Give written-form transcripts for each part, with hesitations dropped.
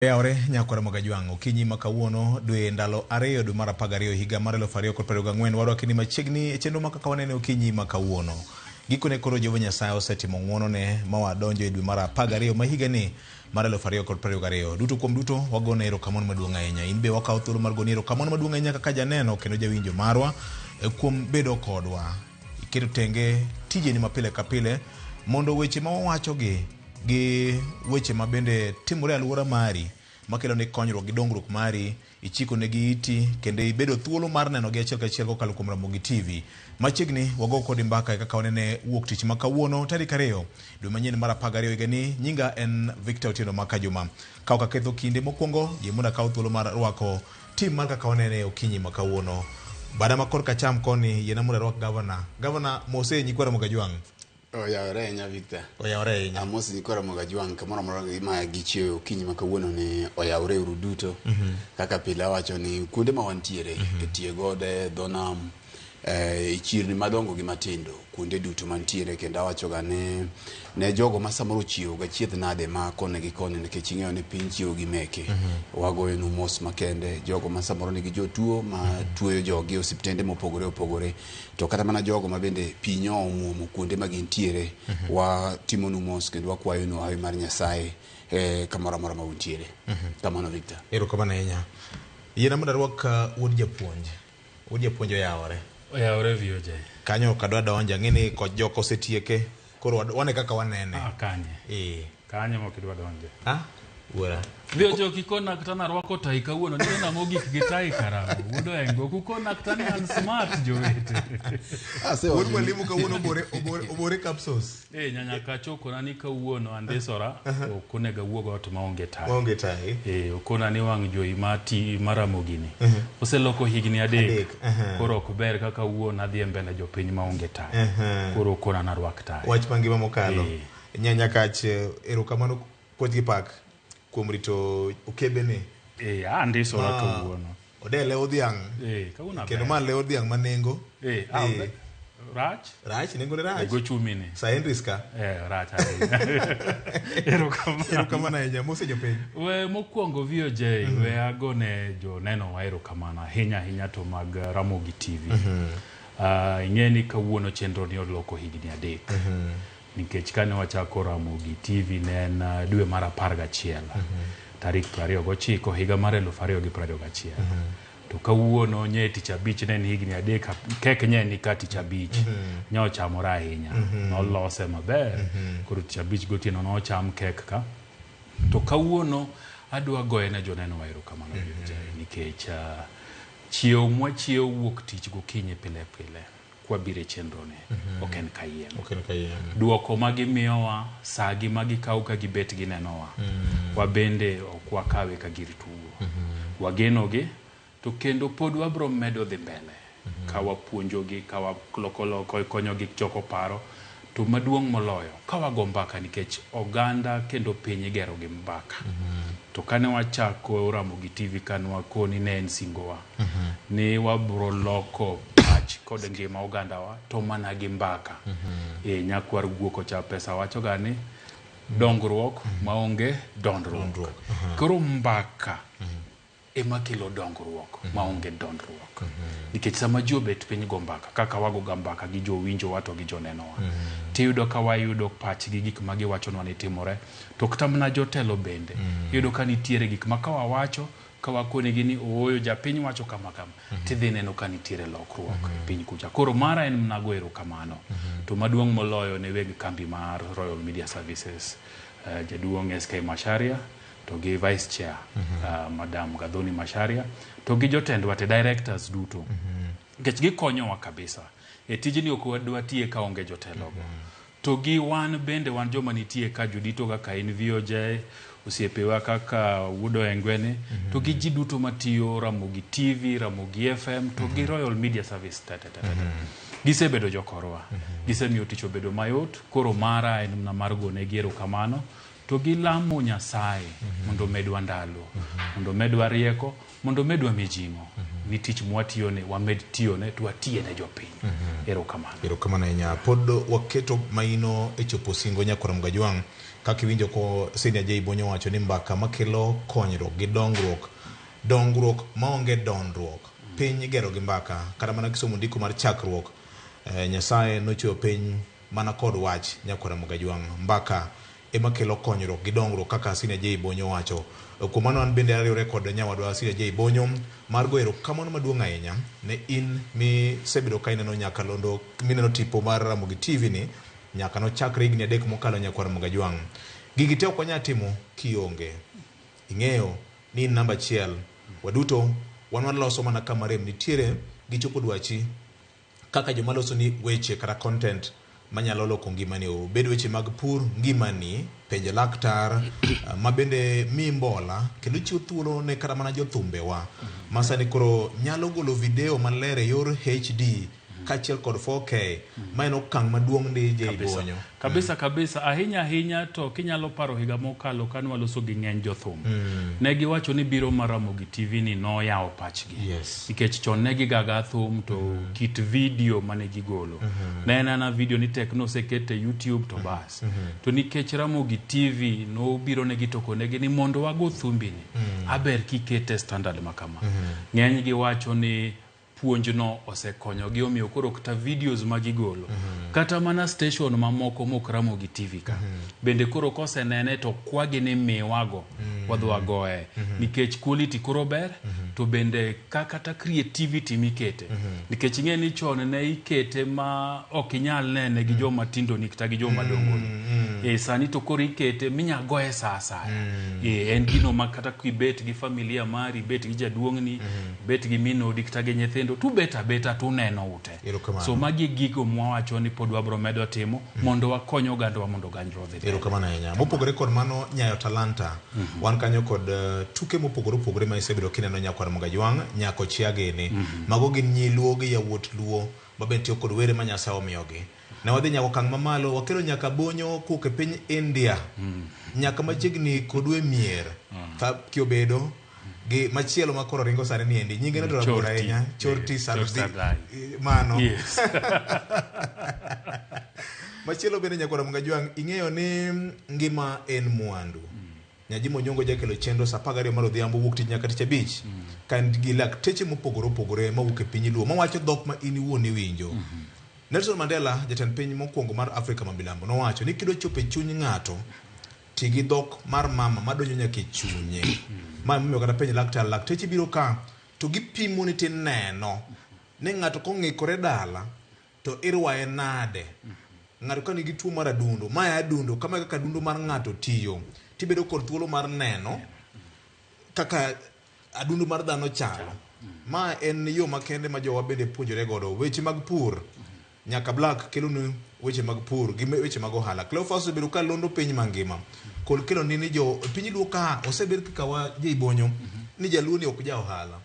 Yaore nyakore Mogajwang' okinyi makawuono dwe ndalo ariyo dwe mar 12 higa mar 2024 wadwa kini machiegni chenro ma kaka wanene okinyi makawuono. Gikone koro Jehova Nyasaye osetimo ng'wono ne ma wadonjo e dwe mar 12 ma higa ni mar 2022. Duto kuom duto wagone erokamano maduong' ahinya. In be wakawo thuolo mar gone erokamano maduong' ahinya kaka janeno kendo jawinjo marwa kuom bedo kodwa. Iketo tenge tijeni mapile ka pile mondo weche ma wawacho gi weche ma bende timore alwora mari makelo ne konyruok gi dongruok mari ichiko ne gi iti kendo ibedo thuolo mar neno gi achiel kachiel kokalo kuom Ramogi TV. Machiegni wago kod mbaka kaka wanene wuok tich ma kawuono tarik 2 dwe manyien mar 12 higa ni. Nyinga en Victor Otieno Makajuma. Kaw ka ketho kinde mokwongo yie mondo kaw thuolo mar rwako tim mar kaka wanene okinyi ma kawuono. Bada makor ka cham koni yena mondo rwak Governor Mose Nyikwara Mogajwang'. Oyawre nya Victor. Oyawre nya. Amos Nyikwara Mogajwang' kamoro moro ma gichiew okinyi ma kawuono ni oyawre uru duto. Kaka pile awacho ni kuonde ma wantiere tie gode dhonam chirni madongo gi matindo kuonde duto mantiere kendo awacho ga ne jogo ma samoro chiew ga chieth nade ma kone gi kone nikech ing'eyo ni piny chiew gi meke. Wagoyo nu mos makende jogo ma samoro nigi jotuo ma tuoyo jogi osiptende mopogore opogore to kata mana jogo ma bende pinyo omuomo kuonde ma gintiere watimo nu mos kendo wakwayo nu hawi mar Nyasaye kamoro amora ma untiere. Kamano Victor. Erokamano ahinya. Yena mondo rwak wuod japuonj oyawore. Oyawre VOJ. Kanyo kadwa donja ng'eni ko joko setieke koro wane kaka wanene. Kanye. Kanye mokidwa donje. Wora. VOJ kikona kutana rwako tai kawuono nina mogik gi tai karamo. Wudo engo kukona kutani an smart jowete. Wuod mwalimu kawuono obore kapsos. Nyanya kachoko nani kawuono andesora okone ga wuogo ot maonge tai. Maonge tai. Okona ni wang' joi mati maramogini. Oseloko higni 3. Koro ok ber kaka wuono adhi mbele jopiny maonge tai. Koro okona na rwak tai. Wach mangima mokalo. Nyanya kach erokamano kodgi pak kuom rito okebe ni. Andesora kawuono. Odele odhiang'. Kawuono. Kendo man le odhiang' manengo. Rach nengo ne rach. Go chumine. Sa Henry's ka. Rach. Erokamano ahinya Mose jopiny. We mokwongo VOJ we agone jo neno wa erokamano ahinya to mag Ramogi TV. Ing'eni kawuono chenro ni oloko higni 3. Nikech kane wachako Ramogi TV ne en dwe mar 11 tarik 29 higa mar 2021. To kawuono nye tich abich ne en higni 3 kek nye ni ka tich abich nyochamo ahinya nolose maber koro tich abich gotieno nocham kek ka. To kawuono adwa goye ne joneno wa erokamano nikech chiew wuok tich gokinyi pile kwabire chenro ne oken kayiem. Duoko magi miyowa sagi magi kaw ka gibet gi nenowa wabende ok wakawe ka gir tugo. Wagenogi to kendo pod wabro medo dhi mbele ka wapuonjogi ka wakoloko konyogi choko paro to maduong' moloyo ka wago mbaka nikech oganda kendo piny gero gi mbaka. To kane wachako Ramogi TV kan wakoni ne en singowa ni wabro loko pach kod ngima oganda wa to mana gi mbaka. Nyakwar guoko cha pesa wacho gani dongruok maonge dondruok. Koro mbaka ema kelo dongruok maonge dondruok. Nikech sama jo bet piny go mbaka kaka wago ga mbaka gi jo winjo wato gi jo nenowa. Tiyudo ka wayudo pach gi gik ma giwachonwa ni timore to ktamna jotelo bende yudo ka nitiere gik ma ka wawacho ka wakone gini oyo japiny wacho kama tidhi neno ka nitiere lokruok piny kucha. Koro mara en mnago erokamano to maduong' moloyo ne weg kambi mar Royal Media Services jaduong' SK Macharia to gi Vice Chair Madam Gadhoni Macharia to gi jotendwa te directors duto. Nikech gikonyowa kabisa. Tijni ok wadwa tiye ka onge jotelogo. To gi wan bende wan joma nitie ka judito kaka in VOJ osiepewa kaka Wudo Engwene to gi ji duto matiyo Ramogi TV, Ramogi FM to gi Royal Media Service gisebedo jokorwa. Gisemiyo tich obedo mayot. Koro mara en mna mar gone gi erokamano to gi lamo Nyasaye mondo medwa ndalo, mondo medwa rieko, mondo medwa mijing'o. Ni tich mwatiyone wamed tiyone to watiye ne jopiny. Erokamano. Erokamano ahinya. Pod waketo maino e chopo singo Nyakwara Mogajwang'. kaka iwinjo ko Senior J Bonyo wacho ni mbaka makelo konyruok gi dongruok maonge dondruok piny igero gi mbaka. Kata mana kisomo ndiko mar chakruok Nyasaye nochweyo piny mana kod wach Nyakwar Mugajwang'. Mbaka ema kelo konyruok gi dongruok kaka Senior J Bonyo wacho. Kuom mano an bende ariwore kod nyawadwa Senior J Bonyo mar goero kamano maduong' ahinya ne in misebedo ka ineno nyakalondo mineno tipo mar Ramogi TV ni nyaka nochakre higni 3 mokalo Nyakwar Mugajwang'. Gigi te ok wanyal timo kionge. Ing'eyo ni namba 1 waduto wan waloso mana kama rem nitiere gi chopo dwachi kaka joma loso ni weche kata content manyalo loko ngimani, obed weche mag pur, ngimani, penjo laktar, mabende mi mbola kendo chiwo thuolo ne kata mana jothumbewa masani koro nyalo golo video maler e yor HD kachiel kod 4K ma en okang' maduong' ni J Bonyo. Kabisa ahinya to kinyalo paro higa mokalo kan waloso gi ng'eny jothum. Ne giwacho ni biro mar Ramogi TV ni no yawo pachgi. Nikech chon ne gigaga thum to kit video mane gigolo. Ne na video ni tek no sekete YouTube to bas. To nikech Ramogi TV no biro ne gitoko ne ni mondo wago thumbi ni. Aber kikete standard makama. Ng'eny giwacho ni puonjno osekonyo gi omiyo koro kata videos magigolo kata mana station mamoko mok Ramogi TV ka bende koro kosenene to kwagi ni miwago wadwa goe nikech quality koro ber to bende kata creativity mikete nikech ing'e ni chon ne ikete ma ok inyal nene gi joma tindo ni kata gi joma dongo sani to koro ikete minya goe sasa en gino makata kibet gi familia mari bet gi jaduong'ni bet gi minodi kata gi nyithindo tu beta tu neno ute. So magi gigo mwawacho ni pod wabro medo timo mondo wakonyo oganda wa mondo ganjro dhi. Erokamano ahinya. Mopogore kod mano Nyayo Talanta wan kanyo kod tuke mopogore ma isebedo kineno Nyakwar Mugajwang', Nyako Chiageni. Mago gin nyiluo gi yawuot luo mabentiyo kod were ma Nyasaye omiyogi. Ne wadhi nyaka okang' mamalo wakelo nyaka Bonyo kuok e piny India. Nyaka machiegni kodwe mier. Kiobedo gi machielo makoro ringo sare ni endi nyinge no rabora ahinya Chorti Sardi mano machielo bende Nyakwar Mugajwang'. Ing'eyo ni ngima en mwandu. Nyaji Monyongo jakelo chenro sa 12 mar odhiambo wuok tich nyaka tich abich kan gi lakteche mopogore mawuok e piny luo mawacho dhok ma in iwuon iwinjo. Nelson Mandela jatend piny mokwongo mar Afrika Mamilambo nowacho ni kidwa chopo e chuny ng'ato tigi dhok mar mama madonjo nyaka e chunye. Ma miyo kata penj lakteche biro ka to gipimo ni tin neno ni ng'ato kong'ikore dala to irwaye nade. Ng'ato ka nigi tuo mar adundo ma adundo kama kaka adundo mar ng'ato tiyo tibedo kod thuolo mar neno kaka adundo mar dhano chalo. Ma en yo makende ma jowa bende puonjore godo weche mag pur. Nyaka Black kelo ni weche mag pur gi weche mag ohala. Cleophas obedo ka londo piny mangima kol kelo ni jo piny luo ka osebed kaka wa J Bonyo ni jaluo ni ok ja ohala.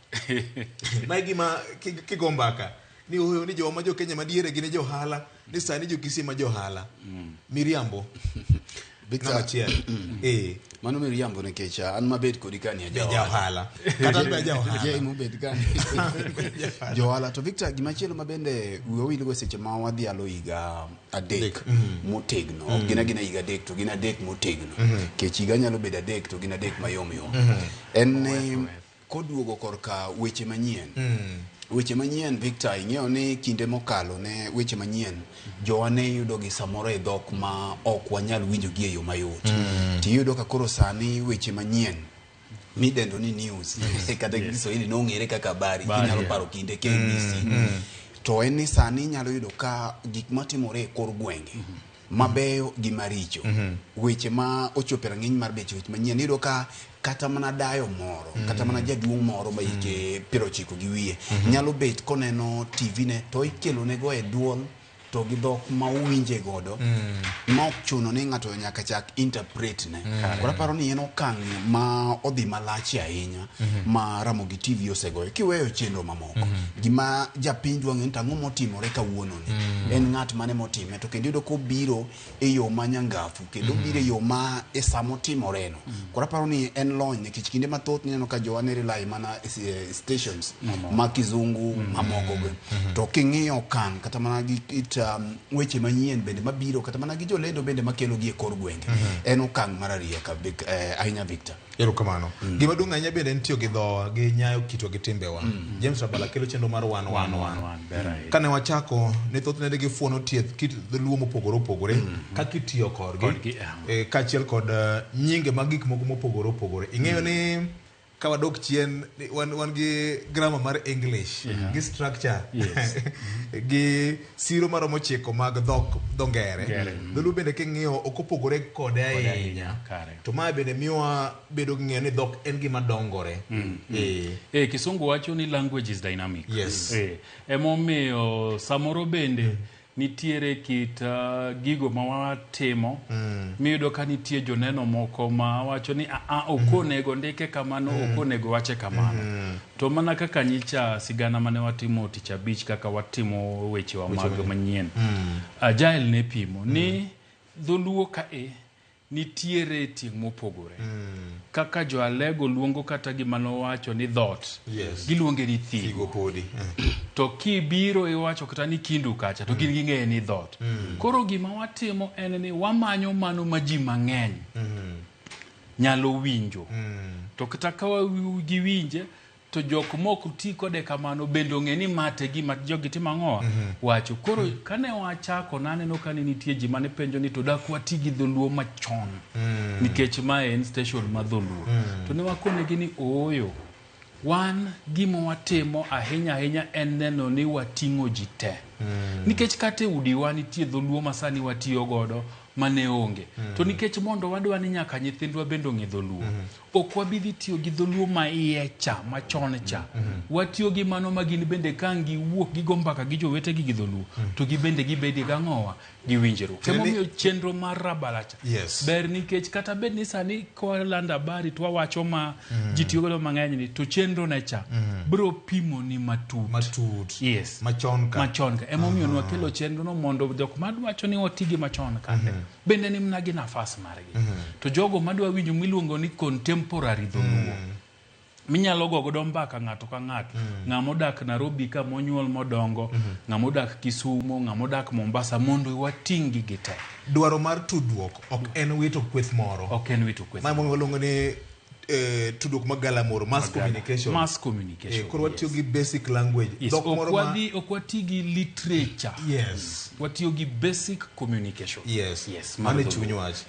Ma gima kigombaka ni oyo ni jo ma jo Kenya madiere gine jo ohala ni sani jo Kisii ma jo ohala. Miriambo Victor mano Miriambo nikech an mabet kodi kani ja ohala kata ba ja ohala je mo bet kani jo ohala to Victor gimachielo mabende wil go seche ma wadhi alo higa adek motegno gina higa adek to gina adek motegno kech higa nyalo bedo adek to gina adek mayom en koduogo korka weche manyien. Weche manyien Victor ing'eyo ni kinde mokalo ne weche manyien jowa ne yudo gi samoro e dhok ma ok wanyal winjo gi e yo mayot. Tiyudo ka koro sani weche manyien midendo ni news kata Kiswahili no ng'ere kaka habari inyalo paro kinde KBC to en ni sani nyalo yudo ka gik matimore e kor gwenge mabeyo gi maricho weche ma ochopo rang'iny mar beche weche manyien yudo ka kata mana dayo moro kata mana jaduong' moro ma ike 90 gi wiye nyalo bet koneno TV ne to ikelo nego e duol to gi dhok ma uwinje godo ma ok chuno ni ng'ato nyaka chak interpret ne. Kora paro ni en okang' ma odhi malach ahinya ma Ramogi TV osegoyo kiweyo chenro mamoko gima japiny dwang' en tang'o motimore kawuono ni en ng'at mane motime to kendo yudo ko biro e yo ma nyangafu kendo biro e yo ma e samo timore no. Kora paro ni en lony nikech kinde mathoth neno ka jowa ne rely mana stations ma kizungu mamoko go to king'iyo okang' kata mana gi weche manyien bende mabiro kata mana gi jolendo bende makelo gi e kor gwenge en okang' mar ariyo ahinya Victor. Erokamano. Gima duong' ahinya bende en tiyo gi dhowa gi nyayo kitwa gi timbewa. James Rabala kelo chenro mar wan. Kane wachako ne thothne ne gifuono thieth kit dholuo mopogore opogore kaka itiyo kodgi kaachiel kod nyinge mag gik moko mopogore opogore. Ing'eyo ni ka wadok chien wan gi grammar mar English gi structure gi siro maromo chiko mag dho ngere. Dholuo bende king'iyo ok opogore kode ahinya. To mae bende miyowa bedo gi ng'eyo ni dhok en gima dongore. Kisungu wacho ni language is dynamic. Yes. Emomiyo samoro bende nitiere kit gigo ma watimo miyudo ka nitie joneno moko ma wacho ni okonego ndike kamano, okonego wache kamano. To mana kaka nyicha sigana mane watimo tich abich kaka watimo weche wa mag manyien. Jael ne pimo ni dholuo nitiere tieng' mopogore. Kaka jo Alego luongo kata gima nowacho ni dhot. Giluonge ni thigo podi. To kibiro iwacho kata ni kindu kacha to gin ging'e ni dhot. Koro gima watimo en ni wamanyo mano ma ji mang'eny nyalo winjo. To kata ka giwinje to jok moko ti kode kamano bendo ng'e ni mate gima jogi timo ang'owa wacho. Koro kane wachako naneno ka nitie ji mane penjo ni to dak wati gi dholuo machon nikech mae en station ma dholuo. To ne wakonegi ni ooyo wan gima watimo ahinya en neno ni wating'o ji te. Nikech kate udiwa nitie dholuo masani watiyo godo mane onge. To nikech mondo wadwa ni nyaka nyithindwa bendo ng'e dholuo. Ok wabidhi tiyo gi dholuo ma iye cha, machon cha. Watiyo gi mano ma gin bende kangi wuok gi gombaka gi jowete gi dholuo. To gibende gibedi gang'owa gi winjero. Kemomiyo chenro mar Rabala cha. Ber nikech kata bed ni sani kwa landa bari to wawacho ma jitiyo godo mang'eny ni to chenro ne cha. Bro pimo ni matut. Yes. Machon ka. Emomiyo nwakelo chenro no mondo jok madwacho ni otigi machon ka. Bende ni mnagi nafas margi. To jogo madwa winjo miluongo ni contemporary dholuo. Minyalo gogo mbaka ng'ato ka ng'ato. Ng'amodak Nairobi ka monyuol modongo, ng'amodak Kisumu, ng'amodak Mombasa mondo watingi gite. Dwaro mar tudruok ok en wito kweth moro. Ok en wito kweth. Ma waluongo ni tudruok magalamoro, mass communication. Koro watiyo gi basic language. Ok wati gi literature. Watiyo gi basic communication. Mane chuny wach.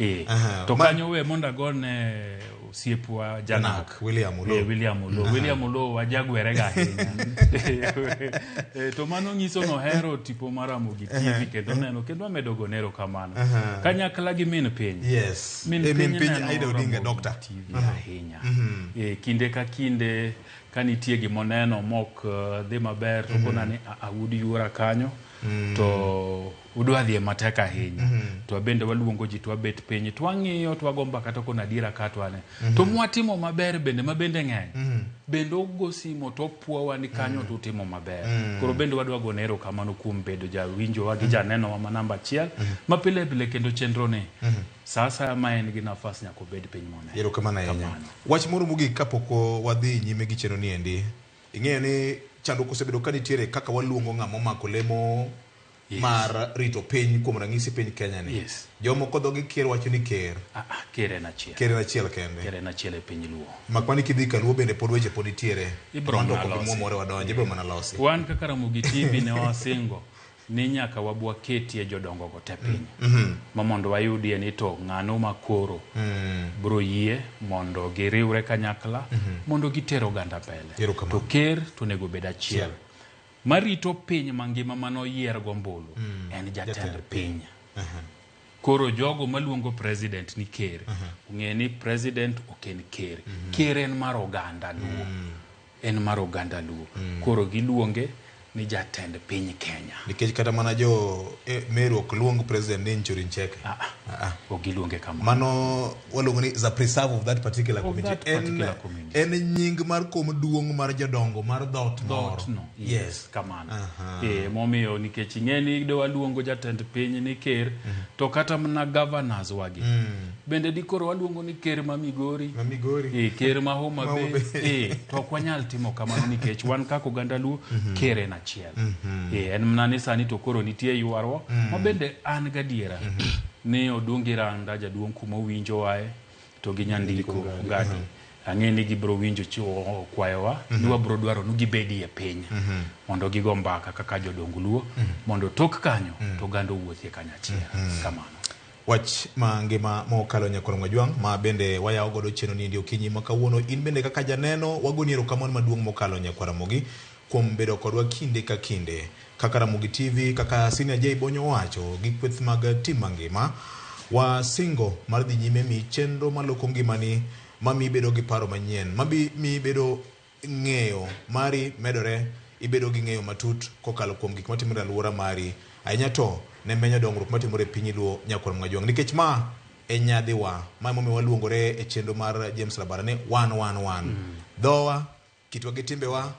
To kanyo we monda gone osiepwa Janak. William Olo wajagwere ga ahinya. To mano nyiso nohero tipo mar Ramogi TV kendo neno kendo amedo gonero kamano. Kanyakla gi min piny. Min piny Aida Odinga Doctor. Kinde ka kinde kanitie gimoneno mok dhi maber to kona ni awudi yura kanyo to udwa dhie matek ahinya. To bende waluongo ji to wabet piny to wang'iyo to wagomba kata kona dira katwane. To mwatimo maber bende mabende ng'eny. Bende ogo simo to puowa ni kanyo to utimo maber. Koro bende wadwa gonero kamano kuom bedo jawinjo wa gi janeno wa namba 1 ma pile kendo chenro ne. Sasa ma en gi nafas nyako bed piny mone. Erokamano ahinya. Wach moro mogik kapok wadhi nyime gi chenro ni endi. Ing'eyo ni chandruok osebedo ka nitiere kaka waluongo ng'ama omako lemo mar rito piny kuom ranyisi piny Kenya ni. Jomoko dhogi ker wacho ni ker. Ker en achiel. Ker en achiel kende. Ker en achiel e piny Luo. Makwani kidhi ka Luo bende pod weche pod nitiere. Ibro mana losi. Wan kaka Ramogi TV ne wasingo ni nyaka wabwa ketie jodongo go te piny. Ma mondo wayudie ni to ng'ano makoro bro yie mondo giriwre kanyakla mondo gitero ganda mbele. To ker to nego bed achiel. Marito piny mangima mano yier gombulu en jatend piny. Koro jogo maluongo president ni ker. Ung'e ni president ok en ker. Ker en mar oganda Luo. En mar oganda Luo. Koro giluonge ni jatend piny Kenya. Nikech kata mana jo Meru ok luong president ni Njuri Ncheke. Ogiluonge kama. Mano waluongo ni the preserve of that particular community. En nying mar kom duong' mar jodongo mar dot moro. Yes, kamano. Momiyo nikech ing'eni do waluongo jatend piny ni ker to kata mana governors wagi. bende dikoro waluongo ni ker ma Migori ker ma Homa Bay to ok wanyal timo kamano nikech wan kaka oganda Luo ker en achiel en mana ni sani to koro nitie ywaruok ma bende an gadiera ni Oduongi Randa jaduong' kuma winjo wae to gi Nyandiko Ngadi ang'e ni gibro winjo chiwo kwayowa ni wabro dwaro ni gibedi e piny mondo gigo mbaka kaka jodong Luo mondo tok kanyo to gando wuothie kanyachiel kamano. Wach ma ngima mokalo Nyakwar Mwajwang ma bende wayawo godo cheno ni ndio okinyi ma kawuono in bende kaka janeno wagoni erokamano maduong' mokalo Nyakwar Ramogi kuom bedo kodwa kinde ka kinde kaka Ramogi TV kaka Senior J Bonyo wacho gi kweth mag tim mangima wasingo mar dhi nyime mi chenro maloko ngimani mami bedo gi paro manyien mabi mi bedo ng'eyo mari medore ibedo gi ng'eyo matut kokalo kuom gik matimore alwora mari ahinya to ne menyo dongruok matimore e piny Luo Nyakwar Mwajwang nikech ma e nyadhiwa ma momi waluongore e chenro mar James Labara ni 111 dhowa kitwa gi timbewa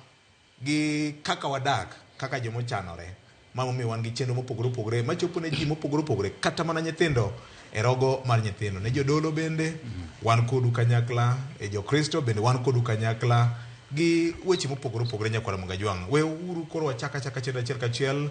gi kaka wadak kaka jomo chanore ma momi wan gi chenro mopogore opogore machopo ne ji mopogore opogore kata mana nyithindo e rogo mar nyithindo ne jodolo bende wan kodu kanyakla e jokristo bende wan kodu kanyakla gi weche mopogore opogore Nyakwar Mwajwang we uru koro wachaka chenro achiel kachiel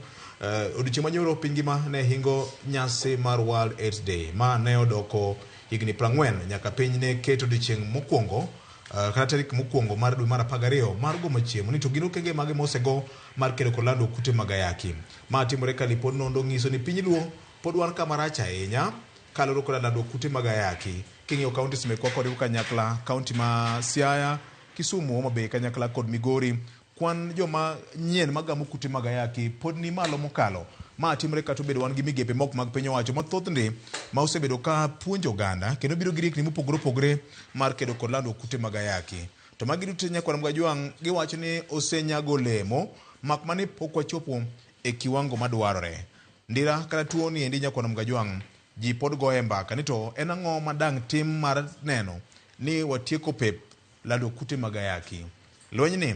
odiochieng' manyoro piny ngima ne hingo nyasi mar World AIDS Day ma ne odoko higni 40 nyaka piny ne keto odiochieng' mokwongo kata tarik mokwongo mar dwe mar 12 mar go machiemo ni to gino kenge mage mosego mar kedo kod lando kute mag ayaki ma timore ka lipod nondo ng'iso ni piny Luo pod wan kama rach ahinya kaloro kod lando kute mag ayaki king'iyo kauntis mekwa kod kanyakla kaunti ma Siaya Kisumu Homa Bay kanyakla kod Migori kwan joma nyien magamo kute mag ayaki pod ni malo mokalo ma timre kata bedo wan gi migepe mok mag piny owacho mathoth ndi ma osebedo ka puonjo oganda kendo biro gi riekni mopogore opogore mar kedo kod lando kute mag ayaki to magi duto Nyakwar Mwajwang giwacho ni osenyago olemo mak mane pok wachopo e kiwango madwarore ndira kata tuo ni endi Nyakwar Mwajwang ji pod goye mbaka ni to en ang'o madang' tim mar neno ni watieko pep lando kute mag ayaki lweny ni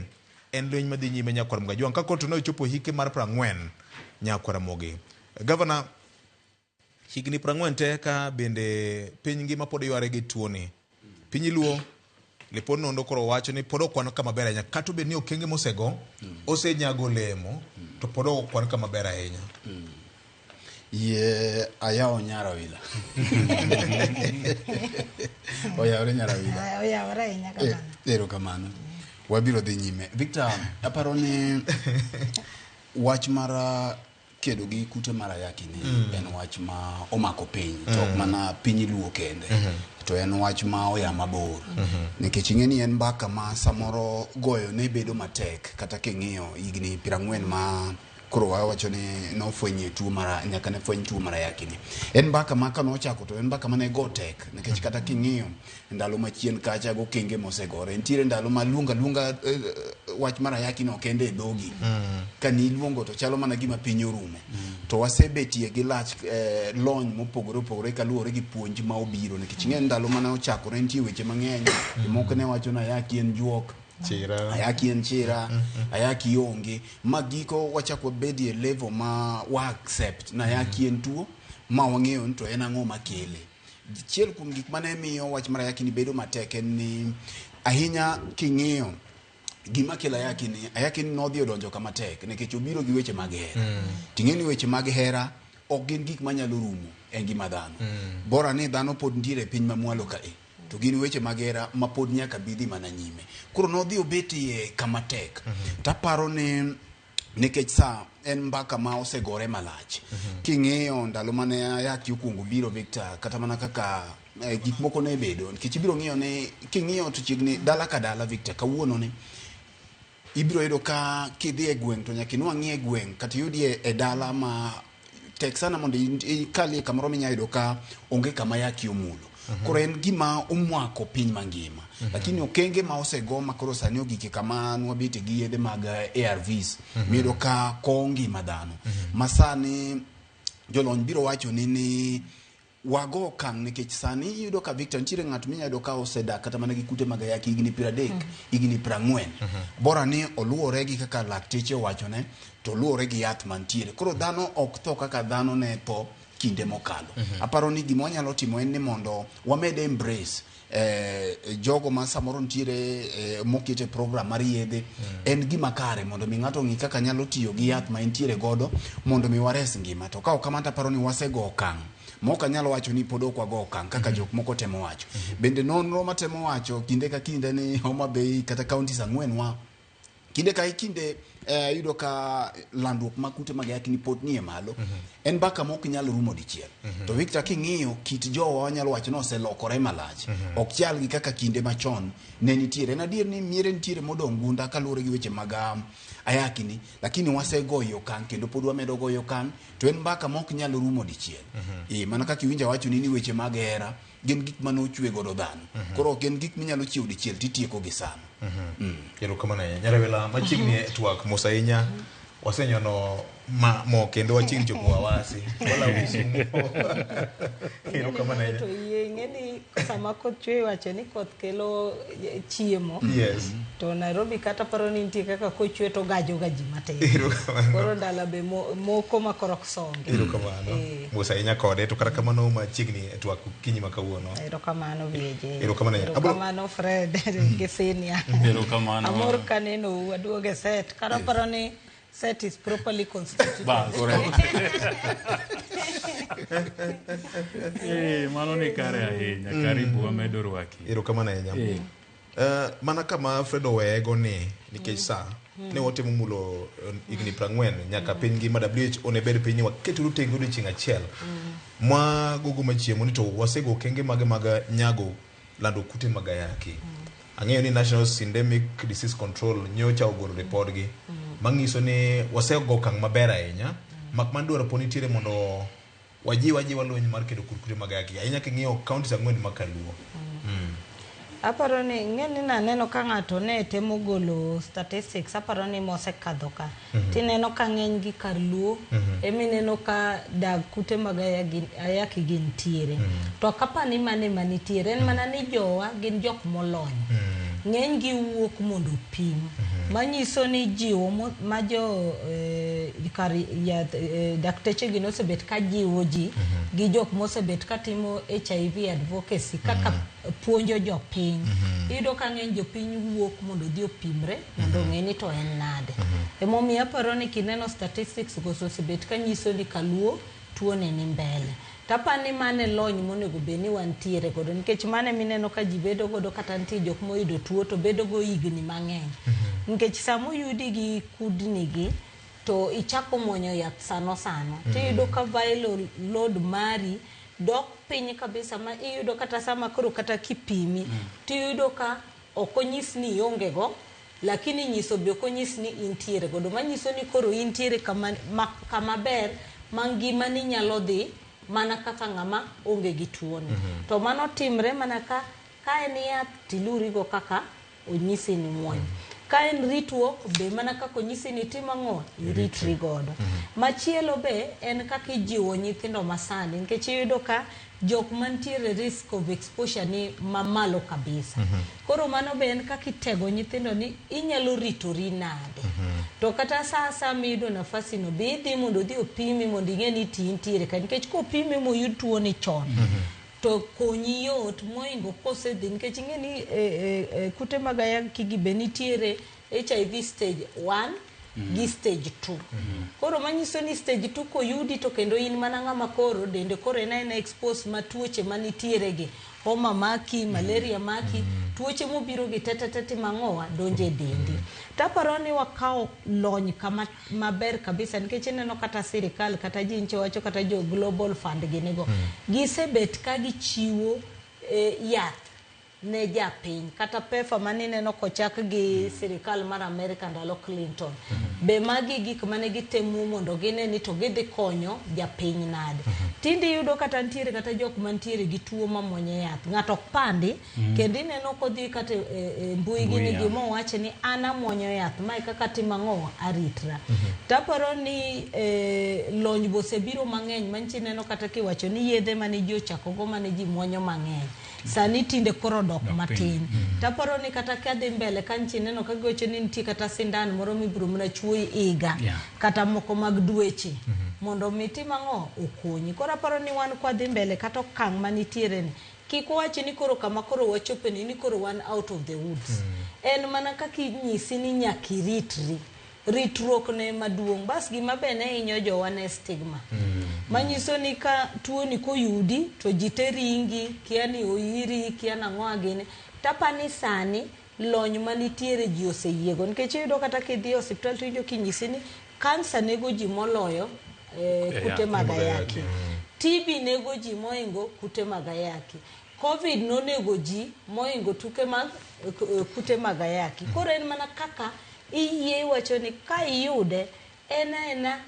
en lweny madhi nyime Nyakwar Mwajwang ka koto no chopo hike mar 40 Nyakwar Ramogi Governor higni 40 te ka bende piny ngima pod yware gi tuo ni piny Luo lipod nondo koro wacho ni pod okwano kama ber ahinya kata bed ni okenge mosego osenyago olemo to pod okwano kama ber ahinya ye ayawo Nyarawila oyawre Nyarawila oyawre ahinya kamano erokamano wabiro dhi nyime Victor aparo ni wach mar kedo gi kute mar ayaki ni en wach ma omako piny to ok mana piny Luo kende to en wach ma oya mabor nikech ing'eni en mbaka ma samoro goyo ne bedo matek kata king'iyo higni 40 ma koro wacho ni nofwenye tuo mara nyaka ne fweny tuo mara ayaki ni en mbaka ma ka nochako to en mbaka mane go tek nikech kata king'iyo ndalo machien kacha go kenge mosegore ntiere ndalo ma lunga wach mara ayaki no kende e dhogi ka ni luongo to chalo mana gima piny orume to wasebetie gi lach lony mopogore opogore kaluwore gi puonj ma obiro nikech ing'e ndalo mane ochakore nitie weche mang'eny moko ne wacho na ayaki en juok chira ayaki en chira ayaki onge magiko wachako bedie level ma wa accept na ayaki en tuo ma wang'eyo to en ang'o makele chiel kuom gik mane miyo wach mar ayaki ni bedo matek en ni ahinya king'iyo gima kelo ayaki ni nodhi odonjo kama tek nikech obiro gi weche mag hera ting'eni weche mag hera ok gin gik manyalo rumo e ngima dhano bora ni dhano pod ntiere piny mamwalo ka to gin weche magera ma pod nyaka bidhi mana nyime koro nodhi obetie kama tek taparo ni nikech sa en mbaka ma osegore malach king'iyo ndalo mane ayaki okwongo biro Victor kata mana kaka gik moko ne bedo nikech ibiro ng'iyo ni king'iyo to chiegni dala ka dala Victor kawuono ni ibiro yudo ka kidhi e gweng' to nyaka inwang'ie gweng' kata yudi e dala ma tek sana mondo ikalie kamoro minya yudo ka onge kama ayaki omulo koro en gima omwako piny mangima lakini okenge ma osego ma koro sani ogike kama nwabete gi yedhe mag ARVs miyudo ka kowo ngima dhano masani jolony biro wacho ni wago okang' nikech sani iyudo ka Victor ntiere ng'at minya yudo ka osedak kata mana gi kute mag ayaki higni 30 higni 40 bora ni oluwore gi kaka lakteche owachone to luwore gi yath mantiere koro dhano ok tho kaka dhano ne tho kinde mokalo. Aparo ni gima wanyalo timo en ni mondo wamed embrace jogo ma samoro ntiere mokete program mar yedhe en gima kare mondo mi ng'ato ng'i kaka nyalo tiyo gi yath ma entiere godo mondo mi wares ngima. To ka kamata aparo ni wasego okang' moka nyalo wacho ni pod ok wago okang' kaka jok moko temo wacho. Bende nonro matemo wacho kinde ka kinde ni Homa Bay kata counties 4 wa kinde ka kinde yudo ka landruok ma kute mag ayaki ni pod nie malo en baka mok nyalo rumo dichiel. To Victor king'iyo kit jowa wanyalo wacho no oselokore malach. Ok chal gi kaka kinde machon ne nitiere. En adier ni miere nitiere modong gunda kaluwore gi weche mag ayaki ni, lakini wasegoyo okang' kendo pod wamedo goyo okang', to en baka mok nyalo rumo dichiel. Mana kaka iwinja wacho ni weche mag hera gin gik mane ochwe godo dhano. Koro gin gik minyalo chiwo dichiel titieko gi sana. Yero kamana Nyarewela machiegni twak mosainya wasenyono mo kendo wachigni chopo Awasi wala wisumo. Yero kamana to ngeni sama koth chwe wacho ni koth kelo chiemo. Yes. To Nairobi kata paro ni nitie kaka kochwe to gajo gaji matin. Koro ndala be moko makorok songe. Yero kamano. Mosainya kode to kata kamano machiegni twak kinyi makawuono. Yero kamano Vieje. Yero kamano. Yero kamano Fred Gesenia. Yero kamano. Amor kaneno waduoge set. Kata paro ni set is properly constituted. Correct. Mano ni kare ahinya. Karibu wamedo rwaki. Yero kamana mana kama Fredo wego ni nikech sa ne watemo mulo igni 40 nyaka piny gi WHO ne bed piny waketo rutenge odiochieng' achiel mwa gogo machiemo ni to wasego kenge mag nyago lando kute mag ayaki. Ang'eyo ni National Syndemic Disease Control nyocha ogolo report gi mangiso ni wasego okang' maber ahinya mak man dwaro poni tiere mondo wajiwa lony mar kedo kute mag ayaki ahinya king'iyo counties 4 makaluo. Aparo ni ng'eni naneno ka ng'ato ne temo golo statistics aparo ni mosekadho ka tineno ka ng'eny gi kar luo emineno ka dag kute mag ayaki gin tiere to kapani mane manitiere en mana ni jowa gin jok molony ng'eny gi wuok mondo pim manyiso ni jiwo ma jo kar dakteche gi nosebet ka jiwo ji gi jok mosebet ka timo HIV advocacy kaka puonjo jopiny iyudo ka ng'eny jopiny wuok mondo dhi opimre mondo ng'e ni to en nade. Emomiyo aparo ni kineno statistics osebet ka nyiso ni kaluo tuo ne ni mbele. Tapani mane lony monego beni wantiere godo nikech mane mineno ka ji bedo godo kata nitie jok moyudo tuo to bedo go higni mang'eny. Nikech samo yudi gi kudni gi to ichako muonyo yath sano tiyudo ka viral load mari dok piny kabisa ma iyudo kata sama koro kata kipimi tiyudo ka okonyis ni ionge go lakini nyiso be okonyis ni intiere godo manyiso ni koro intiere kama ber mangima ni nyalo dhi mana kaka ng'ama onge gi tuo ni. To mano timre mana ka en yath tiluri go kaka onyisi ni muony. Ka en ritruok be mana kaka onyisi ni tim ang'o iritri godo. Machielo be en kaka ijiwo nyithindo masani nikech iyudo ka jok mantiere risk of exposure ni mamalo kabisa. Koro mano be en kaka itego nyithindo ni inyalo ritori nade. To kata sa miyudo nafasi no be idhi mondo dhi opimi mondo ing'e ni intiere ka nikech kopimi moyud tuo ni chon to konyi yot moingo kosedhi nikech ing'e ni kute mag ayaki gi be nitiere HIV stage 1 gi stage 2. Koro manyiso ni stage 2 koyudi to kendo in mana ng'ama koro dende koro en expose ma tuoche manitiere gi homa maki, malaria maki, tuoche mobiro gi tete mang'owa donje dendi. Taparo ni wakao lony kama maber kabisa nikech neno kata sirikal kata jinche wacho kata jo Global Fund ginego gisebet ka gichiwo yath ne japiny kata pefa manineno kochak gi sirikal mar Amerika ndalo Clinton be magi gik mane gitemo mondo gine ni to gidhi konyo japiny nade. Tindi yudo kata ntiere kata jok mantiere gi tuo mamuonye yath ng'ato pandi kendo ineno kodhi kata mbui gini gimo wache ni ana muonyo yath mai kaka timang'o aritra. Taparo ni lony bosebiro mang'eny manchi neno kata kiwacho ni yedhe mane ji ochakogo mane ji muonyo mang'eny sani tinde koro dok matin taparo ni kata kadhi mbele kanchi neno kagoche ni nitie kata sindan moro mibro mna chuoyi iga kata moko mag dweche mondo miti mango okonyi koro aparo ni wan kwa dhi mbele kata okang' manitiere ni kik wachi ni koro kama koro wachopeni ni koro wan out of the woods en mana kaka inyisi ni nyaki ritruok ne maduong' bas gima bene hinyo jowa ne stigma manyiso ni ka tuo ni koyudi to jite ringi kia ni oiri kia nang'oa gini tapani sani lony manitiere ji oseyiego nikech iyudo kata kidhi osiptal to ijo kinyisi ni kansa nego ji moloyo kute mag ayaki TB nego ji moingo kute mag ayaki COVID nonego ji moingo tuke mag kute mag ayaki koro en mana kaka iye wacho ni ka iyude ena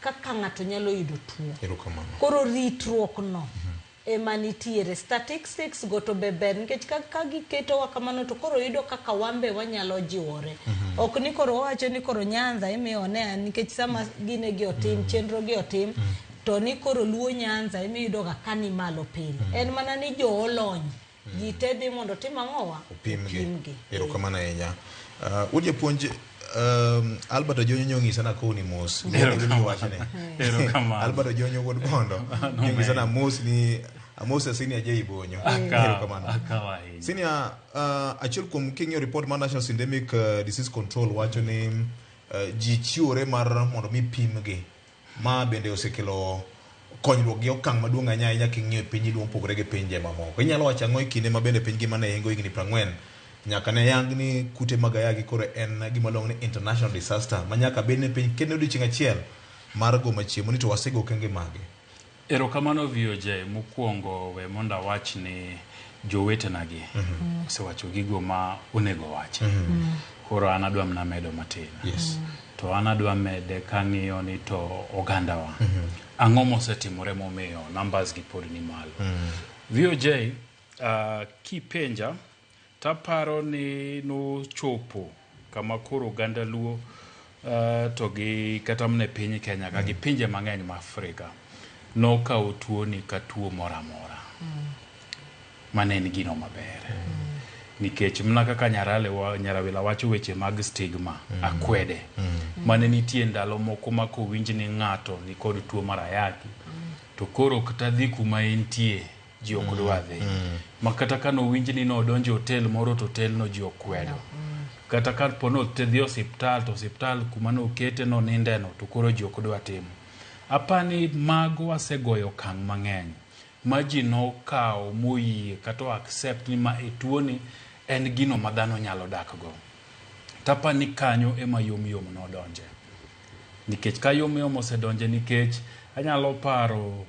kaka ng'ato nyalo yudo tuo koro ritruok no ema nitiere statistics go to beber nikech ka giketo wa kamano to koro yudo kaka wambe wanyalo jiwore ok ni koro wacho ni koro Nyanza imione nikech sama gine gi otim chenro gi otim to ni koro luo Nyanza imiyudo ga kani malo pile en mana ni jo olony jitedhi mondo timang'owa opimgi erokamano ahinya uje puonj Albert Ojonyo nyongi sana koni mos Albert Ojonyo wod bondo nyongi sana mos ni Moses Senior J Bonyo Senior achiel kuom king'io report mar National Syndemic Disease Control wacho ni ji chiwore mar mondo mi pimgi ma bende osekelo konyruok gi okang' maduong' ahinya king'io piny duong' pogore gi pinje mamoko inyalo wacho ang'o e kinde ma bende piny gi mane hingo higni 40 nyaka ne yang ni kute mag ayaki koro en gima luongo ni international disaster ma nyaka bed ne piny kendo odiochieng' achiel mar go machiemo ni to wasego kenge mage erokamano VOJ mokwongo we mondo awach ni jowetena gi osewacho gigo ma onego wachi koro an adwa mna medo matin to an adwa mede kang'iyo ni to ogandawa ang'o mosetimore momiyo numbers gi pod ni malo VOJ kipenja taparo ni nochopo kama koro oganda luo to gi kata mne piny Kenya ka gi pinje mang'eny ma Afrika nokawo tuo ni ka tuo moramora mane en gino maber nikech mna kaka Nyarawila wacho weche mag stigma akwede mane nitie ndalo moko ma kowinj ni ng'ato ni kod tuo mar ayaki to koro kata dhi kuma entie ji ok dwa dhi makata kano winj ni no donjo hotel moro to hotel no ji okwedo kata ka pono te dhi hospital to hospital kuma no kete no nindeno to koro ji ok dwa timo apani mago wasegoyo kang' mang'eny ma ji no kawo moyie kata accept ni ma tuo ni en gino ma dhano nyalo dakgo tapani kanyo ema yom no donje nikech ka yom osedonje nikech anyalo paro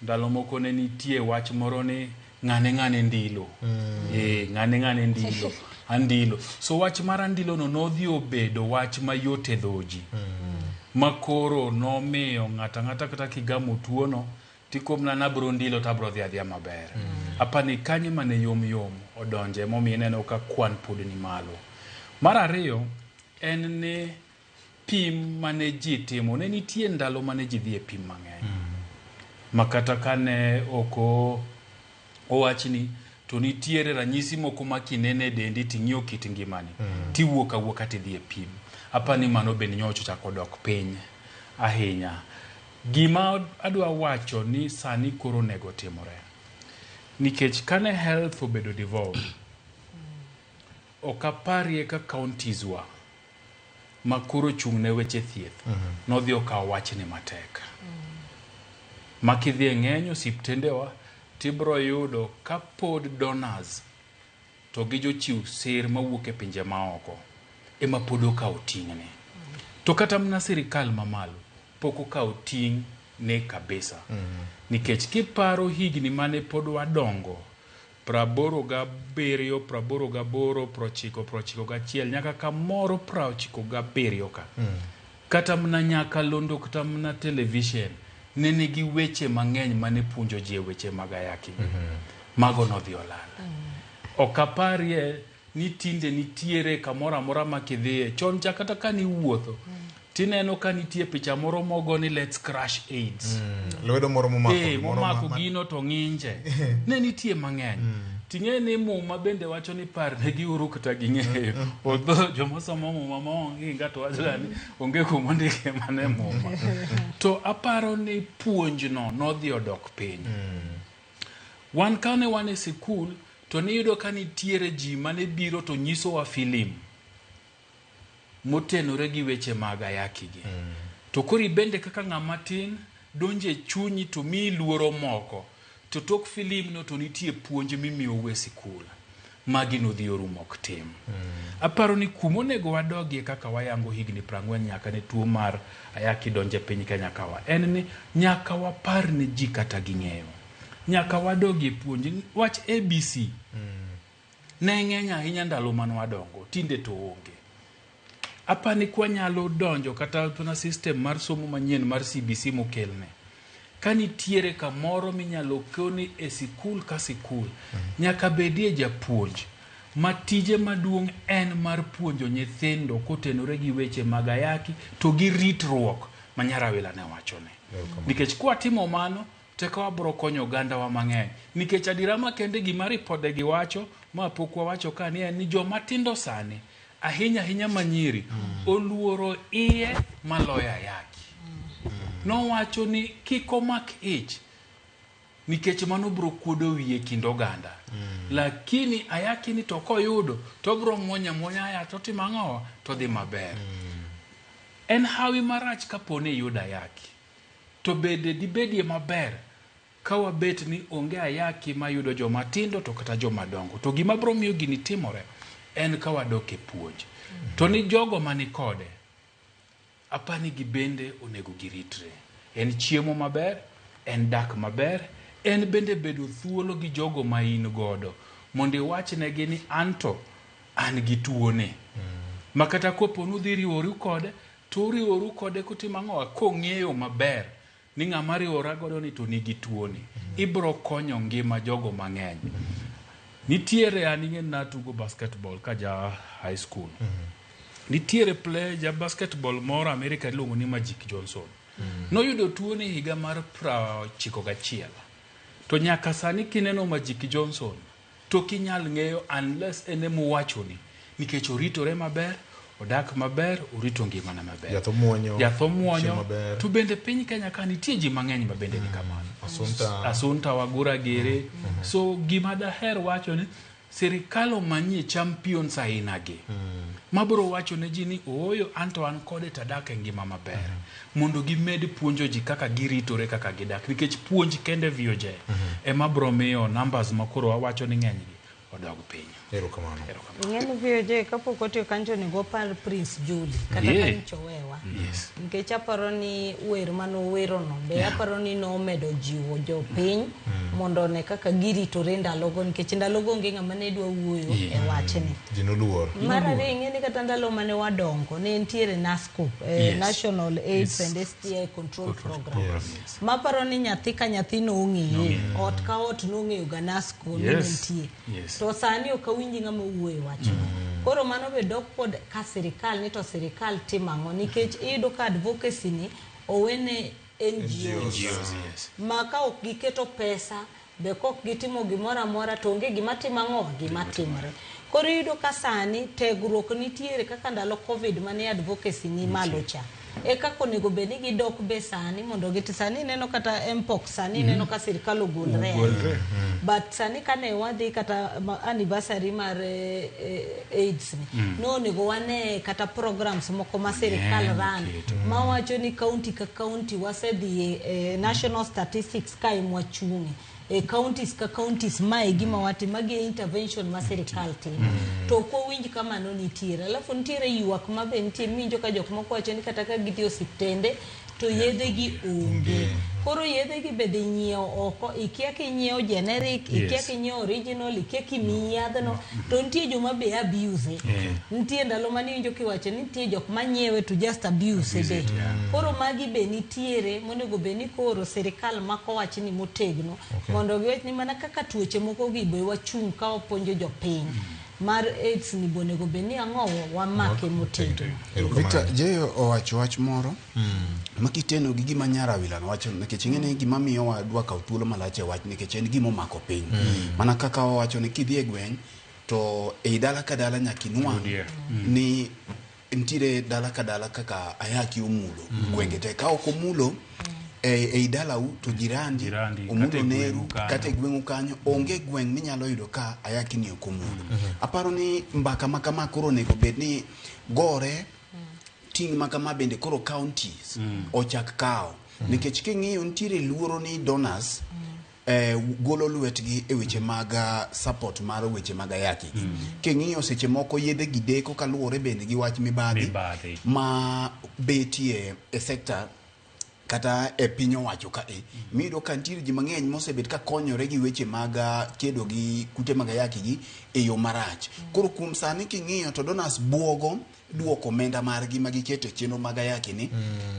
ndalo moko ne nitie wach moro ni ng'ane ndilo ng'ane ndilo andilo so wach mar andilo no nodhi obedo wach mayot e dhoji makoro nomiyo ng'ata kata kigamo tuo no tikomna na bro ndilo tabro dhi maber apani kanye mane yom odonje momiyo neno ka kwan pod ni malo mar ariyo en ne pim mane ji timo ne nitie ndalo mane ji dhi e pim mang'eny makata kane oko owachni to nitiere ranyisi moko makinene dendi ting'io kit ngimani tiwuok awuoka tidhi e pim apani mano bende nyocho chako dok piny ahinya gima adwa wacho ni sani koro nego timore nikech kane health obedo devolved okaparie ka counties wa makoro chung'ne weche thieth nodhi okawo wachni matek makidhi ng'eny osiptendewa tibro yudo ka pod donors to gi jochiw sir mawuok e pinje maoko ema pod okawo ting'ne to kata mna sirikal mamalo pok okawo ting' ne kabisa nikech kiparo higni mane pod wadongo 87, 88, 91 nyaka kamoro 97 ka kata mna nyaka londo kata mna television ne nigi weche mang'eny mane puonjo ji weche mag ayaki mago nodhi olal okaparie ni tinde nitiere kamoro amora makidhie chon cha kata kani wuotho tineno ka nitie picha moro mogo ni let's crush AIDS lwedo moro momako gino to ng'inje ne nitie mang'eny Ting'e ni muma bende wacho ni par ne giuru kata ging'eyo. Although joma somo muma maonge ngato wacho ni onge kuma ndike mane muma. To aparo ni puonjno nodhi odok piny. Wan kane wan e sikul to niyudo ka nitiere ji mane biro to nyiso wa filim motenore gi weche mag ayakigi. To kori bende kaka ng'ama tin donje chunyi to mi luoro moko. To tok filim no to nitie puonj mimiyo we sikul. Magi no dhi orumo ok tim. Aparo ni kumonego wadogie kaka wayango higni 40 nyaka ne tuo mar ayaki donje piny Kenya kawa. En ni nyaka wapar ni ji kata ging'eyo. Nyaka wadogie puonj wach ABC. Ne ng'eny ahinya ndalo man wadongo, tinde to onge. Apani kwa nyalo donjo kata tuna system mar somo manyien mar CBC mokelne. Kanitiere kamoro minyalo koni e sikul ka sikul, nyaka bedie japuonj. Matije maduong' en mar puonjo nyithindo kotenore gi weche mag ayaki to gi ritruok manyarawila ne wachone. Nikech kwa timo mano, teka wabro konyo oganda wa mang'eny. Nikech adirama kende gima ripode gi wacho, ma pok wacho ka ni joma tindo sani, ahinya manyiri, oluoro iye maloya ayaki. No wacho ni kiko mak ich, nikech mano bro kuodo wiye kind oganda. Lakini ayaki ni to koyudo, to bro mwonya aya to timang'owa, to dhi maber. En hawi marach kapone yuda ayaki. To dibedie maber, kawa bet ni onge ayaki mayudo joma tindo to kata joma dongo. To gima bro miyo gini timore, en kawa doke puonj. To ni jogo manikode, apani gibende onego giritre. En chiemo maber, en dak maber, en bende bedo thuolo gi jogo ma in godo. Mondi wachnegi ni anto, an gi tuone. Makata kopo nudhi riworu kode, to riworu kode kutimang'owa kong'eyo maber. Ni ng'ama riwora godo ni to nigi tuoni. Ibro konyo ngima jogo mang'eny. Nitiere aning'e natugo basketball ka ja high school. Nitiere ja basketball moro Amerika iluongo ni Magic Johnson. Noyudo tuoni higa mar 91. To nyaka sani kineno Magic Johnson, to kinyal ng'eyo unless ene muwachoni. Nikech oritore maber, odak maber, orito ngimana maber. Jatho muonyo. To bende piny Kenya ka nitie ji mang'eny ma bende ni kamano. Asunta Wagura Gere. So gima daher wacho ni serikal omanyie champions ainagi. Mabro wacho ne ji ni oyo anto an kode tadak e ngima maber. Mondo gimed puonjo ji kaka giritore kaka gidak. Nikech puonj kende VOJ. Mabro miyo numbers makoro wawacho ni ng'eny gi odog piny. Erokamano. Ng'eny VOJ kapok otiyo kancho ni gopar Prince Julie kata kancho wewa. Nikech aparo ni wer manowero no be aparo ni nomedo jiwo jopiny mondo ne kaka giritore ndalogo nikech ndalogo onge ng'ama ne dwa wuoyo e wachni. Jinoluor. Mara ng'eni kata ndalo mane wadongo ne ntiere NASCOP, National AIDS and STI Control Program. Maparo ni nyathi ka nyathi no ong'eye, ot ka ot no ong'eyo ga NASCO ne ntie. To sani okawinji ng'ama wuoyo wacho. Koro mano be dok pod ka serikal ni to serikal timang'o nikech iyudo ka advocacy ni owene NGOs. Maka ok giketo pesa be kok gitimo gimora mora to onge gima timang'o gima timore. Koro iyudo ka sani tegruok nitiere kaka ndalo Covid mane advocacy ni malo cha. Kako nego beni gidok be sani mondo giti sani neno kata Mpox sani neno ka serikal ogolre. But sani kane wadhi kata anniversary mar AIDS ni no nego wane kata programs moko ma serikal ran ma wacho ni county ka county wasedhi national statistics kai mwachungi counties ka counties mae gima wati magi intervention ma serikal timo to ko winji kama no nitiere alafu nitiere yuak ma be nitie minjo ka jok moko wacho ni kata ka gidhi osiptende to yedhe gi onge koro yedhe gi bede nyiewo oko ikia ki nyiewo generic ikia ki nyiewo original ikia ki miyadhno to nitie joma be abuse nitie ndalo mani winjo kiwacho nitie jok ma nyiewe to just abuse be koro magi be nitiere monego be ni koro serikal mako wach ni motegno mondo giwach ni mana kaka tuoche moko gi be wachung ka oponjo jopiny mar AIDS ni bonego beni ang'owo wamake motedo. Victor Jeyo owacho wach moro makiteno gi gima nyara wila wacho nikech ing'eni gima miyo wadwa kaw thuolo malach e wach nikech en gima omako piny mana kaka owacho ni kidhi e gweng' to e dala ka dala nyakinwa ni ntire dala ka dala kaka ayaki omulo gwenge te ka ok omulo e dala u to jirandi omulo neru kata gweng'u kanyo onge gweng' minyalo yudo ka ayaki ni ok omulo. Aparo ni mbaka makama koro nego bed ni gore ting makama bende koro counties ochak kao nikech king'iyo ntire luoro ni donors golo lwetgi e weche mag support mar weche mag ayaki king'iyo seche moko yedhe gideko kaluwore bende gi wach mibadhi ma betie e sector kata e piny owacho ka mido ka ntiere ji mang'eny mosebet ka konyore gi weche mag kedo gi kute mag ayaki gi e yo marach. Koro kuom sani king'iyo to donors buogo duoko omenda margi ma giketo e chenro mag ayaki ni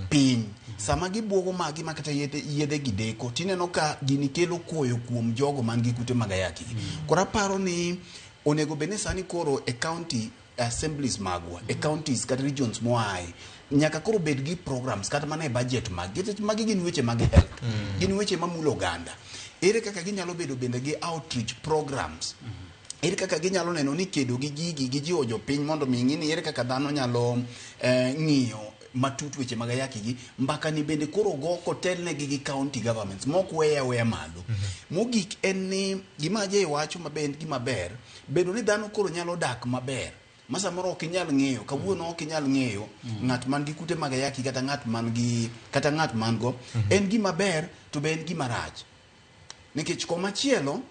piny. Sama gibuogo magi makata yedhe gideko tineno ka gini kelo koyo kuom jogo man gi kute mag ayaki gi. Koro aparo ni onego bene sani koro e county assemblies magwa e counties kata regions moai nyaka koro bed gi programs kata mana e budget magi gin weche mag health gin weche mamulo oganda. Ere kaka ginyalo bedo bende gi outreach programs ere kaka ginyalo neno ni kedo gi gigi gi jiwo jopiny mondo mi ng'ini ere kaka dhano nyalo ng'iyo matut weche mag ayaki gi mbaka ni bende koro go kotelnegi gi county governments mok weya malo. Mogik en ni gima je wacho mabend gima ber bedo ni dhano koro nyalo dak maber masa moro ok inyal ng'eyo kawuono ok inyal ng'eyo ng'at man gi kute mag ayaki kata ng'at man go en gima ber to be en gima rach nikech komachielo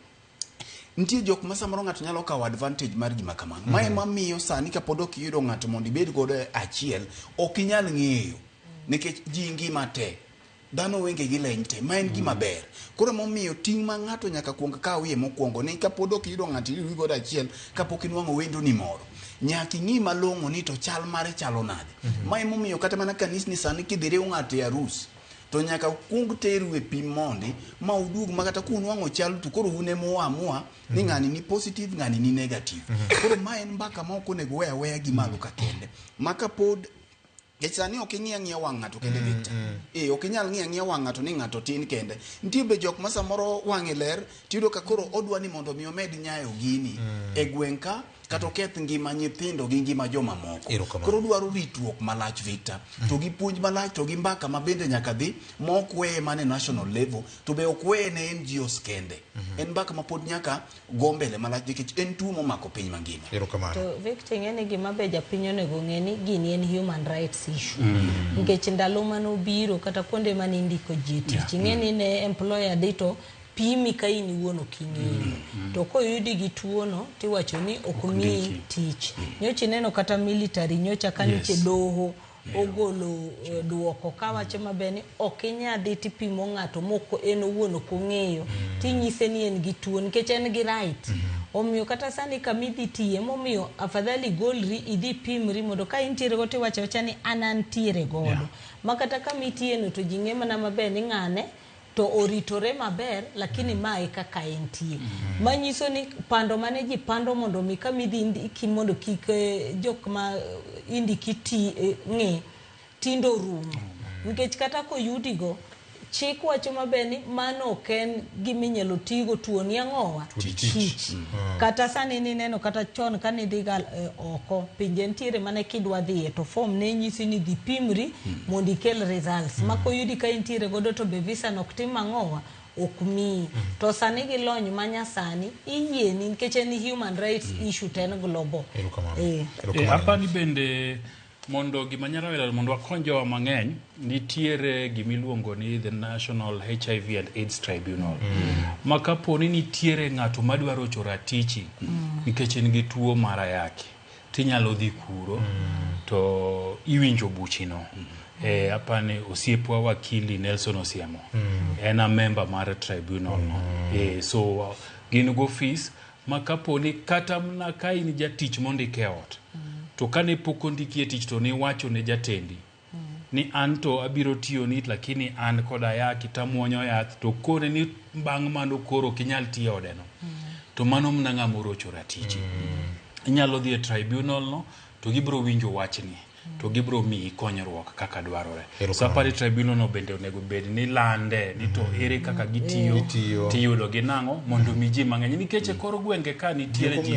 nitie jok ma samoro ng'ato nyalo kawo advantage mar gima kamano ma ema miyo sani kapod ok iyudo ng'ato mondo ibed godo achiel ok inyal ng'eyo nikech ji ngima te dhano wenge gi leny te ma en gima ber. Koro momiyo ting' ma ng'ato nyaka kuong kawie mokwongo ni kapod ok iyudo ng'ato iriwi godo achiel kapok inuang'o wendo ni moro nyaka ing'i malong'o ni to chal mare chalo nade. Ma emomiyo kata mana kanisni sani kidhiriw ng'ato e arus to nyaka kung teru e pim mondi ma uduog makata kunwang'o chal to koro une muamua ni ng'ani ni positive ng'ani ni negative. Koro ma en mbaka ma ok onego weya gi malo ka kende maka pod sani ok ing'iya wang' ng'ato kende Victor ok inyal ng'iya wang' ng'ato ni ng'ato tin kende. Nitie be jok ma samoro wang'e ler tiyudo ka koro odwa ni mondo mi omed nyayo gini e gweng' ka kata oketh ngima nyithindo gi ngima joma moko. Koro dwaro ritruok malach Victor to gi puonj malach to gi mbaka ma bende nyaka dhi ma ok weye mane national level to be ok weye ne NGOs kende. En mbaka ma pod nyaka go mbele malach nikech en tuo momako piny mangima. To Victor ng'eni gima be japiny onego ng'e ni gini en human rights issue nikech ndalo manobiro kata kuonde mane indiko ji tich ng'eni ne employer dito pimi ka in iwuon ok ing'eyo to koyudi gi tuono tiwacho ni ok miyi tich. Nyocha neno kata military nyocha kaniche doho ogolo duoko kawacho maber ni ok inyadhi tipimo ng'ato moko en owuon ok ong'eyo tinyise ni en gi tuo nikech en gi right. Omiyo kata sani kamidhi tiye momiyo afadhali golri idhi pimri mondo ka intiere go tiwacho ni anantiere godo makata kamitiye no to jing'e mana maber ni ng'ane to oritore maber lakini mae kaka entie manyiso ni pando mane ji pando mondo mi kamidhi indiki mondo kik jok ma indiki ng'e tindo rumo nikech kata koyudi go chik wacho maber ni mano ken giminyalo tigo tuo ni ang'owa tich kata sani ni neno kata chon kani dhiga oko pinje ntiere mane kidwa dhiye to form ne nyisi ni dhi pimri mondo ikel results makoyudi ka intiere godo to be visa nok tim ang'owa ok mi to sani gi lony manyasani iyieni nikech en human rights issue ten global. Apani bende mondo gima nyalo mondo wakony jowa mang'eny nitiere gimiluongo ni the National HIV and AIDS Tribunal ma kaponi nitiere ng'ato madwaro choratichi nikech en gi tuo mar ayaki tinyalo dhi kuro to iwinjo buchino. Apani osiepwa wakili Nelson Osiemo en a member mar tribunal no. So gin go fees ma kaponi kata mna ka in jatich mondike ot to kane pok ondiki e tich to ni wacho ne jatendi ni anto abiro tiyo ni lakini an kod ayaki tamuonyo yath to kone ni bang' mano koro kinyal tiyo odeno to mano mna ng'amoro choratichi. inyalo dhi e tribunal no to gibro winjo wachni to gibro miyi konyruok kaka dwarore. Sapari tribunal no bende onego bed ni lande ni to ere kaka gitiyo tiyudo ginang'o mondo mi ji mang'eny nikech koro gwenge ka nitiere ji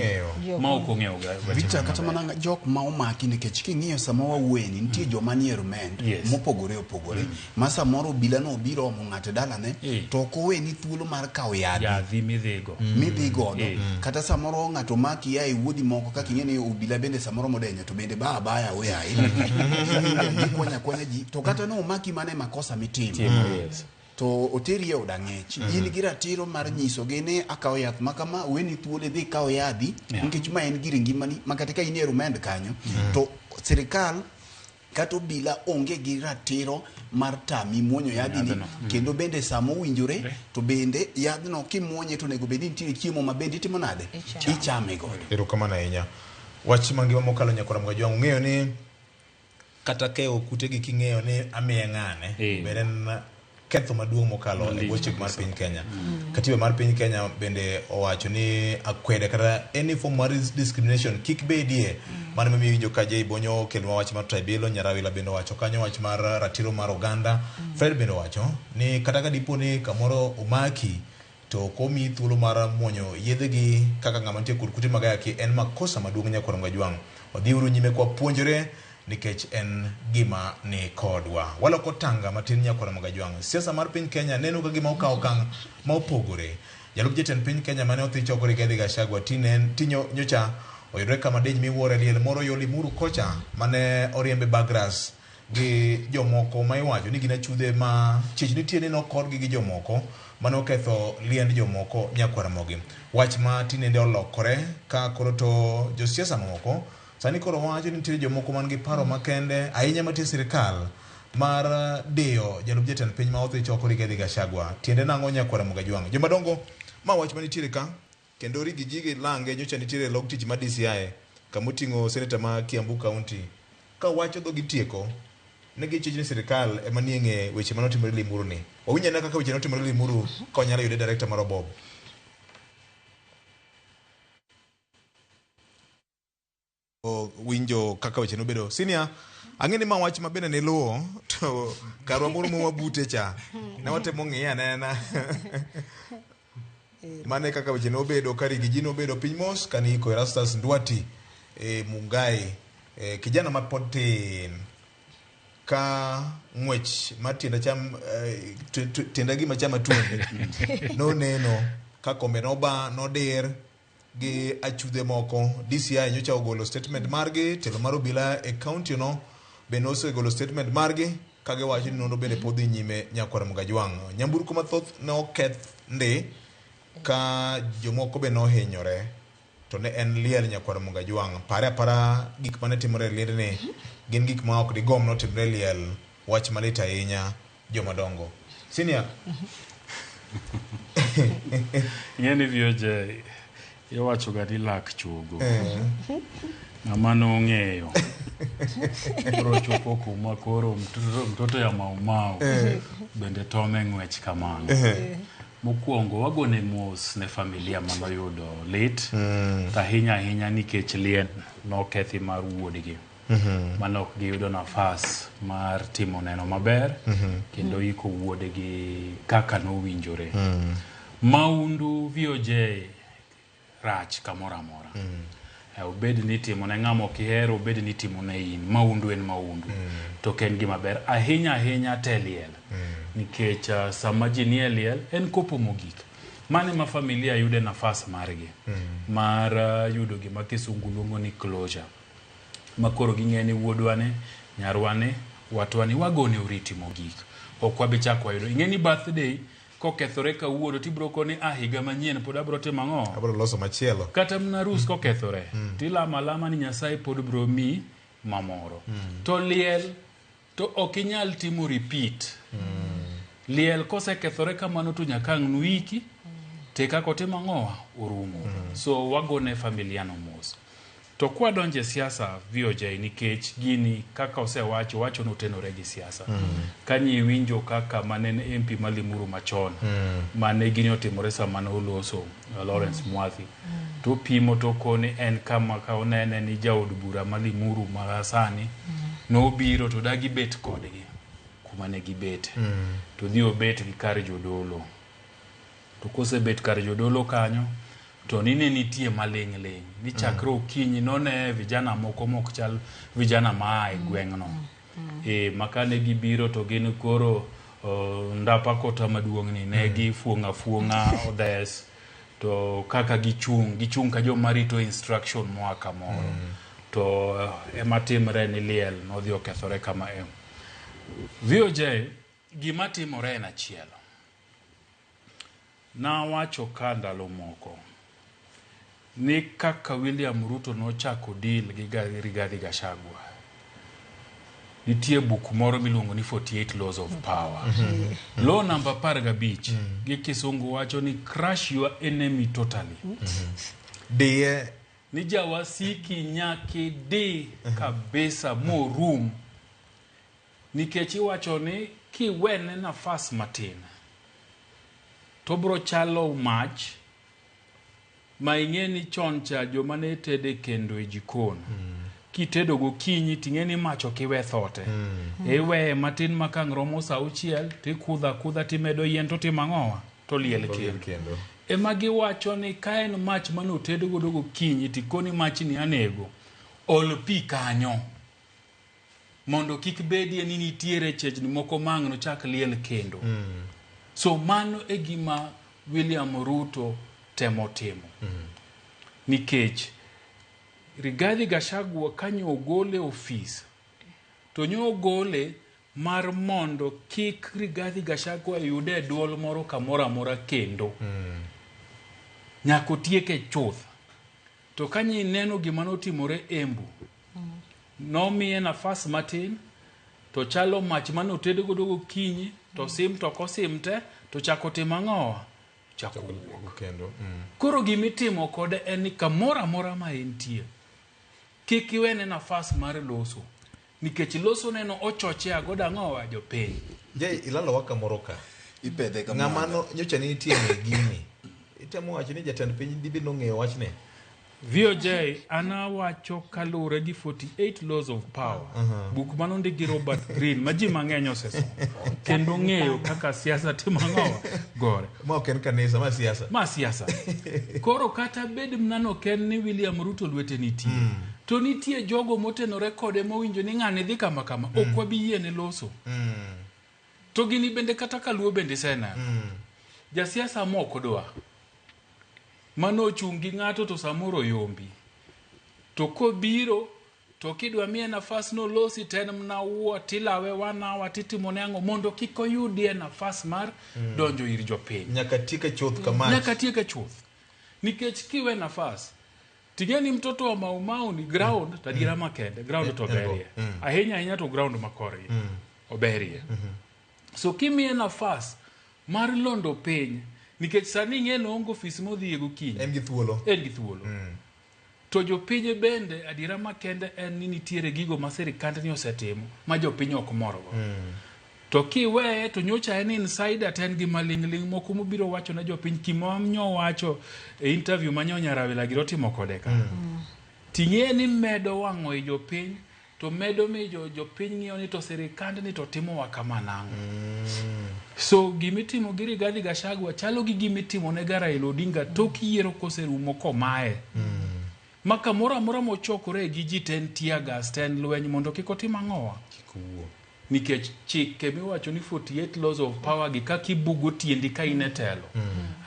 ma ok ong'eyo Victor, kata mana jok ma omaki nikech king'iyo sama wawuoyeni nitie joma nie rumend mopogore opogore ma samoro obila no biro omo ng'ato dalane to ok oweni thuolo mar kawo yadhi midhi godo kata samoro ng'ato maki ya e wuodi moko kaka ing'e ni obila bende samoro modenyo to bende baya oyaye kwanya ji to kata no omaki mane makosa mitimo to oteri e od ang'ech in gi ratiro mar nyisogi ni akawo yath ma kama weni thuolo dhi kawo yadhi nikech ma en gir ngimani ma kata ka in e rumend kanyo to sirikal kata obila onge gi ratiro mar tami muonyo yadhini kendo bende samo winjore to bende yadhno kimuonye to nego bedi nitie chiemo ma bende itimo nade ichame godo. Erokamano ahinya. Wach mangima mokalo nyakora mga jwang' ung'eyo ni kata keyo kutegi king'eyo ni amiye ng'ane beden ketho maduong' mokalo e weche mar piny Kenya. Katiba mar piny Kenya bende owacho ni akwede kata any form mar discrimination kik bedie mano mamiyo winjo ka jay bonyo kendo wach mar tribal Nyarawila bende owacho kanyo wach mar ratiro mar oganda. Fred bende owacho ni kata ka dipo ni kamoro omaki to komi thuolo mar muonyo yedhegi kaka ng'ama nitie kod kute mag ayaki en makosa maduong' nyakora mga jwang'. Odhiuru nyime kwa puonjore nikech en gima ni kodwa. Waloko tanga matin nyakora mga jwang'. Siasa mar piny Kenya neno ka gima okawo okang' ma opogore. Jalup jatend piny Kenya mane othi chokore Rigathi Gachagua tinyo nyocha oyudore kama deny miwuoro liel moro yo Limuru kocha mane oriembe Bagras gi jomoko ma iwacho ni gin achudhe ma chich nitie ni nokorgi gi jomoko mane oketho liend jomoko nyakora mogi. Wach ma tinende olokore ka koro to josiasa moko sani koro wacho ni nitie jomoko man gi paro makende ahinya matie sirikal mar deyo jalup jatend piny ma odhi choko Rigathi Gachagua. Tiende nang'o nyakora mga jwang'. Jomadongo ma wach manitiere ka kendo rigi jige lange nyocha nitiere log tich ma DCI kamuting'o seneta ma Kiambu County ka wacho dho gitieko ne gichich ni sirikal ema nie ng'e weche manotimore Limuru ni. Owinjo na kaka weche manotimore Limuru ka onyalo yude director mar Bob. Winjo kaka weche nobedo senior ang'eni ma wach mabende ne luwo to karwa moro mawabute cha ne watemo ng'iya nena mane kaka weche nobedo kari gi ji nobedo piny mos kani iko Erastus Ndwati Mungai kijana ma pod tin ka ng'wech mar tienda cham tienda gima chama tuonde no neno ka kombe noba nodir gi achudhe moko. DCI nyocha ogolo statement margi telo mar obila e county no bende osegolo statement margi kage wacho ni nono bende podhi nyime nyakora mga jwang'. Nyamburko mathoth ne oketh ndi ka jomoko be nohinyore to ne en liel nyakora mga jwang'. Pare apara gik mane timore liel ni gin gik ma ok digom notimre liel. Wach malit ahinya jomadongo. Senior Yeni vyoje iwacho ga ni lak chogo ng'ama nong'eyo bro chopo kuma koro mtoto ya maumau bende tome ng'wech kamano. Mokwongo wagone mos ne familia manoyudo lit ahinya nikech lien nokethi mar wuodgi manok giyudo nafas mar timo neno maber kendo iko wuodgi kaka nowinjore. Maundu VOJ rach kamora amora. Obed ni timo ne ng'amo kihero, obed ni timo ne in. Maundu en maundu. To ken gima ber ahinya teliel. Nikech sama ji nie liel en kopo mogik. Mane ma familia yude nafas margi. Mar yudo gima kisungu luongo ni closure. Makoro ging'eni wuodwane, nyarwane, watwane wagone uriti mogik. Ok wabichak wayudo. Ing'eni birthday kokethore ka wuodo tibro koni higa manyien pod abro timo ang'o? Abro loso machielo. Kata mna rus kokethore. Tilama ni Nyasaye pod bro mi mamoro. To liel to okinyal timo repeat. Liel kosekethore kamano to nyakang' nuiki te kako timo ang'o? Orumo. So wagone familia no mos. To kwa donje siasa VOJ nikech gini kaka wacho notenore gi siasa. Kanyi winjo kaka manene MP Malimuru machon. Mane gini otimore sama ne oloso Lawrence Mwathi. To pimo to kone en kama ka onene ni jaod bura Malimuru marasani no biro to dagi bet kodgi kuma ne gibet. To dhi obet gi kar jodolo. To kose bet kar jodolo kanyo to nine nitie maling' ni chakre okinyi none vijana moko mok chal vijana maa gweng'no. Makane gibiro to gin koro ndapa kota maduong'ni ne gifuong'a odhes to kaka gichung' ka joma rito instruction moa kamoro. To ema timre ni liel nodhi okethore kama em. VOJ gima timore en achiel. Na wacho ka ndalo moko ni kaka William Ruto nochako deal gi Rigathi Gachagua. Nitie buk moro miluongo ni 48 Laws of Power. Law number 15 gi kisungu wacho ni crush your enemy totally. Die ni jawasiki nyake de kabisa morum. Nikech iwacho ni kiwene nafas matin to bro chalo mach ma ing'eni chon cha joma ne tede kendo e jikon. Kitedo gokinyi ting'eni mach ok iwe thote. Iwe matin makang' romo sa auchiel tikudha timedo yien to timang'owa to liel kendo. Ema giwacho ni ka en mach manotedo godo gokinyi tikoni mach ni anego ol pi kanyo mondo kik bedie ni nitiere chejni moko mang'no chak liel kendo. So mano e gima William Ruto temo timo. Nikech Rigathi Gachagua kanyo ogole ofis to nyo ogole mar mondo kik Rigathi Gachagua yude duol moro kamoro amora kendo. Nyako tieke chuth. To kanyi neno gima notimore Embu. Nomiye nafas matin to chalo mach manotedo godo gokinyi to sim to kosimte to chako timang'owa chako kendo. Koro gimitimo kode en ni kamora mora ma entie kik iwene nafas mar loso. Nikech loso neno ochoche agoda ng'owa jopiny. Ilalo waka moro ka. Ipedhe kamano. Ng'amano nyocha ni nitie gini. Itemo wacho ni jatend piny dibi nong'eyo wachne. VOJ ana wacho kalure gi 48 Laws of Power. Buk manondik gi Robert Greene ma ji mang'eny osesomo. Kendo ng'eyo kaka siasa timang'owa gore. Ma ok en kanisa ma siasa. Ma siasa. Koro kata bed mnano ken ni William Ruto lwete nitie. To nitie jogo motenore kode mowinjo ni ng'ane dhi kama ok wabi yie ne loso. To gini bende kata kaluo bende sena. Ja siasa moko dwa. Mano chungi ng'ato to samoro yombi. To kobiro to kidwa miye nafas no losi ten mnawuo tilawe wanawa titimone ang'o mondo kik oyudie nafas mar donjo ir jopiny. Nyaka tieke chuth kamach. Nyaka tieke chuth. Nikech kiwe nafas tigeni mtoto wa Maumau ni ground tadira makende ground to berie. Ahinya to ground makore. Oberie. So kimiye nafas mar londo piny nikech sani ng'eno ongo ofis modhi gokinyi. En gi thuolo. To jopiny bende adira makende en ni nitiere gigo ma sirikand ni osetimo ma jopiny ok morgo. To kiweye to nyocha en insider ten gi maling'ling moko mobiro wacho na jopiny kimonyo wacho e interview manyo Nyarawila giro timo kode ka. Ting'e ni medo wang'o e jopiny to medo mi jopiny ng'iyo ni to sirikand ni to timo wa kama nango. So gimitimo gi Rigathi Gachagua chalo gi gimitimo ne Raila Odinga tok yiero koserumo komae. Maka mora mochokore gi ji ten tiagas ten lweny mondo kik otim ang'owa. Kikuwo. Nikech chike miwacho ni 48 Laws of Power gi kaka ibugo tiendi ka in e telo.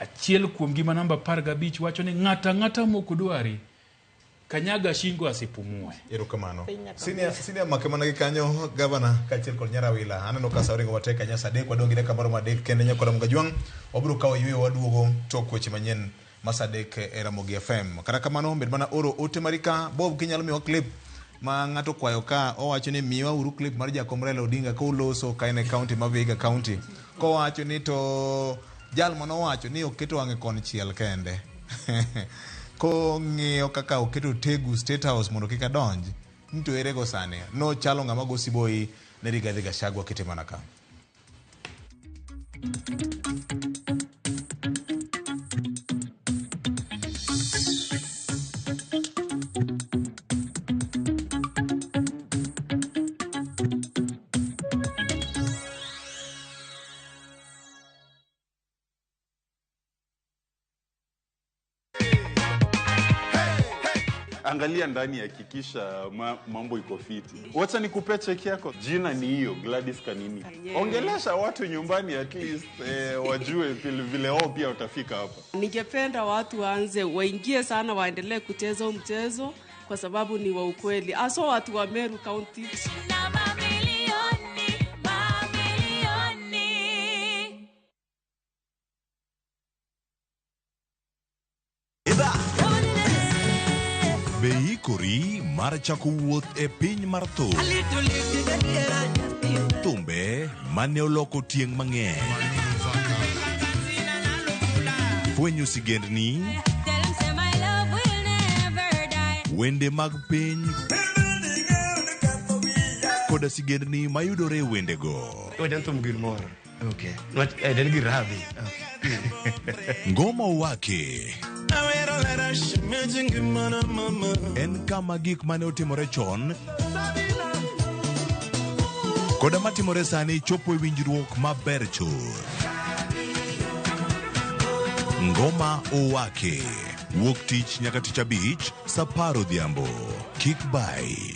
Achiel kuom gima namba 15 wacho ni ng'ata moko dwari kanyaga shingo asipumue. Erokamano. Senior makemana gi kanyo governor kachiel kod Nyarawila. Aneno ka sauringo wateka nyasa dek wadongi deka moro madek kende nyakora Mgajwang. Wabiro kawo yweyo waduogo tok weche manyien masadek e Ramogi FM. Kata kamano bed mana oro ote marika Bob kinyalo miwa clip ma ng'ato kwayo ka owacho ni miwa uru clip mar Jakom Raila Odinga ka uloso ka ine county ma Vihiga county. Ko wacho ni to jal mano wacho ni oketo wang'e kon chiel kende. kong'iyo kaka oketo tegu State House mondo kik adonj, mto ere go sani no chalo ng'ama go siboi ne Rigathi Gachagua kete mana ka. Angalia ndani, hakikisha mambo iko fiti. Wacha nikupe cheki yako. Jina ni hiyo Gladys Kanini. Ongelesha watu nyumbani at least wajue vile wao pia utafika hapa. Ningependa watu waingie sana, waendelee kucheza mchezo kwa sababu ni wa ukweli. Hasa watu wa Meru County. Beikori mar chako wuoth e piny mar thum. Thumbe mane oloko tieng' mang'eny. Fwenyo sigendni, wende mag piny, koda sigendni mayudore wendego. Ngoma Owake en kama gik mane otimore chon koda matimore sani chopo e winjruok maber chuth. Ngoma Owake wuok tich nyaka tich abich saa 10 odhiambo. Kik bai.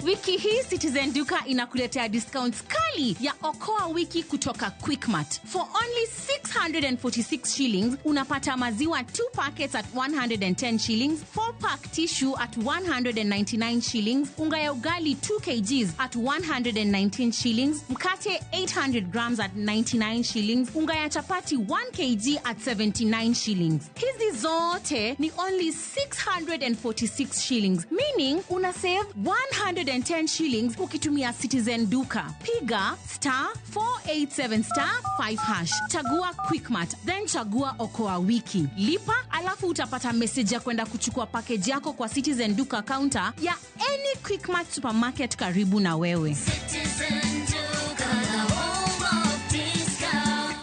Wiki hii Citizen Duka inakuletea discounts kali ya Okoa Wiki kutoka Quickmart. For only 646 shillings, unapata maziwa 2 packets at 110 shillings, 4-pack tissue at 199 shillings, unga ya ugali 2 kgs at 119 shillings, mkate 800 grams at 99 shillings, unga ya chapati 1 kg at 79 shillings. Hizi zote ni only 646 shillings, meaning una save 110 shillings ukitumia Citizen Duka. Piga *487*5#. Chagua Quickmart, then chagua Okoa Wiki. Lipa, alafu utapata message ya kwenda kuchukua package yako kwa Citizen Duka counter ya any Quickmart supermarket karibu na wewe. Citizen Duka, the home of discount.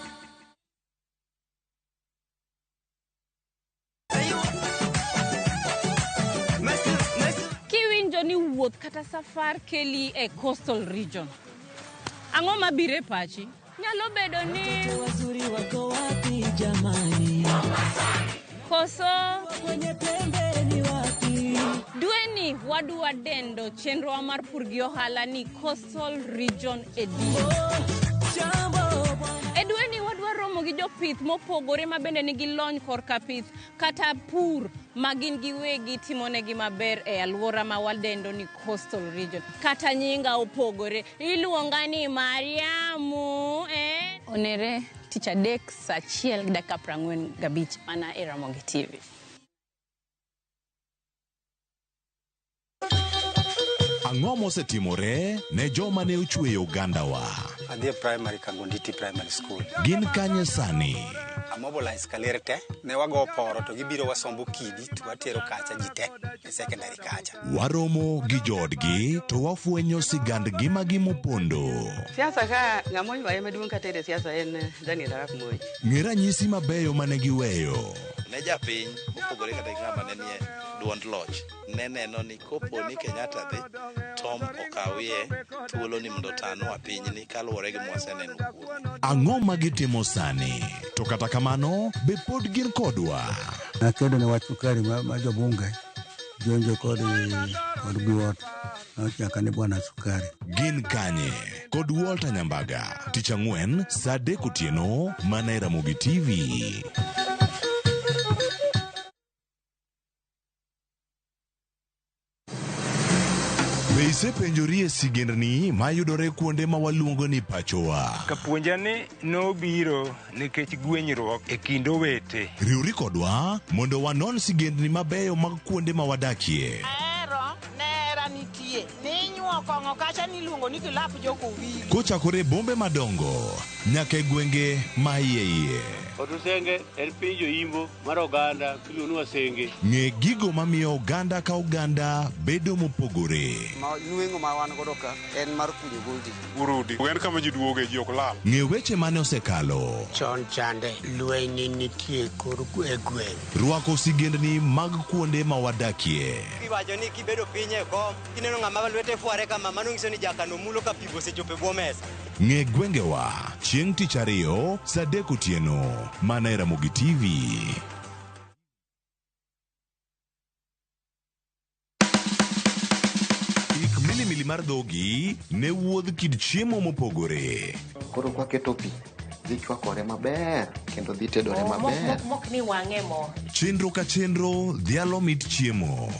Ni wuoth kata safar keli e coastal region. Ang'o mabire pachi? Nyalo bedo ni wazuri wako wapi jamani? Koso kwenye pembe ni wapi? Dueni wadwa dendo chenro mar purgi ohala ni coastal region edition. Edweni wadwa romo gi jopith mopogore mabende nigi lony korka pith kata pur magin giwegi timonegi maber e alwora ma wadendo ni coastal region. Kata nyinga opogore iluonga ni Mariamu onere tich adek saa 1:45 mana e Ramogi TV. Ang'o mosetimore ne joma ne ochweyo Ugandawa? Adhi primary Kangonditi Primary School. Gin kanye sani? Amobilize kalerte ne wago poro to gibiro wasombo kidi to watero kacha jite e secondary kacha. Waromo gi jodgi to wafwenyo sigandgi magimopondo. Siasa ka ng'amoy wae maduong' katere siasa en Daniel Arap Moi. Ng'era nyisi mabeyo mane giweyo. Ne japiny opogore kata ng'ama ne nie duond loch ne neno ni kopo ni Kenyatta dhi Tom okawie thuolo ni mondo tano apinyni kaluwore gi mwaseneno kuome. Ang'o magitimo sani? To kata kamano be pod gin kodwa. Nakedo ne wach sukari ma jobunge jonjo kod Biwot nochaka ni bwana sukari. Gin kanye kod Walter Nyambaga tich ang'wen saa 3 otieno mana e Ramogi TV. Isepenjori e sigendni mayudore kuonde ma waluongo ni pachowa. Kapuonjani nobiro nikech gwenyruok e kind owete. Riwri kodwa mondo wanon sigendni mabeyo mag kuonde ma wadakie. Nera nitie. Ninyuoko Wang'o kacha niluongo ni kilap joko wili. Kochakore bombe madongo nyaka e gwenge ma iye. Odusenge en piny joimbo mar oganda kiluonu Wasenge. Ng'e gigo mamiyo oganda ka oganda bedo mopogore. Nueng'o ma wan godo ka en mar kunyo goldi. Urudi. En kama ji duoge ji ok lal. Ng'e weche mane osekalo. Chon chande lweny nitie kor e gweng'. Rwako sigendni mag kuonde ma wadakie. Iwacho ni kibedo piny e kom, kineno ng'ama lwete fuare kama mano nyiso ni jakano mulo ka pigo sechope bwo mesa. Ng'e gwengewa chieng' tich ariyo saa 3 otieno mana e Ramogi TV. Ik milimili mar dhogi ne wuodh kid chiemo mopogore. Koro kwaketo pi dhi chwakore maber kendo dhi tedore maber. Mok ni wang'e mo. Chenro ka chenro dhialo mit chiemo.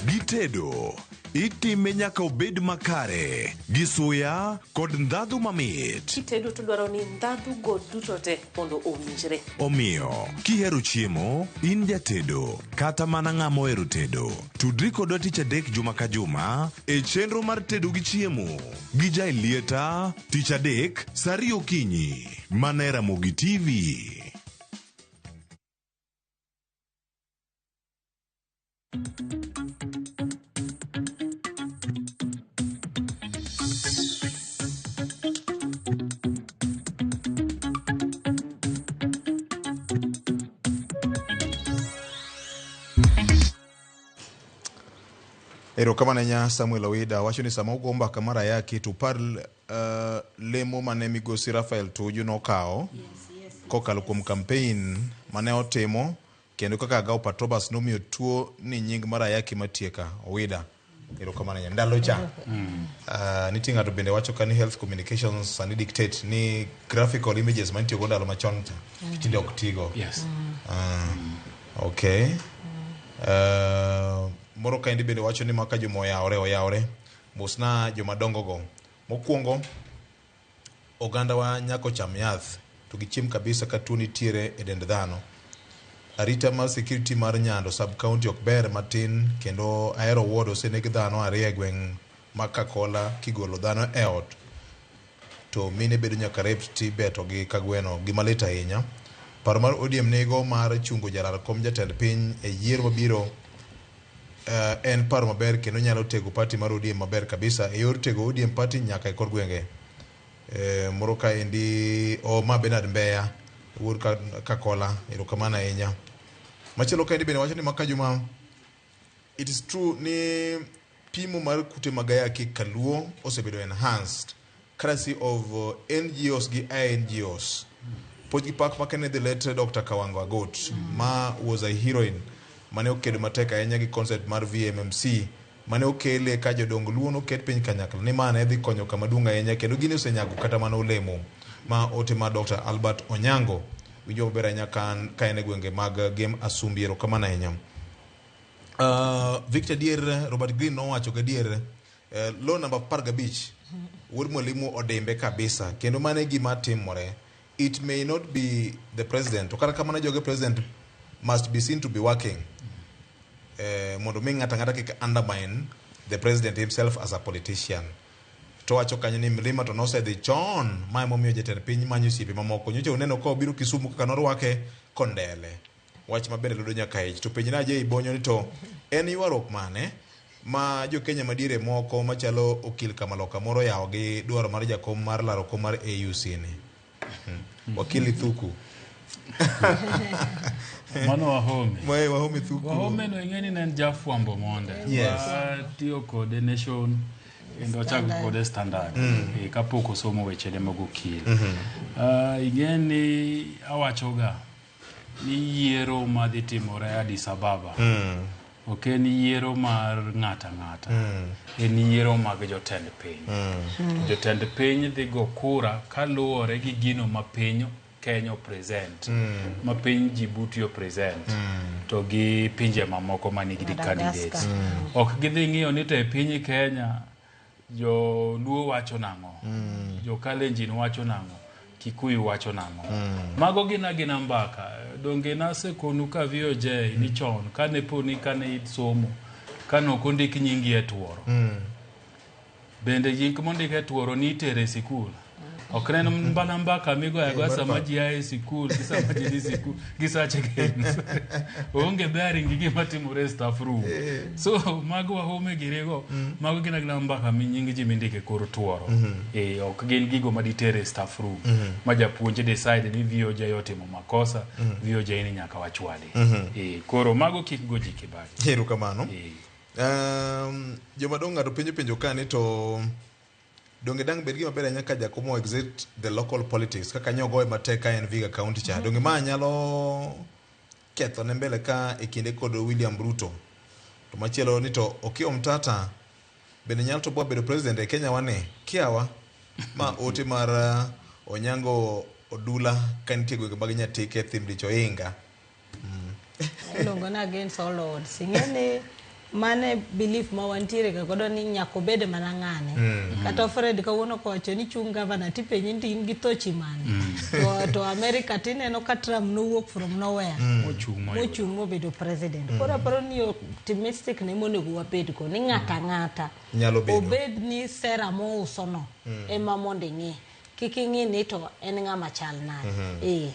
Gitedo itime nyaka obed makare gi suya kod ndhadhu mamit. Kitedo to dwaro ni ndhadhu go duto te mondo owinjre. Omiyo kihero chiemo in jatedo kata mana ng'ama ohero tedo, tudri kodwa tich adek juma ka juma e chenro mar tedo gi chiemo gi Jailieta tich adek saa 2 okinyi mana e Ramogi TV. Erokamano nya Samuel Owida wacho ni sama ugomba kamara yake to par lemo mane migosi Rafael Tuju nokawo kokalo kuom campaign mane otimo kendo kaka Gao Patrobas nomiyo tuo ni nying mara yake matieka Owida. Erokamano nya ndalo cha nitie ng'ato bende wacho ka ni health communications and dictate ni graphical images mantie go ndalo machon cha tinde ok tigo. Yes. Okay. Moro kaendi bende wacho ni maka jomo oyawre mosna jomadongo go. Mokwongo oganda wa nyako cham yath to gichiem kabisa ka tuo nitiere e dend dhano. Arita mar security mar Nyando sub county ok ber matin kendo aero ward oseneg dhano 2 e gweng' ma Kakola kigolo dhano e ot to mine bedo nyaka rep tibeto gi Kagweno gimalit ahinya. Paro mar ODM nego mar chungo jarar kom jatend piny e yiero mabiro en paro maber kendo nyalo tego party mar ODM maber kabisa e yor tego ODM party nyaka e kor gwenge. Moro ka endi ma Bernard Mbeya wuod Kakola erokamano ahinya. Machielo ka endi bende wacho ni maka juma it is true ni pimo mar kute magayaki Kaluo osebedo enhanced courtesy of NGOs gi INGOs. Pojgi pak makene the late Dr. Kawango Agot ma was a heroine mane okedo matek ahinya gi concept mar VMMC mane okele ka jodong Luo noket piny kanyakla ni mane dhi konyo kama duong' ahinya kendo gini osenyago kata mana olemo ma ote mar Dr. Albert Onyango winjo maber ahinya ka en e gwenge mag Game Asumbi. Erokamano ahinya. Victor Dier Robert Green nowacho gadier law number 15 wuod mwalimu odembe kabisa kendo mane gima timore. It may not be the president. Okara kamano joge president must be seen to be working. Mondo mi ng'ata kik undermine the president himself as a politician. To wacho kanyo ni Mlima to nosedhi chon ma emomiyo jatend piny manyo siepe mamoko. Nyocha uneno ka obiro Kisumu kaka norwake kondele. Wach mabende ludo nyaka ich. To penj na je ibonyo ni to en ywaruok mane ma jo Kenya madiere moko machalo okil Kamaloka moro yawo gi dwaro mar jakom mar laro kom mar AUC ni. Wakili Thuku. Mano Wahome. Wahome Thuku. Wahome no ing'eni ne en jafwambo monde. Yes. Tiyo kode Nation kendo chako kode Standard. Kapok osomo weche ne mag okil. Ing'eni awachoga ni yiero madhi timore Addis Ababa. Ok en yiero mar ng'ata. En yiero mag jotend piny. Jotend piny dhi go kura kaluwore gi gino ma piny Kenya present, ma piny Djibouti present, to gi pinje mamoko manigi candidates. Ok gidhi ng'iyo ni te piny Kenya jo Luo wacho nang'o, jo Kalenjin wacho nang'o, Kikuyu wacho nang'o. Mago gina mbaka. Donge nase konu ka VOJ ni chon kane poni kane somo kano kondik nyingi e tuoro bende nying mondik e tuoro ni tere sikul ok nen mbala mbaka migo ya gwasa maji ya e sikul kisa maji di sikul kisa games onge bearing gima timore staff room so mago wa home girego mago gina mbaka nyingi ji mindike kor tuoro ok gin gigo maditere staff room majapuonje decide ni VOJ yotimo makosa VOJ ni nyaka wachwade koro mago kik goji kibaki hero kamano jomadonga to penjo kane to donge dang bed gima bere nyaka jakomo exit the local politics kaka nyogo mateka en Vihiga County cha donge ma nyalo ketho ne mbele ka ekinde kod William Ruto to machielo ni to Okiya Mtata bende nyalo to bedo president e Kenya wane kiawa ma ote mar Onyango Odula kantie gwenge mag Nyatike Thimricho Inga longo na against all odds ingene mane belief ma wantiere ka godo ni nyako bede manangane kata Fred ka wono kocho ni chung governor tipe nyindi in gi tochi man to America tineno ka Trump no work from nowhere mochung mo bedo president kora paro ni optimistic ne monego wabed ko ni ngata obed ni sera mo usono ema monde ngi kikingi ni to en ngama chal nade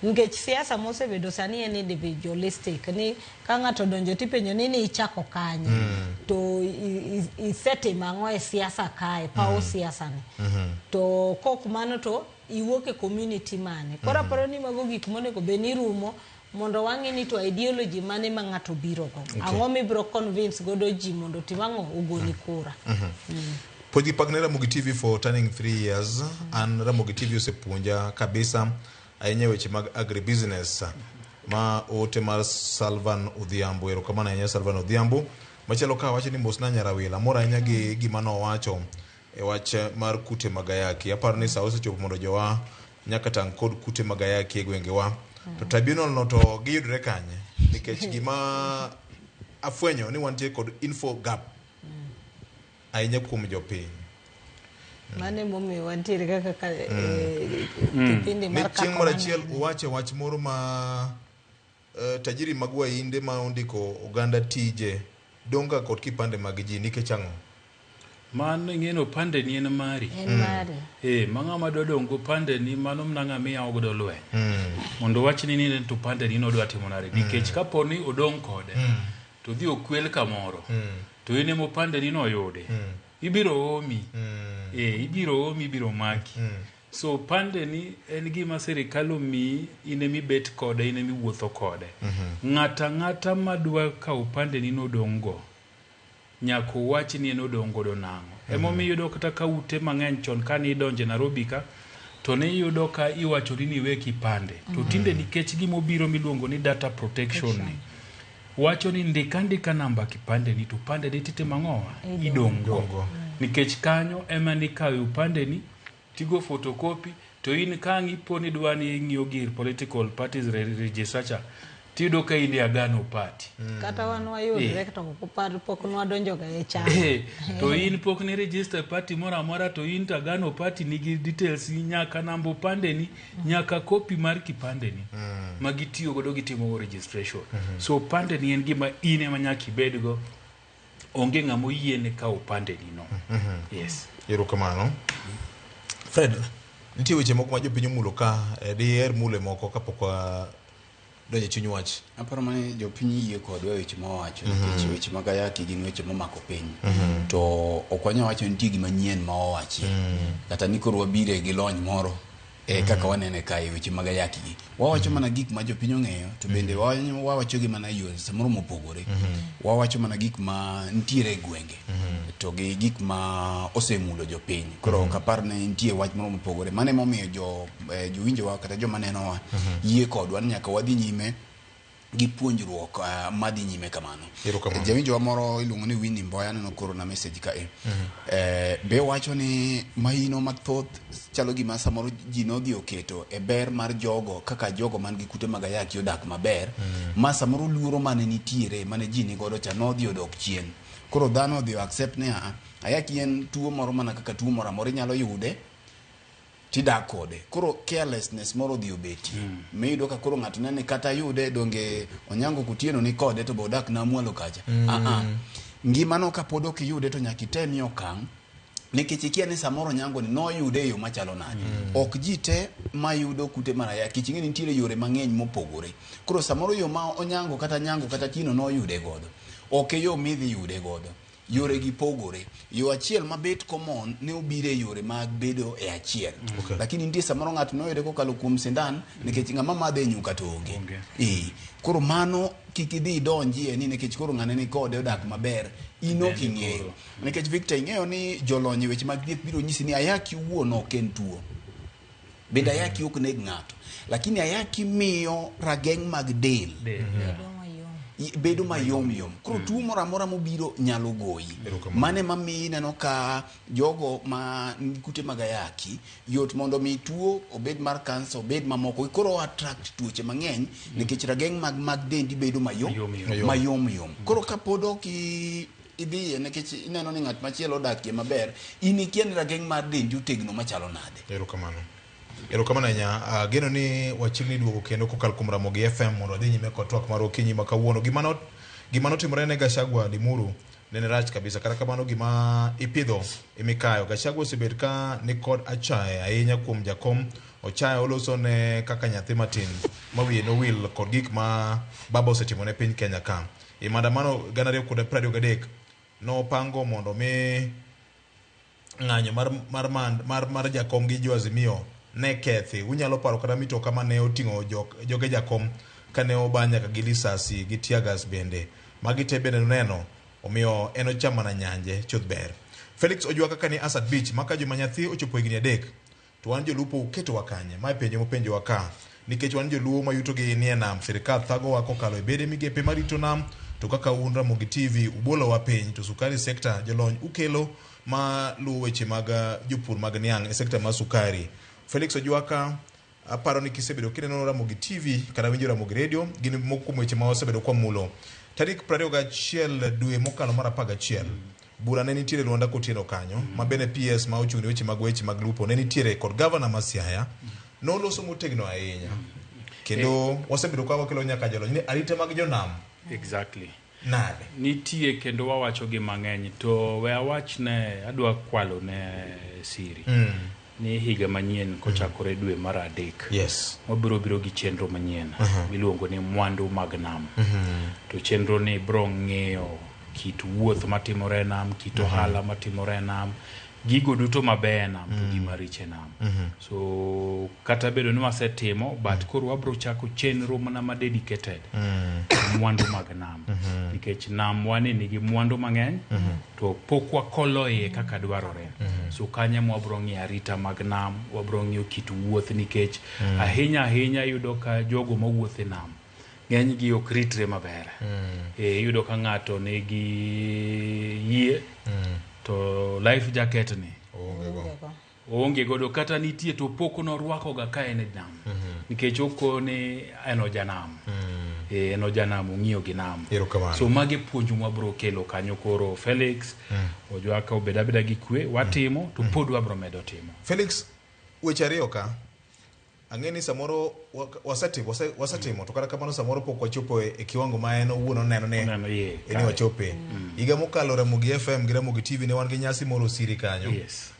ngech siasa mosebedo sani en individualistic ni ka ngato donjo tipenyo nini ichako kanye to isete mango e siasa kae pao siasa ni to kok mano to iwoke community mane kora paro ni mago gik monego beni rumo mondo wangi ni to ideology mane ma ngato biro go ango mi bro convince godo ji mondo tiwango ugoni kura Podi pagne Ramogi TV for turning 3 years and Ramogi TV usepunja kabisa ayenye weche mag agribusiness ma ote mar Salvan Odhiambo erokamana ahinya Salvan Odhiambo machielo ka wacho ni mosna nyarawila mora ahinya gi gima nowacho e wach mar kute magayaki aparo ni sa osechopo mondo jowa nyaka tang kod kute magayaki e gwengewa to tribunal no to giyudre kanye nikech gima afwenyo ni wantie kod info gap ahinya kuom jopiny mane momi wantiere kaka kipindi mar kaka mara chiel uwache wach moro ma tajiri mag wainde ma ondiko oganda tije donga kod kipande mag ji nikech ang'o mano ngeno pande ni en mari manga madodongo pande ni mano mnanga miya ogdo lwe mondo wachni ni to pande ni no dwa timo nare nikech kaponi odong kode to dhi okwel kamoro to ene mo pande ni no yude ibiro omi ibiro maki so pande ni en gima serikal omi ine mi bet kode ine mi wuotho kode ngata madwa ka upande ni no dongo nyako wach ni en odongo do nango emo mi yudo kata ka ute mang'eny chon kani donje Nairobi ka to ne yudo ka iwacho ni we kipande to tinde nikech gimo biro miluongo ni data protection ni wacho ni ndika namba kipande ni to pande ni tite mang'owa idongo nikech kanyo ema ni kawe upande ni tigo photocopy to in kangi poni dwani ng'iyo gir political parties registrature tido ka in agano party kata wan wayudre to kopar pok nwa donjo ga e cha to in pok ni register party mora to in agano party nigi details nyaka nambo pande ni nyaka copy mar kipande ni magitiyo godo gitimo registration so pande ni en gima ine manyaki bedgo onge ngamo yiene ka upande ni no yes erokamano Fred nitie weche moko ma jopiny mulo ka diher mule moko kapok donje chuny wach aparo mane jopiny yie kod weche ma wacho nikech weche mag ayaki gin weche mamako piny to okwanya wacho nitie gima nyien ma owachi kata ni koro wabire gi lony moro kaka wanene kai weche mag ayaki gi wawacho mana gik ma jopiny ong'eyo to bende wawacho gi mana yore samoro mopogore wawacho mana gik ma ntiere gwenge to gi gik ma osemulo jopiny koro kapar ne ntie wach moro mopogore mane momiyo jowinjo wa kata joma nenowa yie kodwa nyaka wadhi nyime gi puonjruok madhi nyime kamano jawinjo wa moro iluongo ni Winnie Mboya neno koro na message ka be wacho ni mahino mathoth chalo gima samoro ji nodhi oketo e ber mar jogo kaka jogo man gi kute mag ayaki odak maber ma samoro luoro mane nitiere mane ji ni godo cha nodhi odok chien koro dhano odhi accept ne ayaki en tuo moro mana kaka tuo moro amora nyalo yude tidak kode. Koro carelessness moro dhi obeti. Miyudo ka koro ng'ato nene kata yude donge Onyango Kutieno ni kode to bodak na mwalo kacha. Ngimano ka pod ok yude to nyaka item okang' nikech ikia ni samoro Onyango ni noyude e yo machalo nade. Ok ji te mayudo kute mar ayaki ing'e ni nitiere yore mang'eny mopogore. Koro samoro yo ma Onyango kata Nyango kata Tino noyude godo ok e yo midhi yude godo. Yore gi pogore. Yo achiel mabet common ne obire yore mag bedo e achiel. Lakini nitie samoro ng'ato noyude kokalo kuom sindan nikech ng'ama madhe nyuka to onge. Koro mano kik idhi donji ni nikech koro ng'ane ni kode odak maber in ok ing'eyo. Nikech Victor ing'eyo ni jolony weche mag thieth biro nyisi ni ayaki wuon ok en tuo. Bende ayaki ok neg ng'ato. Lakini ayaki miyo rageng' mag del bedo mayom yom. Koro tuo moro amora mobiro nyalo goyi. Mane mamiyi neno ka jogo ma kute mag ayaki yot mondo mi tuo obed mar kansa obed mamoko koro attract tuoche mang'eny nikech rageng' mag dendi bedo mayom yom. Koro kapod ok idhiye nikech ineno ni ng'at machielo odakie maber in ikia ni rageng' mar dendi otegno machalo nade. Erokamano ahinya. Geno ni wachiegni duogo kendo kokal kuom Ramogi FM mondo wadhi nyime kod twak mar okinyi ma kawuono. Gima notimore ne Gachagua Limuru ne rach kabisa. Kata kamano gima ipidho imikayo. Gachagua osebet ka ni kod achaye ahinya kuom jakom. Ochaye oloso ne kaka nyathi matin mawiye no wil kod gik ma baba osetimo ne piny Kenya ka. Maandamano 2023 no pango mondo mi ng'anyo mar jakom gi jo Azimio ne kethi. Unyalo paro kata mitoka mane oting'o joge jakom kane obanya ka gi lisasi gi tiagas bende magi te bende neno omiyo en ochama na nyanje chuth ber. Felix Ojwaka kaka ni Asad Beach maka juma nyathi ochopo higni 3 to wan jolupo keto wakanye ma penjo mopenjo waka nikech wan joluo mayuto gi nie nam sirikal thago wako kalo e bede migepe marito nam to kaka Ramogi TV ubolo wa piny to sukari sekta jolony ukelo ma luwo weche mag jopur mag niang' e sekta mar sukari. Felix Ojwaka aparo ni kisebedo kineno Ramogi TV kata winjo Ramogi Radio gin moko weche ma osebedo kwa mulo. Tarik 21 dwe mokalo mar 11 bura ne nitiere Luanda Kotieno kanyo ma bene PS ma ochung' weche mag lupo ne nitiere kod governor ma Siaya no loso motegno ahinya kendo wasebedo kwa wakelo nyaka jolony ni arita mag jonam. Exactly. Nade nitie kendo wawacho gi mang'eny to we awach ne adwa kwalo ne siri ni higa manyien kochakore dwe mar 3 wabiro biro gi chenro manyien miluongo ni mwandu mag nam. To chenro ni bro ng'eyo kit wuoth matimore nam, kit ohala matimore nam, gigo duto maber nam to gima riche nam. So kata bedo ni wasetimo but koro wabro chako chenro mana ma dedicated mwandu mag nam nikech nam wane nigi mwandu mang'eny to pok wakolo iye kaka dwarore. So kanya wabro ng'iyo arita mag nam, wabro ng'iyo kit wuoth nikech ahinya yudo ka jogo mawuotho e nam ng'eny gi ok ritre maber. Yudo ka ng'ato nigi yie to life jacket ni onge godo kata nitie to pok norwako ga ka en nam nikech oko ni eno janam. Eno janam ong'iyo gi nam. So mage puonj mabro kelo kanyo koro Felix Ojwaka obeda gi kwe watimo to pod wabro medo timo. Felix weche ariyo ka ang'eni samoro wasatimo to kata kamano samoro pok wachopo e kiwango ma en owuon oneno ne eni wachope. Higa mokalo Ramogi FM gi Ramogi TV ne wan gi nyasi moro siri kanyo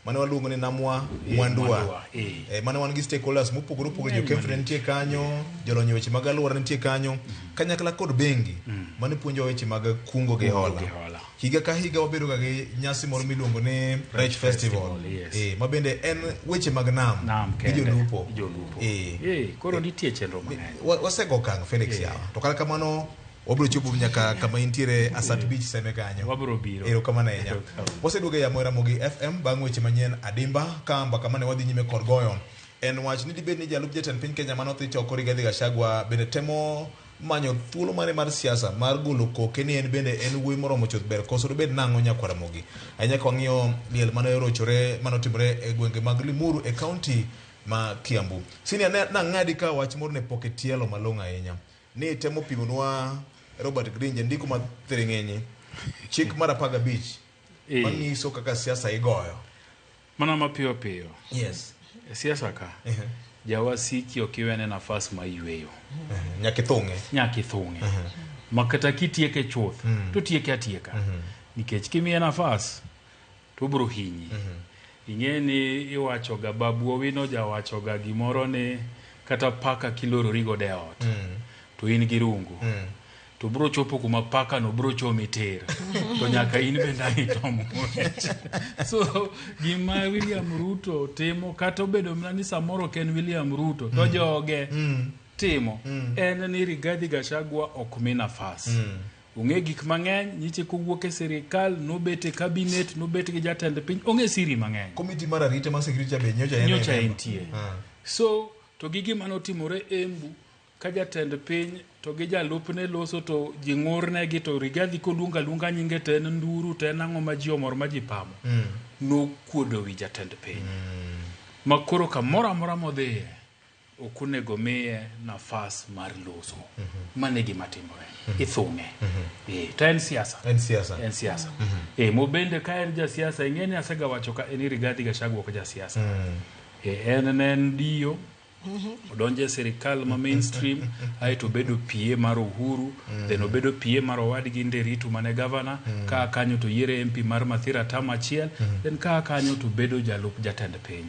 mane waluongo ni namwa mwanduwa. Mane wan gi stakeholders mopogore opogore jo Kemfre nitie kanyo, jolony weche mag alwora nitie kanyo, kanyakla kod bengi mane puonjo weche mag kungo gi hola. Higa ka higa wabedo gi nyasi moro miluongo ni Rech Festival ma bende en weche mag nam gi jolupo. Koro nitie chenro mang'eny. Wasego kang' Felix yawa. To kata kamano wabro chopo nyaka kama intiere Asat Beach seme kanyo. Wabro biro. Erokamano ahinya. Waseduogo ya Ramogi FM bang' weche manyien adimba kamba kama ne wadhi nyime kod goyo. En wach ni dibed ni jalup jatend piny Kenya manotho choko Rigathi Gachagua bende temo manyo thuolo mare mar siasa mar golo koke ni en bende en wuoyi moromo chuth ber koso bed nang'o nyakwa Ramogi. Ahinya ka wang'iyo liel mane rochore manotimore e gwenge mag Limuru e kaunti ma Kiambu. Sini na ng'adi ka wach moro ne poketielo malong'o ahinya. Ni temo pimonwa Robert Grinje ndiko ma thiring'enye chik mar 15 manyiso kaka siasa igoyo. Mana mapiyo. Yes. siasa ka jawasiki okiwene nafasi ma yweyo nyakithunge makata kitieke chuth to tieke atieka nikech kimiye nafas to bro hinyi ingeni iwachoga babu owino jawachoga gimoro ne kata paka kiloro rigo de ot to in gi rungu to bro chopo kuma paka no bro chomi tera to nyaka in benda itomo so gima William Ruto timo kata obedo mnani samoro ken William Ruto to joge timo en ni Rigathi Gachagua okmi nafas unge gik mang'eny nyiche kowuok e sirikal no bete cabinet no bete gi jatend piny onge siri mang'eny committee mar arita mar security be nyocha entie so to gigi manotimore Embu ka jatend piny to gi jalupne loso to jing'urne gi to Rigathi kolunga nyinge ten nduru ten ang'o ma ji omor ma ji pamo no kuodo wi jatend piny makoro kamoro amora modhiye okunego miye nafas mar loso mane gima timore ithunge to en siasa mobende ka en ja siasa ing'eni asega wacho ka en Rigathi Gachagua ko ja siasa en dio odonje serikal ma mainstream ai to bedo PA mar Uhuru then obedo PA mar owadgi Nderitu mane governor ka kanyo to yiere MP mar Mathira tamachiel then ka kanyo to bedo jalup jatend piny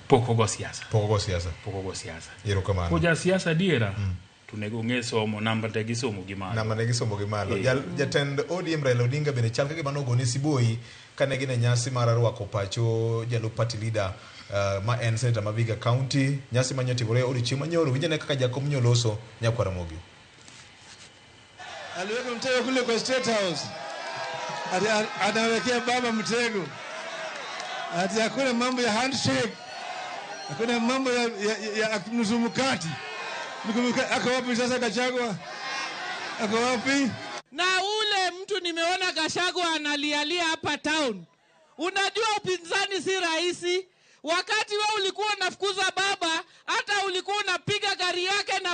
pokogo siasa yero kamano ko ja siasa diera tunego ng'e somo namba te gisomo gimalo jatend ODM Raila Odinga bende chal kaka mano gone siboi kane gine nyasi mar rwako pacho jalup party leader ma en senator ma Vihiga County nyasi manyotimore odiochieng' manyoro winjane kaka Jakom Nyoloso Nyakwaramogi aliweka mtego kule kwa State House anawekea baba mtego ati hakuna mambo ya handshake hakuna mambo ya nuzumukati ako wapi sasa Gachagua ako wapi na ule mtu nimeona Gachagua analialia hapa town unajua upinzani si rahisi wakati wewe ulikuwa unafukuza baba hata ulikuwa unapiga gari yake na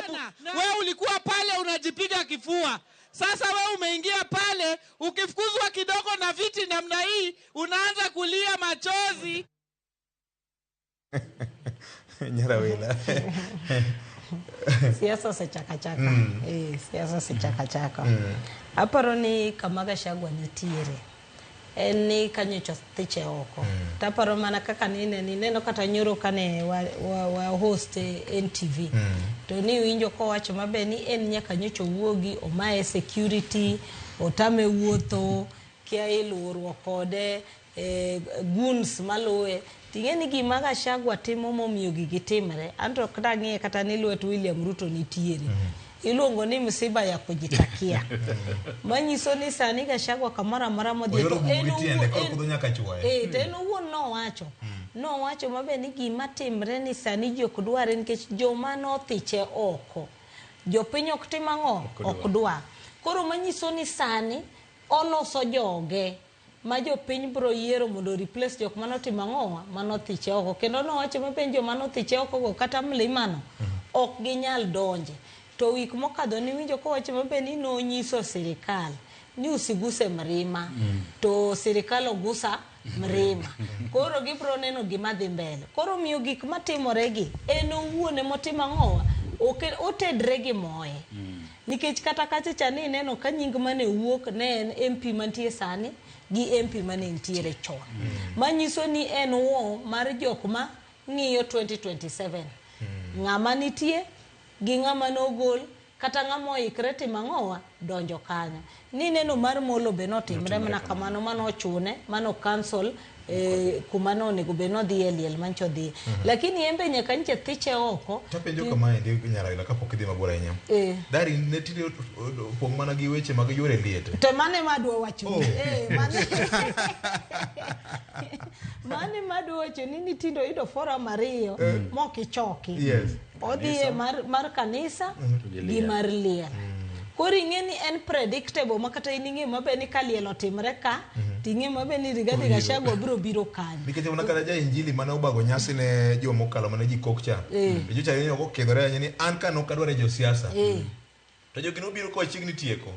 wewe ulikuwa pale unajipiga kifua sasa wewe umeingia pale ukifukuzwa kidogo na viti namna hii unaanza kulia machozi Nyarawela siasa se chakachaka siasa se chakachaka aparo ni kama Gachagua nitiere eni kanyocho thiche oko taparo mana kaka neno kata nyoro kane wa host NTV to ni winjo ko wacho mabe ni en nyaka nyocho wuogi omae security otame wuotho kia iluoro kode guns maloe tingeni gima Gachagua timo momiyo gitimre anto kata ng'e kata ni lwet William Ruto nitiere iluongo ni msiba ya kujitakia manyiso ni sani Gachagua kamara mara modhi to eno wuon no wacho mabe ni gima timre ni sani jok dware nikech joma no thiche oko jopiny ok tim ang'o ok dwa koro manyiso ni sani oloso joge ma jopiny bro yiero mondo replace jok manotim ang'o manothiche oko kendo no wacho mabe joma nothiche oko go kata mlimano ok ginyal donje to wik mokadho ni winjo ko wacho mabe ni no nyiso sirikal ni usiguse mrima to sirikal ogusa mrima koro gibro neno gima dhi mbele koro miyo gik matimore gi en owuone motimo ang'o otedre gi moye nikech kata kacha chani neno ka nying mane wuok ne en MP mantie sani gi MP mane ntiere chon manyiso ni en wo mar jok ma ng'iyo 2027 ng'ama nitie gi ng'ama nogol kata ng'ama oikre timo ang'owa donjo kanyo ni neno mar molo be notimre mana kamano manochune mano cancel kumano onego be nodhi liel mancho dhi lakini embe nyaka nche thiche oko tapenjo kama ende Nyaraila kapok idhi mabor ahinya dari ne tinde pong mana gi weche mag yore liet to mane madwa wacho mane madwa wacho ni tindo ido fora Mario mokichoki odhi mar kanisa gi mar liel koro ing'eni en predictable makata ining'e mabe ni kaliel otimre ka ting'e mabe ni Rigathi Gachagua biro kanyo nikech unakala ja injili mane obago nyasi ne jomokalo mane ji kokcha jocha yenyo ko kedore anya ni an ka nokadware jo siasa to jogino biro ko chiegni tieko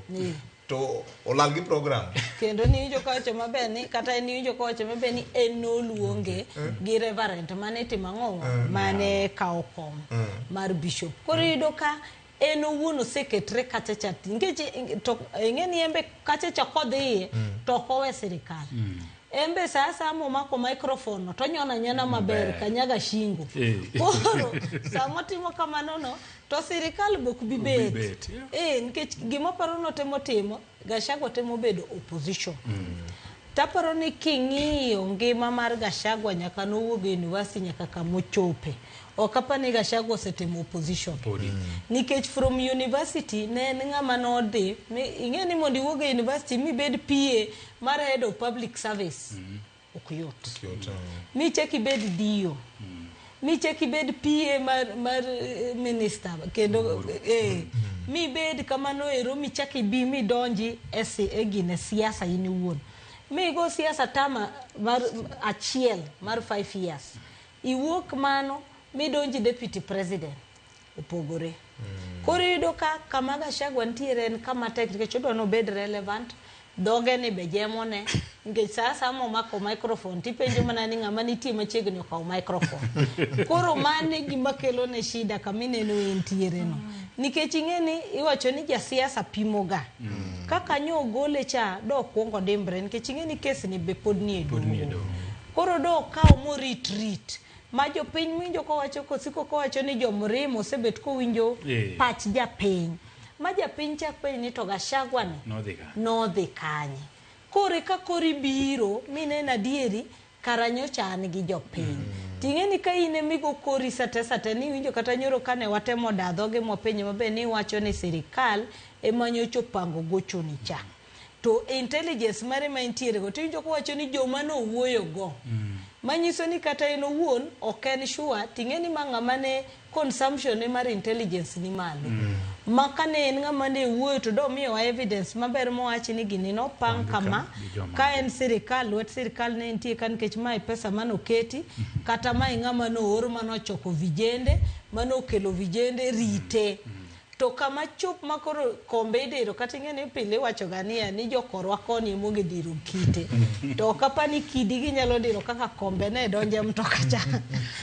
to olal gi program kendo ni winjo kawacho maber ni kata ni winjo kawacho maber ni en noluonge gi reverend mane timo ang'o mane kawo kom mar bishop koro yudo ka en owuon oseketre kachacha nikech to ing'eni embe kachacha kodhiye to kowe sirikal embe sasa momako microphone to nyona nyana maber kanyaga shingo koro sama timo kamano no to sirikal bok bibet nikech gima paro no temo Gachagua temo bedo opposition taparo ni king'iyo ngima mar Gachagua nyaka nowuog university nyaka kamochope okapani Gachagua osetimo opposition nikech from university ne en ng'ama nodhi ing'eni mondo iwuog e university mibed PA mar head of public service ok yot mi cheki bed dio mi cheki bed PA mar minister kendo mi bed kamano ero mi cheki bi mi donji e gine siasa ini wuon mi go siasa tama mar achiel mar 5 years iwuok mano mi donji deputy president opogore koro yudo ka kama Gachagua ntiere en kama tek nikech odwano bed relevant doge ni bejemone nikech sasa momako microphone tipenjo mana ni ng'ama nitie machiegni okawo microphone koro mane gima kelo ne shida kamineno entiere no nikech ing'eni iwacho ni jasiasa pimoga kaka nyo gole cha do kuongo dimbre nikech ing'eni kesi ni be pod ni edo koro do kawo mo retreat ma jopiny winjo kowacho kosiko kowacho ni jomrimo osebet kowinjo pach japiny ma japiny chak penj ni to Gachagua ni nodhi kanye kore ka kori biro mineno adieri karanyo chan gi jopiny ting'eni ka ine migo kori sate ni winjo kata nyoro kane watemo dadhoge mwapenjo mabe ni wacho ni sirikal emanyocho pango gochoni cha to intelligence mare ma intiere go tinjo ko wacho ni joma no wuoyo go manyiso ni kata en owuon ok en sure ting'eni ma ng'ama ne consumption ne mar intelligence ni malo makane en ng'ama ne wuoyo to do miyo evidence maber mowachi ni gini no pang kama ka en sirikal wet sirikal ne nitie kan nikech mai pesa mano keti kata mai ng'ama no or mano choko vijende mano kelo vijende rite to kama chup makoro kombe idiro kata ng'ene pile wacho gania ni jokorwa koni emonge diro kite to kapani kidi ginyalo diro kaka kombe ne donje mtoka cha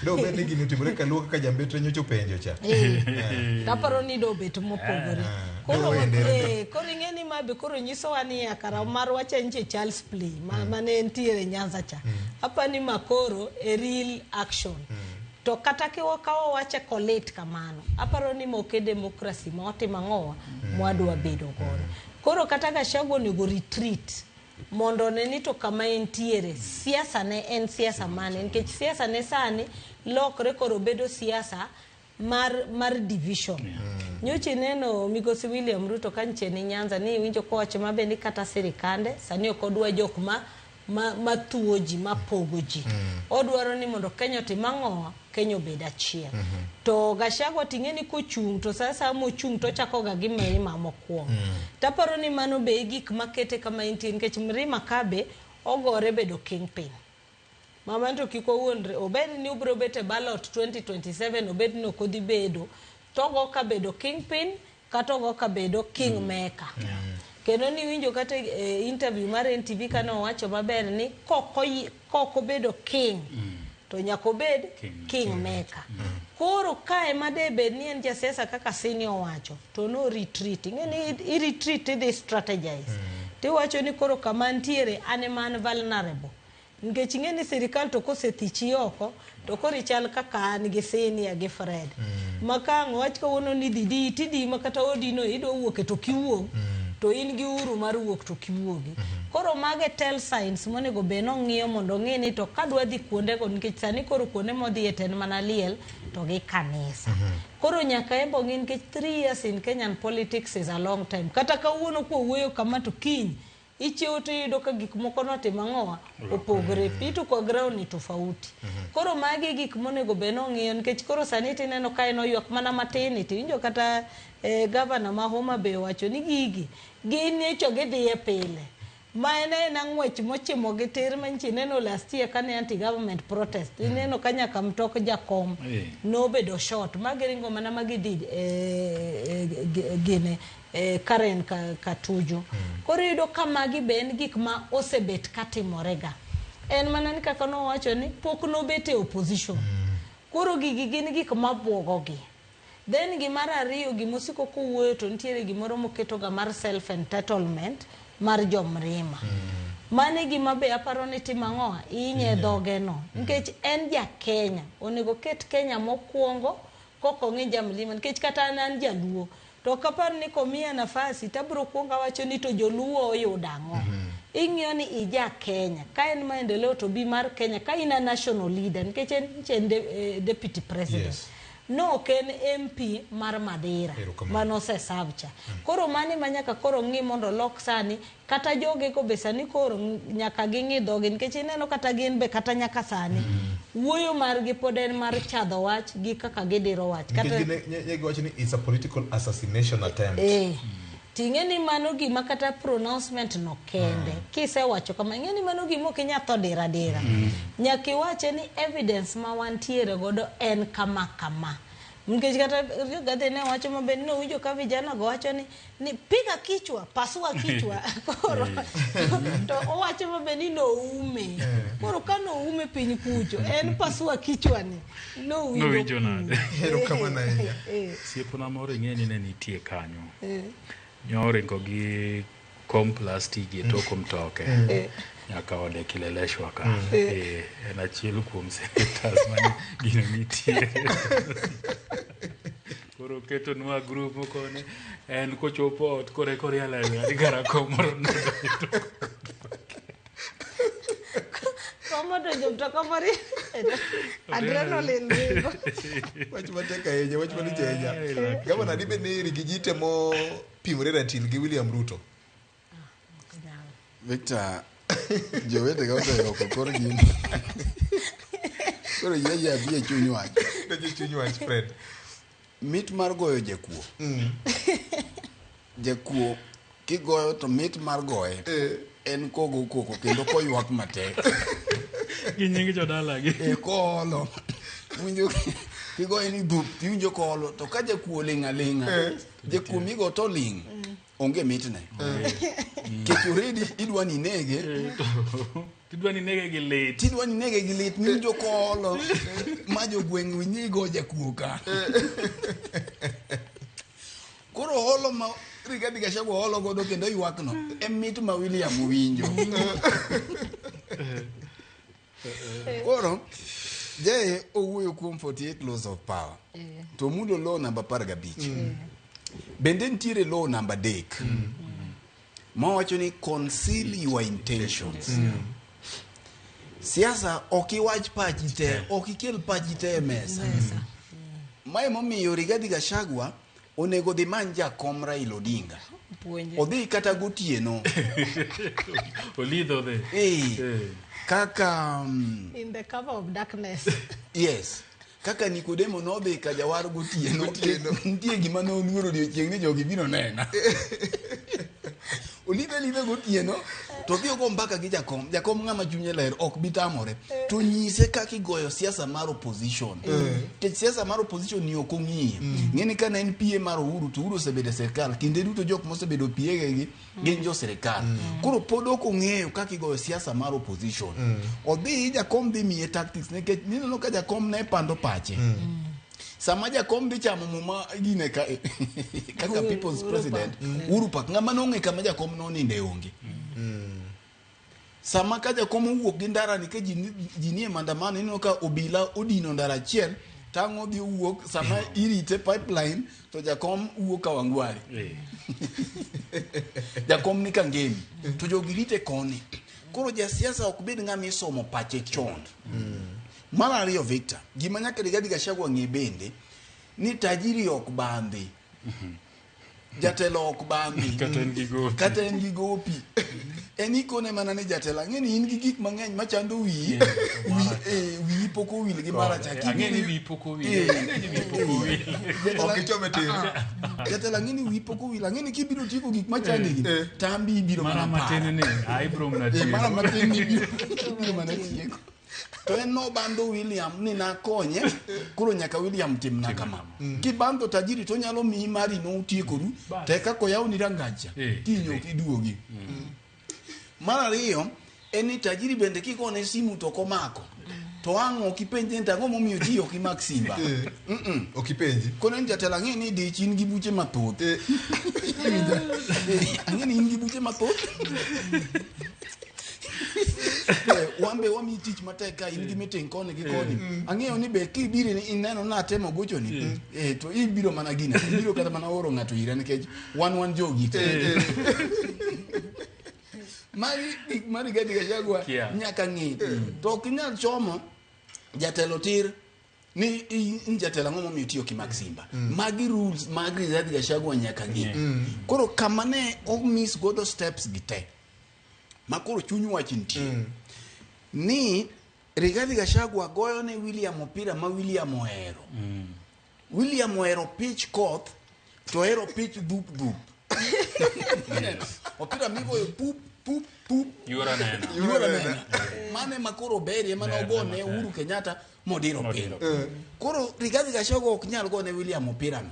do be ni gini timore ka luoka ka jambetre nyocho penjo cha taparo ni do bet mopogore koro ng'eni mabe koro nyiso wani akara mar wacha nche Charles Play mane entiere Nyanza cha hapa ni makoro a real action to kata kawa wache kolet kamano aparo ni moke demokrasi mote mangowa mwadwa bedo godo koro kata Gachagua ni go retreat mondo ne ni to kama entiere siasa ne en siasa mane nikech siasa ne sani lokre koro bedo siasa mar division nyoche neno migosi William Ruto kanche ni Nyanza ni winjo ko wacho mabe ni kata sirikande sani okodwa jok matuoji mapogoji odwaro ni mondo Kenya timang'o Kenya beda chiel to Gachagua ting'eni kochung to sasa mochung to chakoga gi Mrima mokwongo taparo ni mano be gik makete kama intie nikech Mrima kabe ogore bedo kingpin mama to kiko wuondre obed ni ubro bete ballot 2027 obed no kodhi bedo togo ka bedo kingpin kata ogo ka bedo kingmaker kendo ni winjo kata interview mar NTV kana wacho maber ni koko bedo king to nyako bed kingmaker koro kae madebe ni en jasiasa kaka senior wacho to no retreating ngeni retreat they strategize te wacho ni koro kama ntiere ane man vulnerable nikech ngeni sirikal to kosethichi oko to kori chal kaka an gi senior gi Fred makang wach ka wono ni didi tidi makata odino ido wuok to kiwuok to in gi uru mar wuok to kiwuogi koro mage tell signs monego be no ng'iyo mondo ng'ini to kadwa dhi kuonde go nikech sani koro kuonde modhi eten mana liel to gi kanisa koro nyaka embo ng'in nikech 3 years in Kenyan politics is a long time kata kawuono ko wuoyo kama to kiny ichiewo to yudo ka gik moko notimo ang'owa opogore pitu kwa ground ni tofauti koro magi gik monego be no ng'iyo nikech koro sani tineno ka en oywak mana matin tinjo kata governor ma Homa Bay wacho ni gigi gin echo gidhi e pile ma en ang'wech mochimo gi tir manchi neno last year kane anti government protest ineno kanya ka mtok jakom nobedo short magiringo mana magidid gine Karen Katuju koro yudo kama gi ben gik ma osebet katimorega en mana ni kaka nowacho ni pok nobete opposition koro gigi gin gik mabwogogi then gimar ariyo gimosiko kowuoyo to nitiere gimoro moketo ga mar self entitlement mar jomrima mane gima be aparo ni timang'oa inye dhoge no nikech en ja Kenya onego ket Kenya mokwongo kokong'i jamlima nikech kata an jaluo to kapar ni komiya nafasi tabro kuonga wacho ni to joluo oyudo ang'o ing'iyo ni ija Kenya ka en maendeleo to bi mar Kenya ka ina national leader nikech en deputy president no ken MP mar Madera manose savcha koro mani manyaka koro ng'i mondo lok sani kata joge ko be sani koro nyaka ging'i dhoge nikech ineno kata gin be kata nyaka sani wuoyo margi pod en mar chadho wach gi kaka gidiro wach kata nyegi wacho ni it's a political assassination attempt ting'e ni mano gima kata pronouncement no kende kisewacho kama ing'e ni mano gima ok inyatho dira nyaka iwache ni evidence ma wantiere godo en kama nikech kata Gathi ne wacho maber ni winjo ka vijana go wacho ni piga kichwa pasua kichwa koro to owacho maber ni no ume koro kano ume piny kucho en pasua kichwa ni no winjo nade kama na enya siepona moro ng'eni ne nitie kanyo nyoringo gi kom plastic e toko mtoke nyaka ode kileleshwa ka en achiel kuom senators mane gino nitie koro keto nwa group mokone en kochopo ot kore yalele adi gara komoro komodo jomtoka mari adrenaline wach mateka enya wach manije enya kama nadi be neri gijite mo pimore ratil gi William Ruto Victor jowete ga oseyo kokor gin koro yeye abie chuny wach Fred mit mar goyo jakuo jakuo kigoyo to mit mar goye en kogo koko kendo koywak matek gi nyingi jodala gi kolo winjo kigoye ni dhup winjo kolo to ka jakuo ling'aling'a jakuo migo to ling' onge mitne kech already idwani nege gi lit minjo kolo ma jogweng' winyigo jakuo ka koro holo ma Rigathi Gachagua holo godo kendo ywakno mit ma William winjo koro jae owuoyo kuom 48 laws of power to mulo law namba 15 bende ntiere law namba 3 ma wacho ni conceal your intentions siasa ok iwach pachi te ok ikel pachi te mesa mae momiyo Rigathi Gachagua onego dhi many jakom Raila Odinga odhi kata gotieno olidho dhe kaka in the cover of darkness yes kaka Nikodemo nodhi ka jawar gotieno nitie gima noluoro odiochieng' ni jogi biro nena olidhe gotieno to dhi ogo mbaka gi jakom ng'ama chunye ler ok bitamore to nyise kaka igoyo siasa mar opposition te siasa mar opposition ni ok ong'iye ng'eni ka en PA mar Uhuru to Uhuru osebedo e sirkal kinde duto jok mosebedo PA gi gin jo sirkal koro pod ok ong'eyo kaka igoyo siasa mar opposition odhi jakom dhi miye tactics nikech nineno ka jakom ne pando pache sama jakom dhi chamo muma gine kaka people's president Uhuru Park ng'ama nong'e kama jakom noninde onge sama ka jakom owuok gi ndara ni ka ji nie maandamano ineno ka obila odino ndara achiel tang'o dhi owuok sama irite pipeline to jakom wuok ka Wangwari jakom ni ka ngemi to jogi rite koni koro jasiasa ok bed ng'ama isomo pache chon mar ariyo Victor gima nyaka Rigathi Gachagua ng'e bende ni tajiri ok bandhi jatelo ok bangi kata en gi gopi en ikone mana ne jatelo ang'eni in gi gik mang'eny machando wiyi wiyi pok owil gi maracha ang'eni wiyi pok owil jatelo ang'eni wiyi pok owil ang'eni kibiro tieko gik machandigi tambi ibiro mana matin ni ibiro mana tieko to en nobando William ni nakonye koro nyaka William timna kama kibando tajiri to nyalo miyi mari no utiekoru te kako yawni rangacha kinyo kiduogi mar ariyo en ni tajiri bende kigone simu to komako to ang'o kipenje ni ang'o momiyo ji ok imak simba okipenji kono en jatelo ang'e ni dich in gi buche mathoth ang'e ni in gi buche mathoth wambe wami tich matek ka in gi meeting koni gi koni ang'eyo ni be kibiro ni ineno na temo gocho ni to ibiro mana gina ibiro kata mana oro ng'ato ira nikech wan jogi mari Rigathi Gachagua nyaka ng'i to ok inyal chomo jatelo tir ni in jatelo ang'o momiyo tiyo ki Maximba magi rules mag Rigathi Gachagua nyaka ng'i koro kama ne o miss godo steps gi te makoro chuny wach nitie ni Rigathi Gachagua goyo ne William opira ma William ohero William ohero pitch koth to ohero pitch dhup opira migoyo pup yuora nena mane makoro berie mane ogone Uhuru Kenyatta modiro piny koro Rigathi Gachagua ok nyal gone William opira no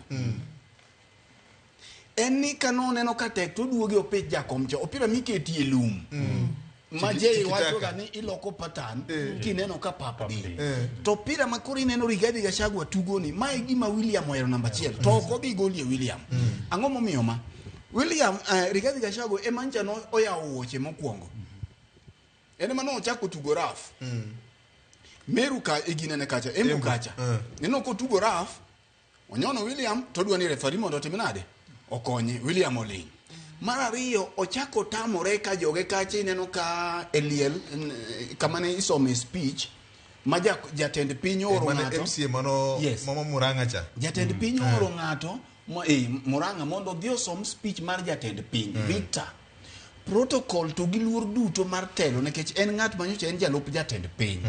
en ni kanoneno ka tek to duogi opich jakomcho opira miketie lum maje wacho ga ni iloko patan kineno ka pap di to opira makoro ineno Rigathi Gachagua tugoni ma gima William ohero namba 1 to ok obi golie William ang'o momiyo ma William Rigathi Gachagua emancha no oyawo wuoche mokwongo ene mano ochako tugo raf Meru ka iginene kacha Embu kacha neno ko tugo raf onyono William to dwani referee mondo timinade okonye William oling mar ariyo ochako tamore ka joge kacha ineno ka Eliel kamane isome speech ma jatend piny oro ng'ato MCA mano mama Murang'a cha jatend piny oro ng'ato Murang'a mondo dhi osom speech mar jatend piny Victor protocol to gi luor duto mar telo nikech en ng'at manyocha en jalup jatend piny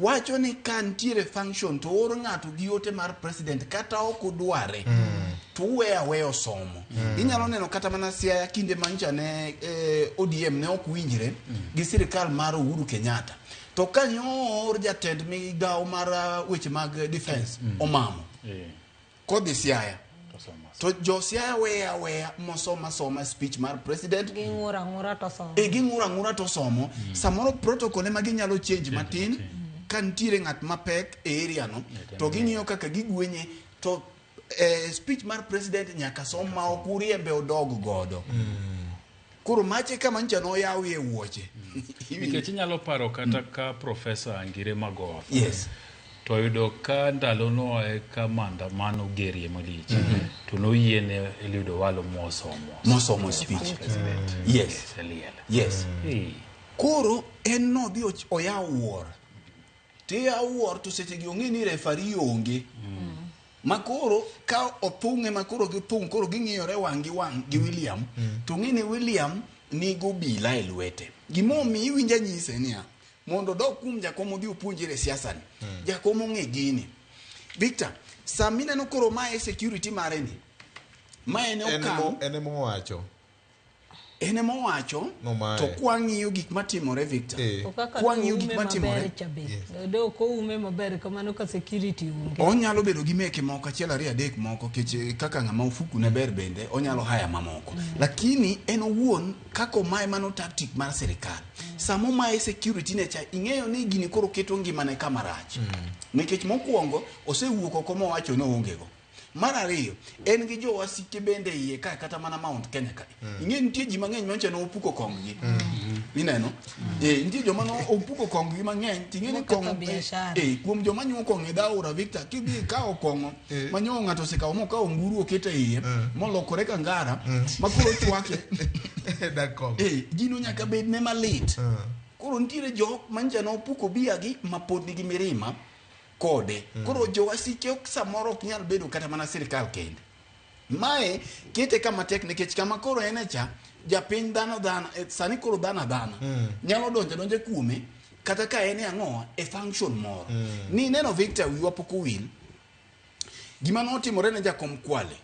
wacho ni kan tiere function to oro ng'ato gi ote mar president kata ok odware to weyo somo inyalo neno kata mana Siaya kinde manyocha ne ODM ne ok winjre gi sirikal mar Uhuru Kenyatta to kanyor jatend migawo mar weche mag defense omamo kodhi Siaya to jo Siaya weya mosoma speech mar president ging'ura to somo ging'ura to somo samoro protocol ema ginyalo change matin kan tire ng'at mapek e area no to ging'iyo kaka gigwenye to speech mar president nyaka som ma okuriembe odog godo koro mache kama ncha no yawi e wuoche nikech inyalo paro kata ka Professor Angire Magoha to yudo ka ndalo no e ka maandamano gerie malich to noyiene Eliud Owalo mosomo speech yes koro en no dhi oyawo wuor te awuor to seche gi ong'e ni referee onge makoro ka othung'e makoro githung' koro ging'iyore wang' gi William to ng'e ni William nigo bila e lwete gimomiyo iwinja nyise niya mondo dok kum jakomo dhi opuonjire siasa ni jakomo ng'e gini Victor samineno koro mae security mare ni mae ne okang ene mowacho to kwang'iyo gik matimore Victor kwang'iyo gik matimore do ko ume maber kamano ka security unge onyalo bedo gi meke moko achiel ariyo adek moko kech kaka ng'ama ufuku ne ber bende onyalo haya mamoko lakini en owuon kako mae mano tactic mar sirikal samo mae security ne cha ing'eyo ni gini koro keto ngimane kamarach nikech mokwongo osewuok oko mowacho no ongego mar ariyo en gi jowasike bende iye ka kata mana Mount Kenya ka ing'e nitie ji mang'eny mancha no opuko kong gi ineno nitie joma no opuko kong gi mang'eny ting'e ni kong kuom joma nyuo kong e daura Victor kidhi ka okongo manyo ng'ato sikawo mo ka onguru okete iye molokore ka ngara makoro chwake gino nyaka bed ne malit koro nitiere jok mancha no opuko bia gi mapod nigi mirima kode koro jowasike ok samoro ok nyal bedo kata mana sirikal kende mae kete kama tek nikech kama koro ene cha japiny dhano sani koro dhano nyalo donje kuome kata ka ene ang'o e function moro ni neno Victor wiwa poko wil gima notimore ne jakom Kwale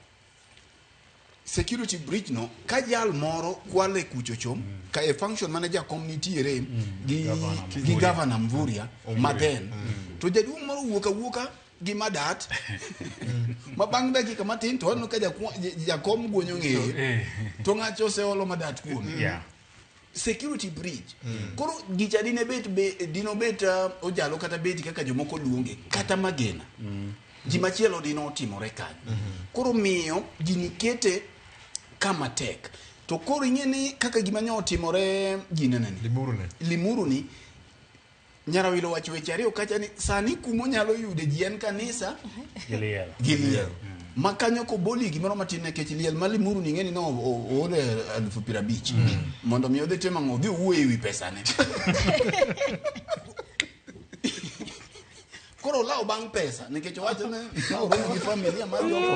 security breach no ka jal moro Kwale kuchochom ka e function mane jakom nitiere gi governor Mvurya Maden to jaduong' moro wuoka gi madat ma bang' dakika matin to no ka jakom guonyo ng'eye to ng'acho oseolo madat kuom security breach koro gicha dino bet ojalo kata beti kaka jomoko luonge kata magena gimachielo dino otimore kanyo koro miyo gini kete kama tek to koro ing'eni kaka gima nyo otimore limuru ni Nyarawilo wacho weche ariyo kacha ni sani kumo nyalo yude ji en kanisa Giliel makanyo ko boli gimoro matin nekech liel malimuru ni ng'eni no ore 50,000 mondo mi odhi tema ng'odhi wuoye wi pesa ne koro lao bang pesa nikech wacho ne oromo gi familia mar joko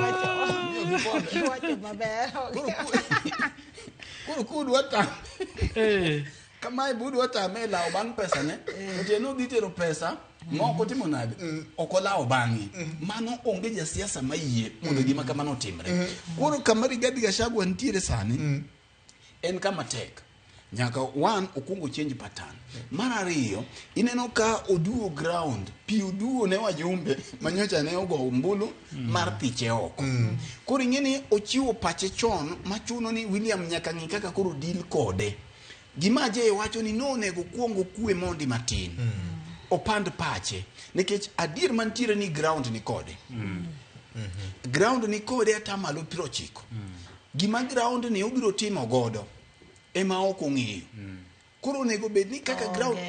wacho maber koro kudu ata kama ibudu ata me lao bang pesa ne to no ditero pesa moko timo nade okolao bangi mano onge ja siasa mayie mondo gima kama no timre koro kama Rigathi Gachagua ntiere sani en kama tek nyaka one okungo change pattern mara ariyo ineno ka oduo ground pi oduo ne wajumbe manyocha ne ogo mbulu mar piche oko koro ing'eni ochiwo pache chon machuno ni William nyaka ng'i kaka koro deal kode gima je wacho ni no nego kuongo kue mondi matin opand pache nikech adier mantiere ni ground ni kode ground ni kode atamalo 90 gima ground ni obiro timo godo ema oko ng'eyo koro nego bed ni kaka ground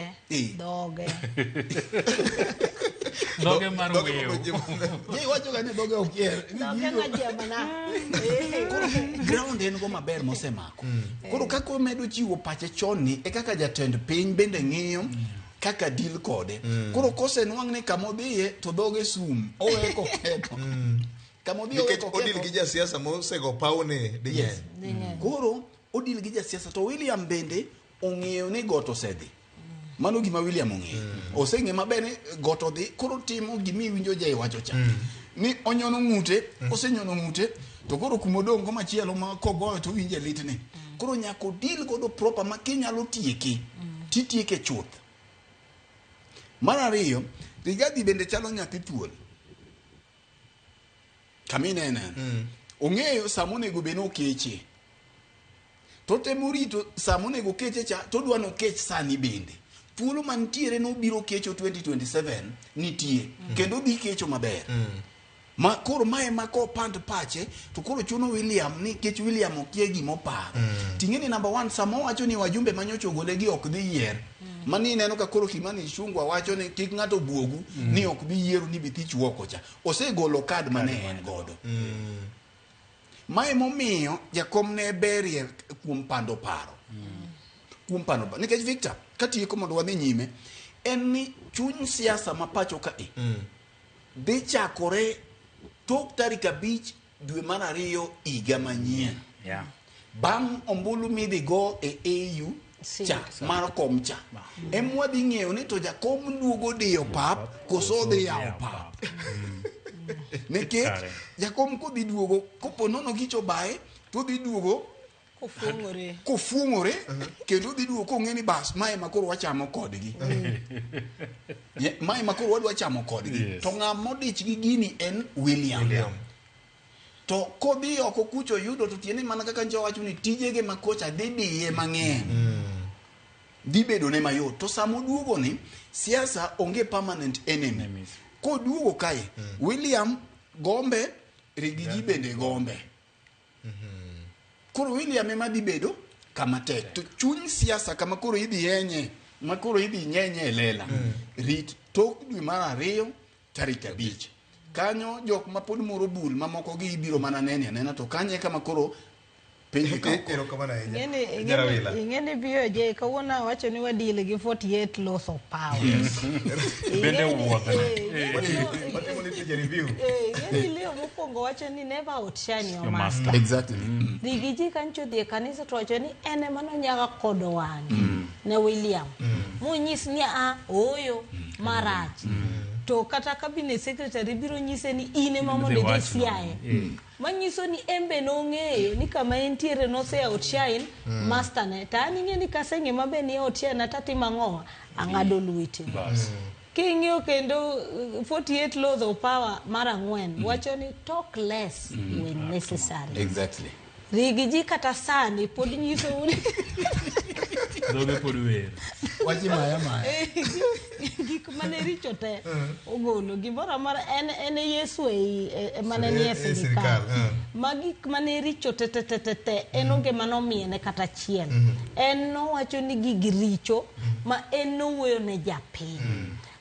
doge mar weyo je wacho ga ni doge okier doge majamana koro ground en go maber mosemako koro kako medo chiwo pache chon ni e kaka jatend piny bende ng'iyo kaka deal kode koro kose nwang' ni kamodhiye to doge sum oweko ketho kamodhiye oweko ketho odil gi jasiasa mosego pawne dinyen koro odil gi jasiasa to William bende ong'eyo ni goto osedhi mano gima William ong'eyo oseng'e maber ni goto dhi koro timo gimi winjo je wacho cha ni onyono ng'ute osenyono ng'ute to koro kumodongo machielo ma kogoyo to winje litni koro nyako deal godo proper ma kinyalo tieke titieke chuth mar ariyo Rigathi bende chalo nyathi thuol kaminene ong'eyo samonego beno keche to temorito samonego keche cha to dwano kech sani bende thuolo mantiere no biro kecho 2027 nitie kendo dhi kecho maber ma koro mae mako pand pache to koro chuno William ni kech William okie gimo paro tingeni number 1 samo wacho ni wajumbe manyocho gole gi ok dhi yier mani neno ka koro Kimani Ichung'wah wacho ni kik ng'ato buogu ni ok bi yiero ni bithich woko cha osegolo kad mane en godo mae momiyo jakom ne berie kuom pando paro kuom pando paro nikech Victor katieko mondo wadhi nyime en ni chuny siasa ma pacho ka dhi chakore tok tarik 5 dwe mar 2 higa manyien bang' ombulu midhi go e AU cha mar kom cha emwadhi ng'eyo ni to jakom duogo diyo pap koso dhi yawo pap nikech jakom kodhi duogo kopo nono gicho bae to dhi duogo kofung'ore kendo dhi duogo kong'eni bas mae makoro wachamo kodgi mae makoro wadwa chamo kodgi to ng'ama odich gi gini en William to kodhi oko kucho yudo to tiene mana kaka njo wacho ni tijege makocha dhi diye mang'eny dhi bedo ne mayot to samo duogo ni siasa onge permanent enemy koduogo kae William gombe Rigiji bende gombe koro William ema dhi bedo kama tek to chuny siasa kama koro idhi yenye ma koro idhi nyenye lela rit tok dwe mar 2 tarik 5 kanyo jok ma pod moro bul mamoko gi ibiro mana nene to kanye kama koro ing'eni biyo je kawuono wacho ni wadile gi 48 laws of power. Bende wuotho. Ing'eni leo mokwongo wacho ni never outshine your master. Exactly. Rigiji kancho dhie kanisa to wacho ni ene mano nyaga kodo wangi ne William. Munyis ni oyo marach. To kata cabinet secretary biro nyise ni ine mamo de siae. Manyiso ni embe no ng'eyo ni kama entiere no se outshine master ne. Tani ng'eni kasenge mabe ni outshine atati mang'oa ang'ado lwete. King'yo kendo 48 laws of power mara ng'wen wacho ni talk less when necessary. Exactly. Rigiji kata sani pod nyiso uni Dobe pod wer. Wachi maya. Gik mane richo te ogolo gimoro mara en Yesu mane ni sirikal. Magik mane richo te en onge manomiye ne kata chiel. En no wacho ni gigi richo ma en no wuoyo ne japiny.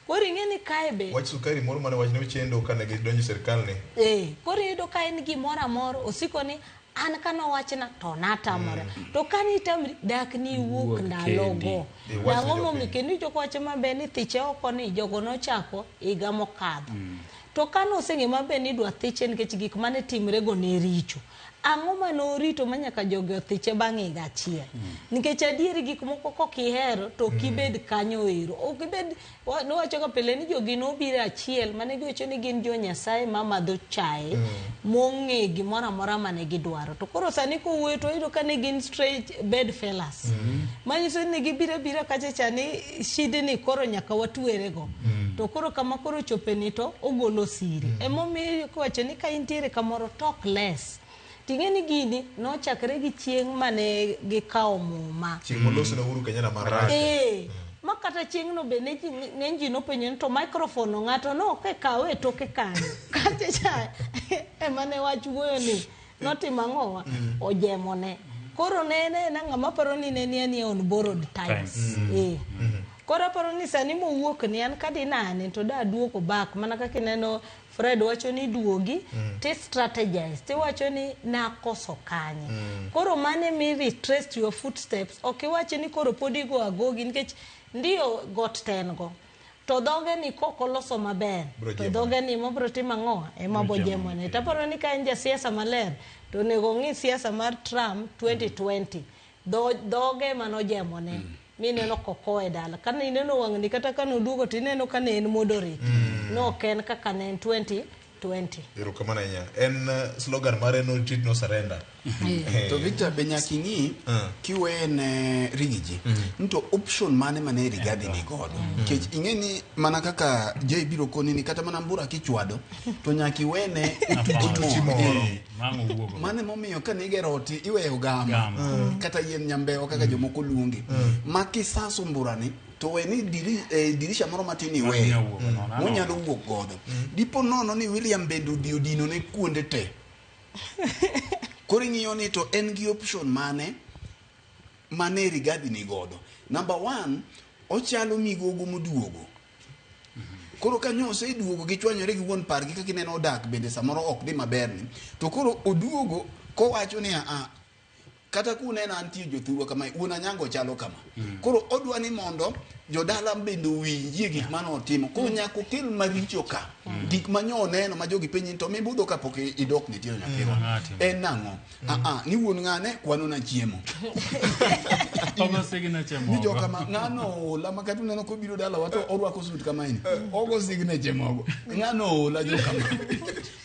Koro ing'eni kae be wach sukari moro mane wach ne chendo kana gi donjo sirikal ni. Koro yudo ka en gimoro amoro osiko ni an kano wachna to natamore to kani tamri dak ni wuok ndalogo nang'o momi kendo joko wacho mabe ni thiche oko ni jogo nochako higa mokadho to kano oseng'e mabe ni dwa thiche nikech gik mane timre go ne richo ang'o manorito manyaka jogo thiche bang' higa achiel nikech adieri gik moko kokihero to kibed kanyo ero okibed nowacho ka pile ni jogi nobiro achiel mane giwacho ni gin jo Nyasaye mamadho chae mong'e gimoro amora mane gidwaro to koro sani kowuoyo to iyudo ka ne gin straight bed fellas manyiso ni gibira kacha chani shidni koro nyaka watwere go to koro kama koro chopeni to ogolo siri emomiyo kowacho ni ka intiere kamoro talk less. Ting'eni gini nochakre gi chieng' mane gikawo muma. Chieng' moloso na Uhuru Kenyatta marach. Ma kata chieng' no be ng'eny ji nopenjo ni to microphone ng'ato no kawe toke kanyo. Kata cha emane wach wuoyo ni notimo ang'owa ojemone. Koro nene na ng'ama paro ni ne ni on borrowed times. Koro paro ni sani mowuok ni an kadi nane to da duoko back mana kaka neno Fred wacho ni duogi te strategize te wacho ni nakoso kanye koro mane mi retrace your footsteps wacho ni koro podi go agogi nikech ndio got tengo to doge ni kokoloso maber to doge ni mobro tima ng'oa ema bojemone taparo ni ka enja siasa maler to nego ng'i siasa mar Trump 2020 doge manojemone mineno kokoe dala kana ineno wang'ni kata kano duogo tineno ka ne en modorate no ken kaka ne en 2020 erokamano ahinya en slogan mare no retreat no surrender. To Victor Benyaking'i kiwe ne Rigiji nto option mane Rigathi ni godo kech ing'eni mana kaka Jay biro koni ni kata mana mbura kichwado to nyaki wene ututimoro mane momiyo ka nigero oti iweyo gama kata yien nyambeo kaka jomoko luongi makisaso mburani to weni dirisha moro matini we monyalo wuok godo dipo nono ni William Bendu diodino ne kuonde te kori ng'iyo ni to en gi option mane Rigathi ni godo. Number 1 ochalo migogo moduogo koro kanyo oseduogo gichwanyore gi wuon pargi kaka ineno odak bende samoro ok dhi maber ni to koro oduogo kowacho ni kata kunena antie jothurwa kama una nyango chalo kama koro odwa ni mondo jodala bende winjie gik mano otimo koro nyako kel maricho ka gik manyo neno ma jogi penyi to mibudho kapok idok ne tiyo nyakiro en nang'o ni wuon ng'ane kwano na chiemo Ogo signature mogo. Ni jo kama ng'ano la makatu neno ko biro dala wato orwako suit kama ini ogo signature mogo ng'ano la jo kama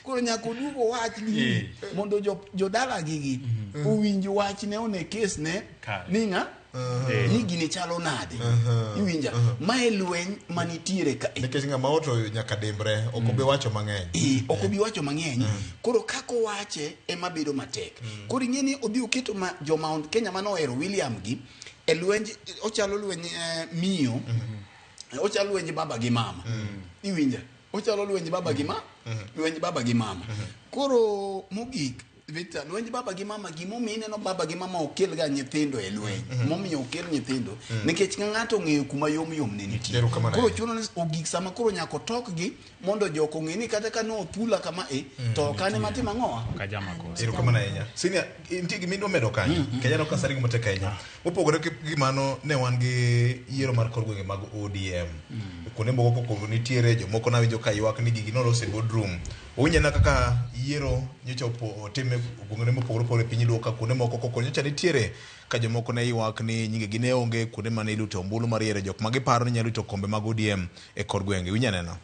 koro nyako dugo wach ni mondo jodala gigi uwinji wach ne one case ne ninga ni gini chalo nade iwinja mae lweny manitiere ka nikech ng'ama oto nyaka dembre okobe wacho mang'eny okobi wacho mang'eny koro kako wache ema bedo matek koro ing'eni odhi oketo jo Mount Kenya manohero William gi e lwenj ochalo lweny miyo ochalo lweny baba gi mama iwinja ochalo lweny baba gi lweny baba gi mama koro mogik Victor, lwenj baba gi mama gimomine no baba gi mama okel ga nyithindo e lweny. Momiyo okel nyithindo. Nikech ng'ato ng'eyo kuma yom ne nitie. Koro chuno ni ogik sama koro nyako tok gi mondo joko ng'e ni kata ka no thula kama to kane matima ng'oa. Ka jama ko. Ero kama na enya. Senior inti gi mindo medo kanyo. Kenya no kasari gi moteka enya. Opogore gi mano ne wan gi yiero mar kor gwenge mag ODM. Kuonde moko koko nitiere jomoko na winjo ka ywak ni gigi no lose boardroom. Onyena kaka yiero nyocha otime gwenge mopogore opogore piny Luoka kuonde moko koko nyocha nitiere ka jomoko ne ywak ni nyinge gi ne onge kuonde mane ilute ombulu mar yiero jok ma giparo ni nyalo rito kombe mag ODM e kor gwenge. Winya neno.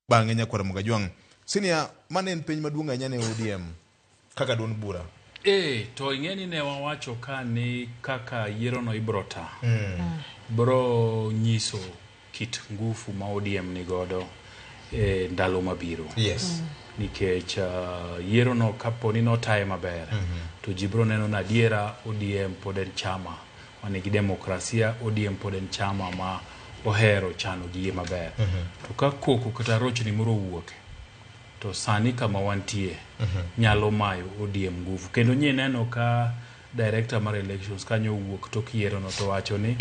Bang'e nyakwara Mugajwang. Senior mane en piny maduong' ahinya ne ODM kaka duond bura. To ing'eni ne wawacho ka ni kaka yiero no ibrota. Bro nyiso kit ngufu ma ODM ni godo ndalo mabiro. Yes. Nikech yiero no kaponi notaye maber. To jibro neno na diera ODM pod en chama. Manigi demokrasia, ODM pod en chama ma ohero chano giye maber. To ka koko kata rochni moro wuok. To sani kama wantie nyalo mayo ODM nguvu. Kendo nye neno ka director mar elections kanyo wuok to kiero no to wacho ni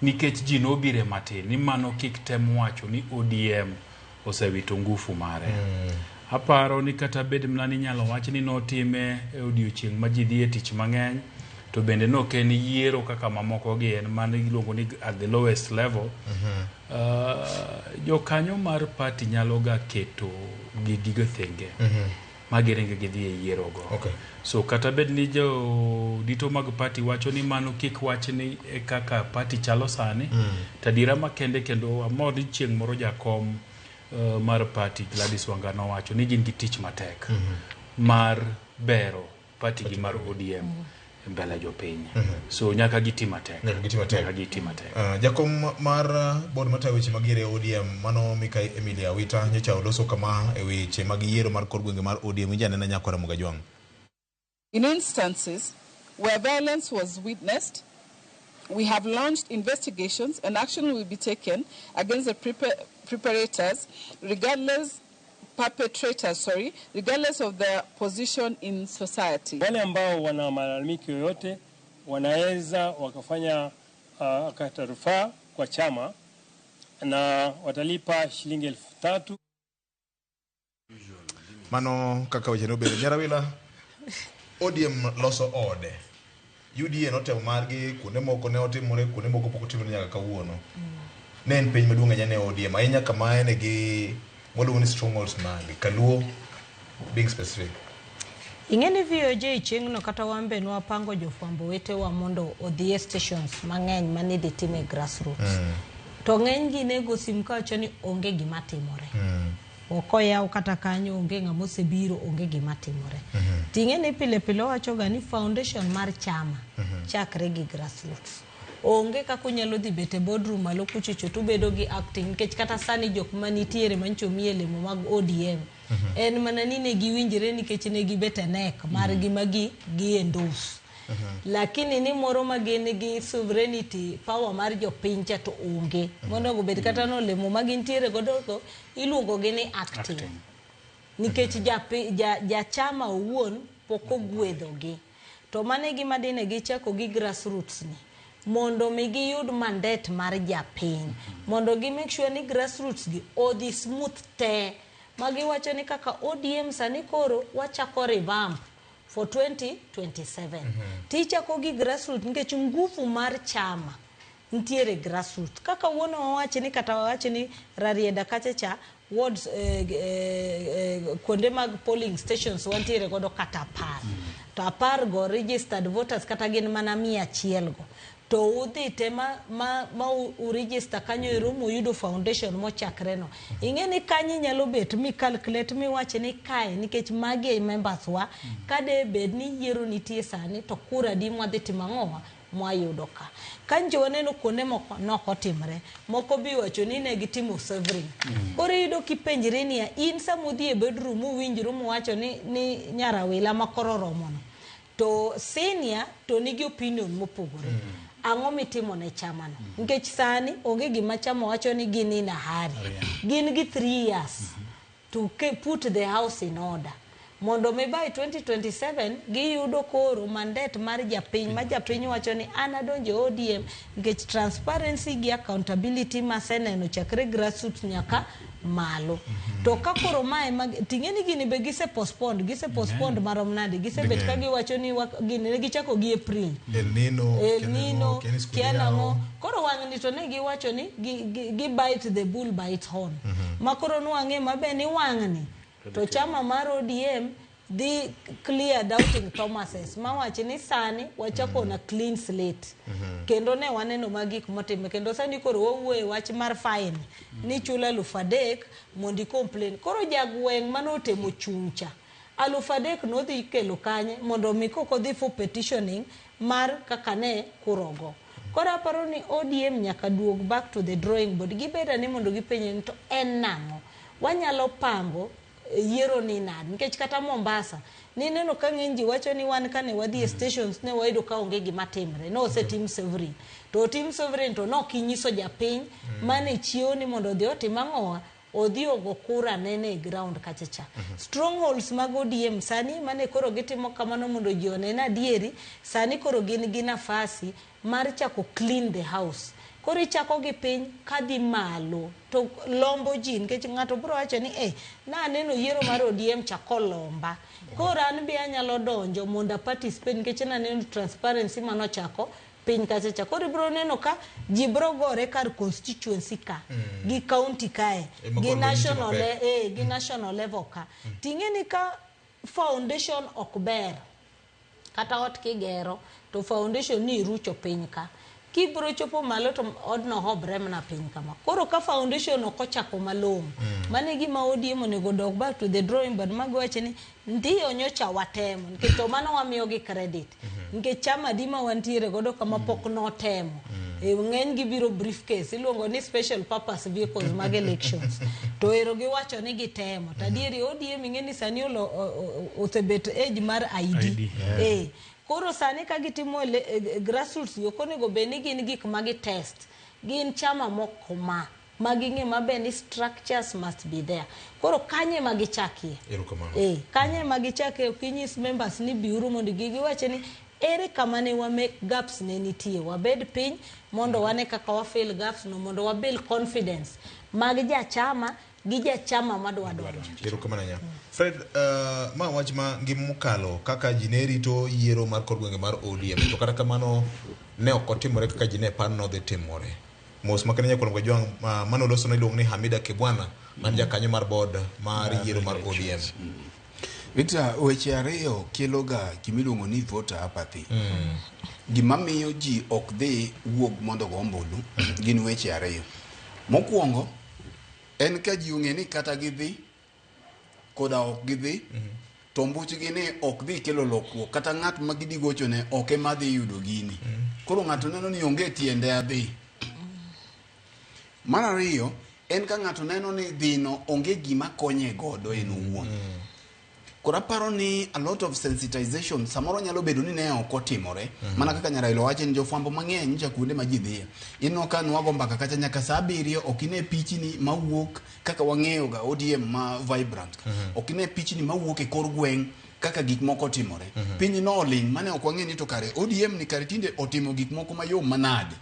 nikech ji nobire matin ni mano kik tem wacho ni ODM osewito nguvu mare. Aparo ni kata bed mnani nyalo wacho ni notime e odiochieng' ma ji dhi e tich mang'eny to bende no ken yiero kaka mamoko gi en mane iluongo ni at the lowest level. Jo kanyo mar party nyalo ga keto gigo thenge magirenge gidhi e yiero go. So kata bed ni jo dito mag party wacho ni mano kik wach ni kaka party chalo sani. Tadira makende kendo amor ni chieng' moro jakom mar party Gladys Wanga wacho ni gin gi tich matek mar bero party gi mar ODM mbele jopiny. So nyaka gitimatek. Nyaka gitimatek. Jakom mar board matayo weche mag yiero ODM mano Mikai Emilia Wita nyocha oloso kama e weche mag yiero mar kor gwenge mar ODM inja nena Nyakwara Mugajwang. In instances where violence was witnessed, we have launched investigations and action will be taken against the perpetrators regardless of their position in society. Wale ambao wana malalamiko yoyote wanaweza wakafanya kata rufaa kwa chama na watalipa shilingi 3,000. Mano kaka weche no bedo Nyarawila ODM loso ode. UDA notemo margi kuonde moko ne otimore kuonde moko pok otimore nyaka kawuono. Ne en piny maduong' ahinya ne ODM ahinya kama en gi moluongo ni strongholds mag Kaluo being specific. Ing'eni VOJ chieng' no kata wambe nwa pango jofwambo wetewa mondo odhi e stations mang'eny manidhi time grassroots. To ng'eny gi nego sim kawacho ni onge gima timore. Okoyaw kata kanyo onge ng'ama osebiro onge gima timore. Ting'eni pile pile wacho ga ni foundation mar chama chakre gi grassroots. Onge kako nyalo dhi bete boardroom malo kuchicho to bedo gi acting nikech kata sani jok manitiere mancho mielemo mag ODM en mana ni ne giwinjire nikech ne gibete nek mar gi endorse. Lakini ni moro magene gi sovereignty power mar jopiny cha to onge. Mondo go bed kata no lemo magintiere godo iluongo gi ni acting. Nikech ja chama owuon poko gwedho gi. To mane gima dine gichako gi grassroots ni. Mondo migi yud mandate mar japiny. Mondo gi make sure ni grassroots gi odhi smooth te. Magi wacho ni kaka ODM sani koro wachako revamp for 2027. Tichako gi grassroots nikech nguvu mar chama ntiere grassroots. Kaka wono wacho ni kata wacho ni Rarieda kachacha wards kuonde mag polling stations wantiere godo kata 10. To 10 go registered voters kata gin mana 100 go. To udhi tema ma uregister kanyo irumo yudo foundation mochakre no. Ing'eni kanyi nyalo bet mi calculate mi wache ni kae nikech magi members wa kade bed ni yiero nitie sani to kura di mwadhi timang'owa mwayudo ka. Kanjo waneno kuonde moko noko timre. Moko bi wacho ni ne gitimo severing. Koro yudo kipenjre ni in samudhi e bedroom uwinjru mwacho ni Nyarawila makoro romono. To senior to nigi opinion mopogore. ang'o mitimo ne chamano nikech sani onge gima chama wacho ni gin in a hurry gin gi 3 years to put the house in order mondo mi by 2027 giyudo koro mandate mar japiny ma japiny wacho ni an adonjo ODM nikech transparency gi accountability maseneno chakre grassroots nyaka malo to ka koro mae ting'eni gini be gise postponed marom nade gisebet ka giwacho ni gini gichako gi April El Nino kianang'o koro wang'ni to ne giwacho ni gi bite the bull by its horn ma koro nwang'e mabe ni wang'ni to chama mar ODM the clear doubting Thomases mawachi ni sani wachako na clean slate kendo ne waneno magik motime kendo sani koro wawuoye wach mar fine ni chula 3,000 mondi complain koro jagweng' manotemo chungcha 3,000 nodhi kelo kanye mondo mi koko dhi for petitioning mar kaka ne kurogo koro aparo ni ODM nyaka duog back to the drawing board gibeda ni mondo gipenye to en nang'o wanyalo pango yiero ni nade nikech kata Mombasa ni neno ka ng'eny ji wacho ni wan kane wadhi stations ne wayudo ka onge gima timre no team sovereign to no kinyiso japiny mane chiwo ni mondo odhi otim ang'owa odhi ogo kura nene ground kachacha strongholds mag ODM sani mane koro gitimo kamano mondo ji onena adieri sani koro gin gi nafasi mar chako clean the house koro ichako gi piny kadhi malo to lombo ji nikech ng'ato biro wacho ni na neno yiero mar ODM chako lomba koro an be anyalo donjo mondo participate nikech na neno transparency manochako piny kachacha koro biro neno ka ji biro gore kar constituency ka gi county kae gi national level ka ting'eni ka foundation ok ber kata ot kigero to foundation ni rucho piny ka kibro chopo malo to odno hobre mana piny kama koro ka foundation okochako malong mane gima ODM onego dog back to the drawing board magwache ni ndio nyocha watemo nikech to mano wamiyo gi credit nikech chama dima wantiere godo kama pok notemo ng'eny gibiro briefcase iluongo ni special purpose vehicles mag elections to ero giwacho ni gitemo tadieri ODM ng'eni sani osebet age mar ID koro sani ka gitimo grassroots yokonego beni gin gik magi test gin chama moko maging'e mabe ni structures must be there koro kanye magichakie kanye magichakie okinyis members ni biuru mondo giwache ni ere kama ne make gaps ne nitie wabed piny mondo wane kaka wa fill gaps no mondo wa build confidence mag jachama gi jachama madwa donjo. Fred, ma wach ma ngimukalo kaka jineri to yiero mar kor gwenge mar ODM to kata kamano ne ok otimore kaka jine panno dhi timore. Mos makanya kolongo jwang mano loso na iluongo ni Hamida Kibwana man jakanyo mar board mar yiero mar ODM. Victor, weche ariyo kelo ga kimiluongo ni voter apathy. Gima miyo ji ok dhi wuog mondo go ombulu gin weche ariyo. Mokwongo en ka ji ong'e ni kata gidhi koda ok gidhi to mbuchgi ni ok dhi kelo lokruok kata ng'at ma gidhi gocho ne ok ema dhi yudo gini koro ng'ato neno ni onge tiende adhi. Mar ariyo en ka ng'ato neno ni dhino onge gima konye godo en owuon. Koro aparo ni a lot of sensitization samoro nyalo bedo ni ne ok otimore mana kaka Nyarailo wacho ni jofwambo mang'eny nja kuonde ma ji dhiye ino ka nwago mbaka kata nyaka saa 7 ok ine pichni mawuok kaka wang'eyo ga ODM ma vibrant ok ine pichni mawuok e kor gweng' kaka gik moko timore piny no oling mane ok wang'e ni to kare ODM ni kare tinde otimo gik moko mayom manade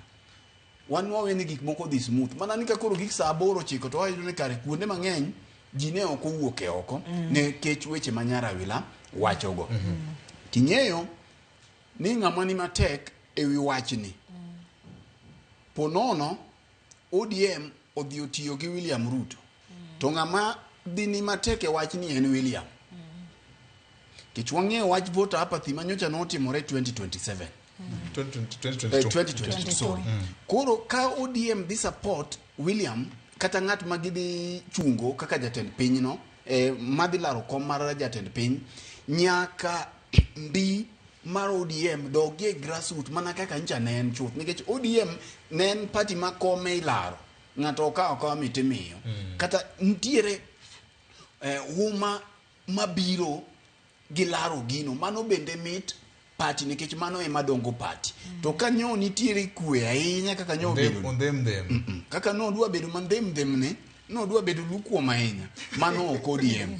wan wawe ni gik moko dhi smooth mana ni ka koro gik saa 8 chiko to wayudo ni kare kuonde mang'eny jine ok owuok e oko ne kech weche ma Nyarawila wachogo ting'eyo ni ng'ama ni matek e wi wachni ponono ODM odhi otiyo gi William Ruto to ng'ama dhi ni matek e wachni en William kech wang'eyo wach voter apathy manyocha notimore 2027 2022 sorry koro ka ODM dhi support William kata ng'at magidhi chungo kaka jatend piny no madhi laro kom mar jatend piny nyaka mbi mar ODM dogie grassroots mana kaka ncha ne en chuth nikech ODM ne en party ma kome ilaro ng'ato okawo mitimiyo kata ntiere huma mabiro gi laro gino mano bende mit party nikech mano ema dongo party to ka nyo nitiere kwe ahinya kaka nyo bedo kaka no dwa bedo mandem ne no dwa bedo lukuom ahinya mano ok ODM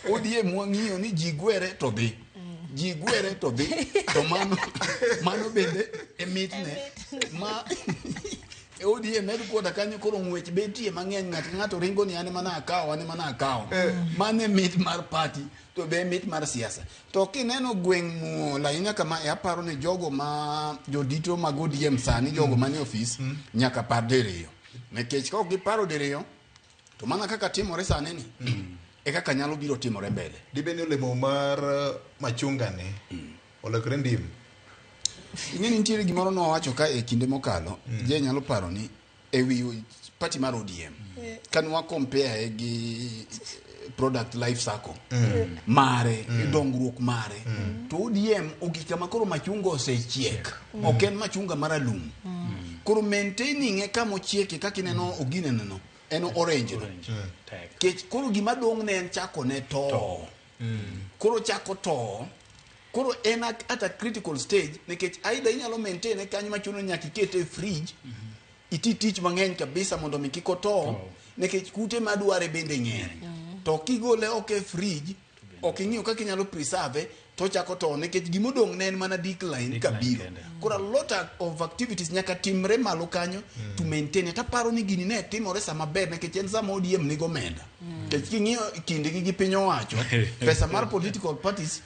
ODM wang'iyo ni ji gwere to dhi to mano bende emitne ma ODM med kuoda kanyo koro ng'wech betie mang'eny ng'ato ringo ni ane mana akawo mane mit mar party to be mit mar siasa to kineno gweng' muola ahinya kama aparo ni jogo ma jodito mag ODM sani jogo manie ofis nyaka par diriyo nikech ka ok giparo diriyo to mana kaka timore sani ni e kaka nyalo biro timore mbele dibeni olemo mar machunga ni olekre ndim ing'eni nitiere gimoro nowacho ka e kinde mokalo je nyalo paro ni ewi party mar ODM kan wa compare gi product life cycle mare dongruok mare to ODM ogika makoro machunga osechiek ok en machunga maralum koro maintaining e kama ochieke kaka ineno ogine neno en orange kech koro gima dong ne en chako ne to koro chako to koro en at a critical stage nikech aida inyalo maintain e kanyo machuno nyaka ikete fridge tich mang'eny kabisa mondo mi kik oto nikech kute madware bende ng'eny to kigole ok e fridge ok ing'iyo kaka inyalo preserve to chako to nikech gimodong' ne en mana decline kabiro koro a lot of activities nyaka timre malo kanyo to maintain it aparo ni gini ne timore sama ber nikech en sama ODM nigo omenda nikech king'iyo kindgi gi piny owacho pesa mar political parties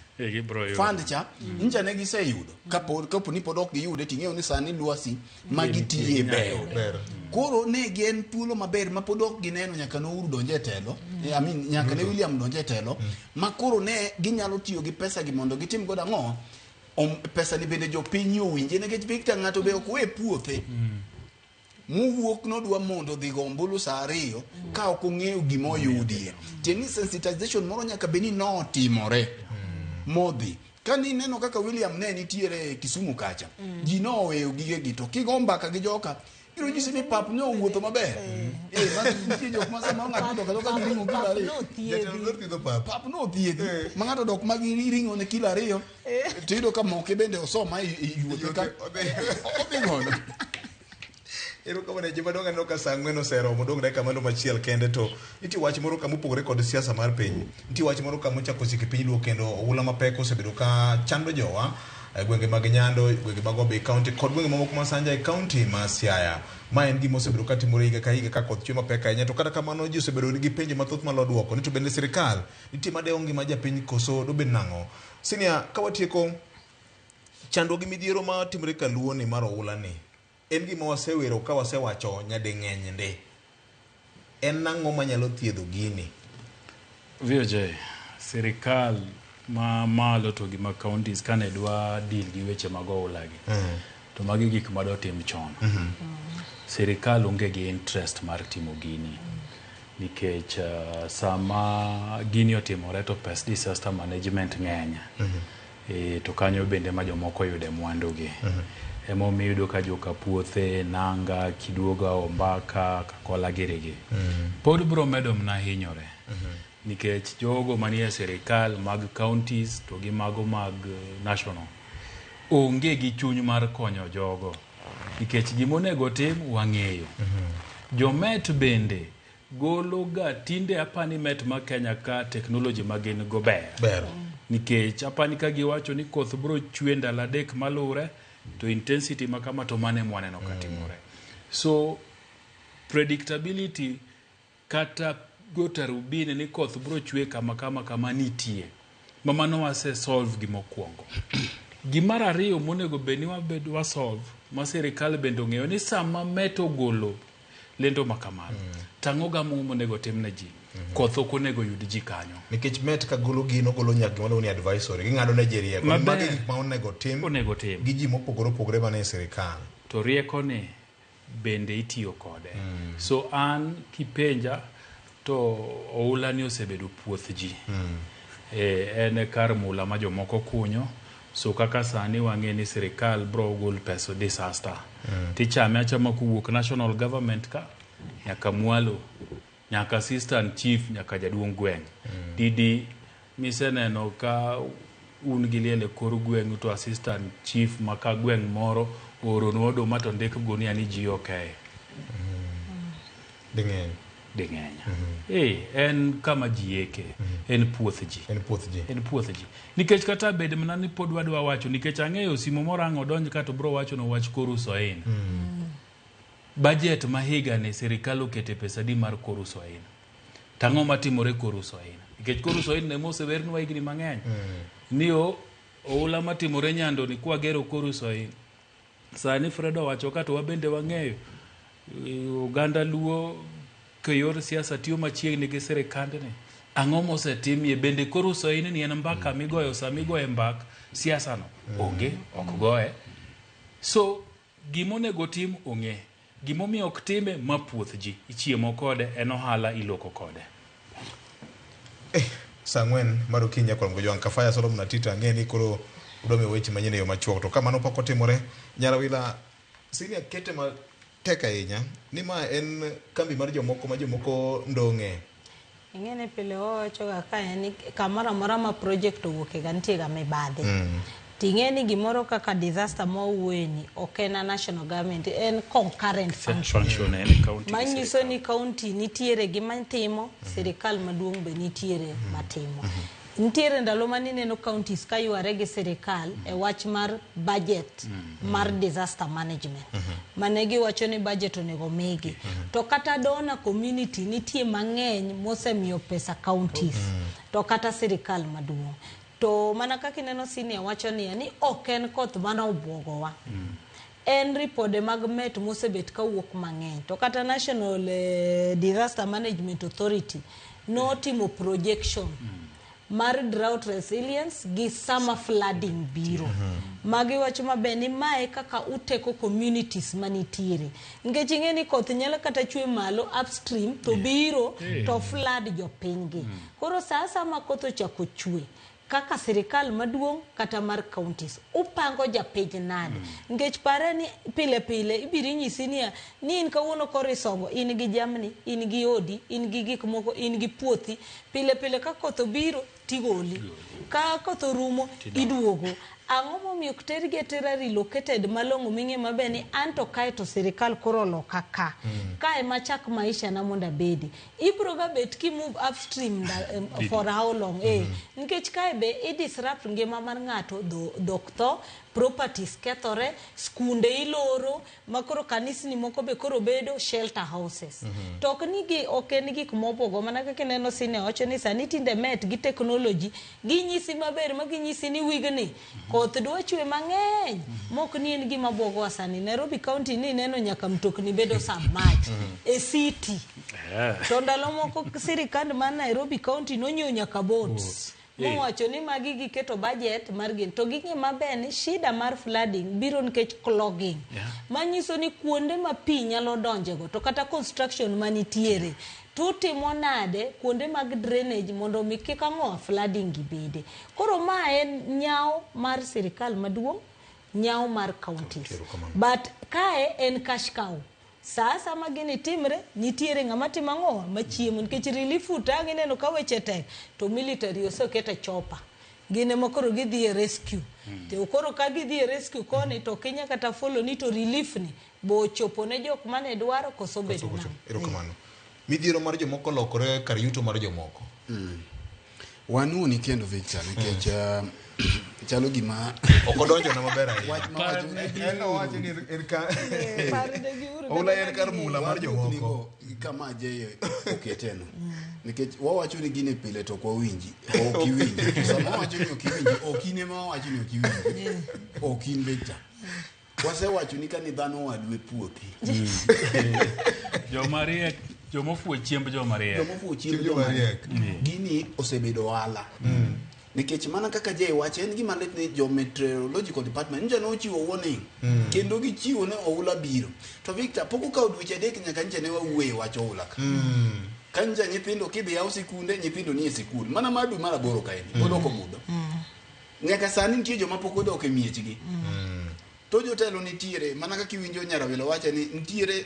fund cha nja ne giseyudo kapo ni pod ok giyude ting'eyo ni sani lwasi magitiye ber koro ne gen thuolo maber ma pod ok gineno nyaka no Uhuru donje telo nyaka ne William donje telo ma koro ne ginyalo tiyo gi pesa gi mondo gitim godo ang'o pesa ni bende jopiny owinje nikech Victor ng'ato be ok we puothe muwuok nodwa mondo dhi go ombulu saa 2 ka ok ong'eyo gima oyudie tieni sensitization moro nyaka beni notimore modhi kani neno kaka William ne nitiere Kisumu kacha ji no oweyo gige gi to kigo mbaka gi joka iro nyisi ni pap ne owuotho maber nitie jok ma sama ng'ato ka giringo kila 2 pap no thiedhi ma ng'ato dok ma giringo ne kila 2 to iyudo ka moke bende osoma yuotho ka odhi godo ero kama ne jima donga no ka sang'wen osero modong dakika malo machiel kende to nitie wach moro kama opogore kod siasa mar piny nitie wach moro kama ochako sik piny duo kendo oula mapek osebedo ka chando jowa gwenge mag Nyando gwenge mag Homabay County kod gwenge mamoko ma Sanja County ma Siaya ma en gima osebedo ka timore higa ka koth chwe mapek ahinya to kata kamano ji osebedo gi penjo mathoth malo duoko ni to bende sirikal nitie madeo ngima japiny koso dobed nang'o sinia ka watieko chando gi midhiero ma timore ka luo ni mar oula ni en gima wasewero ka wasewacho nyade ng'eny nde en nang'o manyalo thiedho gini VJ sirikal ma malo to gima counties kane dwa deal gi weche mag oula gi to magi gik ma do tim chon sirikal onge gi interest mar timo gini nikech sama gini otimore to pest disaster management ng'eny to kanyo bende ma jomoko yude mwandu gi emo miyudo ka joka puothe nanga kiduoga ombaka kakola girigi pod bro medo mna hinyore nikech jogo manie sirikal mag counties to gi mago mag national onge gi chuny mar konyo jogo nikech gimonego tim wang'eyo jomet bende golo ga tinde apani met ma Kenya ka technology magin go ber nikech apani ka giwacho ni koth bro chwe ndalo 3 malure to intensity makama to mane mwaneno katimore so predictability kata gota rubine ni koth bro chwe kama nitie mamano wase solve gimokwongo gimar ariyo monego beni wabed wa solve ma sirikal bende ong'eyo ni sama meto golo lendo makamano tang'oga monego timne ji koth ok onego yud ji kanyo nikech met ka golo gino golo nyak gima ni advisory ging'ado Nigeria ko magi gik ma onego tim gi ji mopogore mane sirikal to rieko ni bende itiyo kode so an kipenja to oula ni osebedo puoth ji en kar mula ma jomoko kunyo so kaka sani wang'e ni sirikal bro gol pesa disaster tichame achama kuwuok national government ka nyaka mwalo nyaka assistant chief nyaka jaduong' gweng' didi miseneno ka un gi liel kor gweng' to assistant chief maka gweng' moro oro nodo mato ndik gunia ni ji okay. Ding'eny. En kama ji eke. En puoth ji. Nikech kata bed mana ni pod wadwa wacho nikech ang'eyo simo moro ang' odonj ka to bro wacho no wach kor uso aina. Budget ma higa ne sirikal okete pesa di mar kor uso aina. Tang'o matimore kor uso aina. Nikech kor uso aina ne mosewernwa higni mang'eny. Niyo oula matimore nyando ni kwa gero kor uso aina. Sani Fredo wacho ka to wabende wang'eyo Uganda luo yor siasa tiyo machiegni gi sirikandni. Ang'o mosetimie bende kor uso aina ni en mbaka migoyo samigoye mbak siasa no onge ok goye. So gimonego tim ong'e. Gimomiyo ok time ma puoth ji ichiemo kode en ohala iloko kode. Sang'wen mar okinyi kwa mgojo Kafaya Solomon na Tita ng'eni koro udome weche manyene yo machuok to kamano pok otimore Nyarawila sini kete ma tek ahinya ni ma en kambi mar jomoko ndong'e. Ing'ene pile wacho ka en kamoro amora ma project owuoke ga nitie ga mibadhi. Ting'eni gimoro kaka disaster mowueni ok en national government en concurrent function en county. Manyiso ni county nitiere gima timo, sirikal maduong' be nitiere matimo. Nitiere ndalo manene counties ka yware gi sirikal e wach mar budget mar disaster management. Manegi wacho ni budget onego migi. To kata dona community nitie mang'eny mosemiyo pesa counties. To kata sirikal maduong'. To mana kaka ineno senior wacho ni ok en koth mana obwogowa. En ripode mag met mosebet ka wuok mang'eny. To kata National Disaster Management Authority notimo projection mar drought resilience gi summer flooding biro. Magi wacho maber ni mae kaka uteko communities manitiere. Nikech ing'eni koth nyalo kata chwe malo upstream to biro to flood jopingi. Koro sasa ma koth ochako chwe kaka sirikal maduong' kata mar counties upango japiny nade. Nikech pare ni pile pile ibiri nyisi ni in kawuono kor isongo in gi jamni, in gi odi, in gi gik moko, in gi puothi, pile pile ka koth obiro tigoli. Ka koth orumo iduogo. Ang'o momiyo ok tergi atera relocated malong'o ming'e maber ni anto kae to sirikal koro loka ka. Kae machak maisha na monda bedi. Ibro ga bet ki move upstream for how long? Nikech kae be disrupt ngima mar ng'ato dokto, properties kethore, skunde iloro, makoro kanisni moko be koro bedo shelter houses. To ok en gik mopogo mana kaka neno sine wacho ni sani tinde met gi technology ginyisi maber ma ginyisi ni wigni koth dwa chwe mang'eny mok ni en gima bwogo sani. Nairobi County ni neno nyaka mtokni bedo samach e city. To ndalo moko sirikand man Nairobi County nonyiewo nyaka boats. Mowacho ni magi giketo budget mar gin to ging'e maber ni shida mar flooding biro nikech clogging. Manyiso ni kuonde ma pi nyalo donjego to kata construction manitiere tutimo nade kuonde mag drainage mondo mi kik ang'o flooding gibede. Koro ma en nyao mar sirikal maduong', nyao mar counties. But kae en cash cow. Sasa magini timre nitiere ng'ama timo ang'o machiemo nikech relief utangi neno ka weche tek to military osoketa chopa. Gine mokoro gidhi e rescue. Te okoro ka gidhi e rescue koni to Kenya kata follow ni to relief ni bo chopo ne jok mane dwaro koso bedo na. Erokamano. Midhiero mar jomoko lokore kar yuto mar jomoko. Wanu ni kendo Victor nikech chalo gima okodonjo na maber ahinya. Wach ma wacho ni en ka ola en kar mula mar jomoko kama je oketeno. Nikech wawacho ni gine pile to kwa winji ok iwinji. Sama wacho ni ok iwinji ok inema wacho ni ok iwinji. Ok in Victor. Wasewacho ni ka ni dhano wadwe puothi. Jomariek jomofuo chiemb jomariek. Gini osebedo wala. Nikech mana kaka je wacho en gima let ni jo meteorological department nje no chiwo warning kendo gichiwo ne oula biro. To Victor poko ka odweche adek nyaka nje ne wawuoye wacho oula ka. Kanja nyithindo kidhi au sikunde nyithindo ni e sikul. Mana madu mara boro kaeni. Podoko mudho. Nyaka sani nitie joma pok odok e miechgi. to jotelo nitiere mana kaka iwinjo Nyarawelo wacho ni nitiere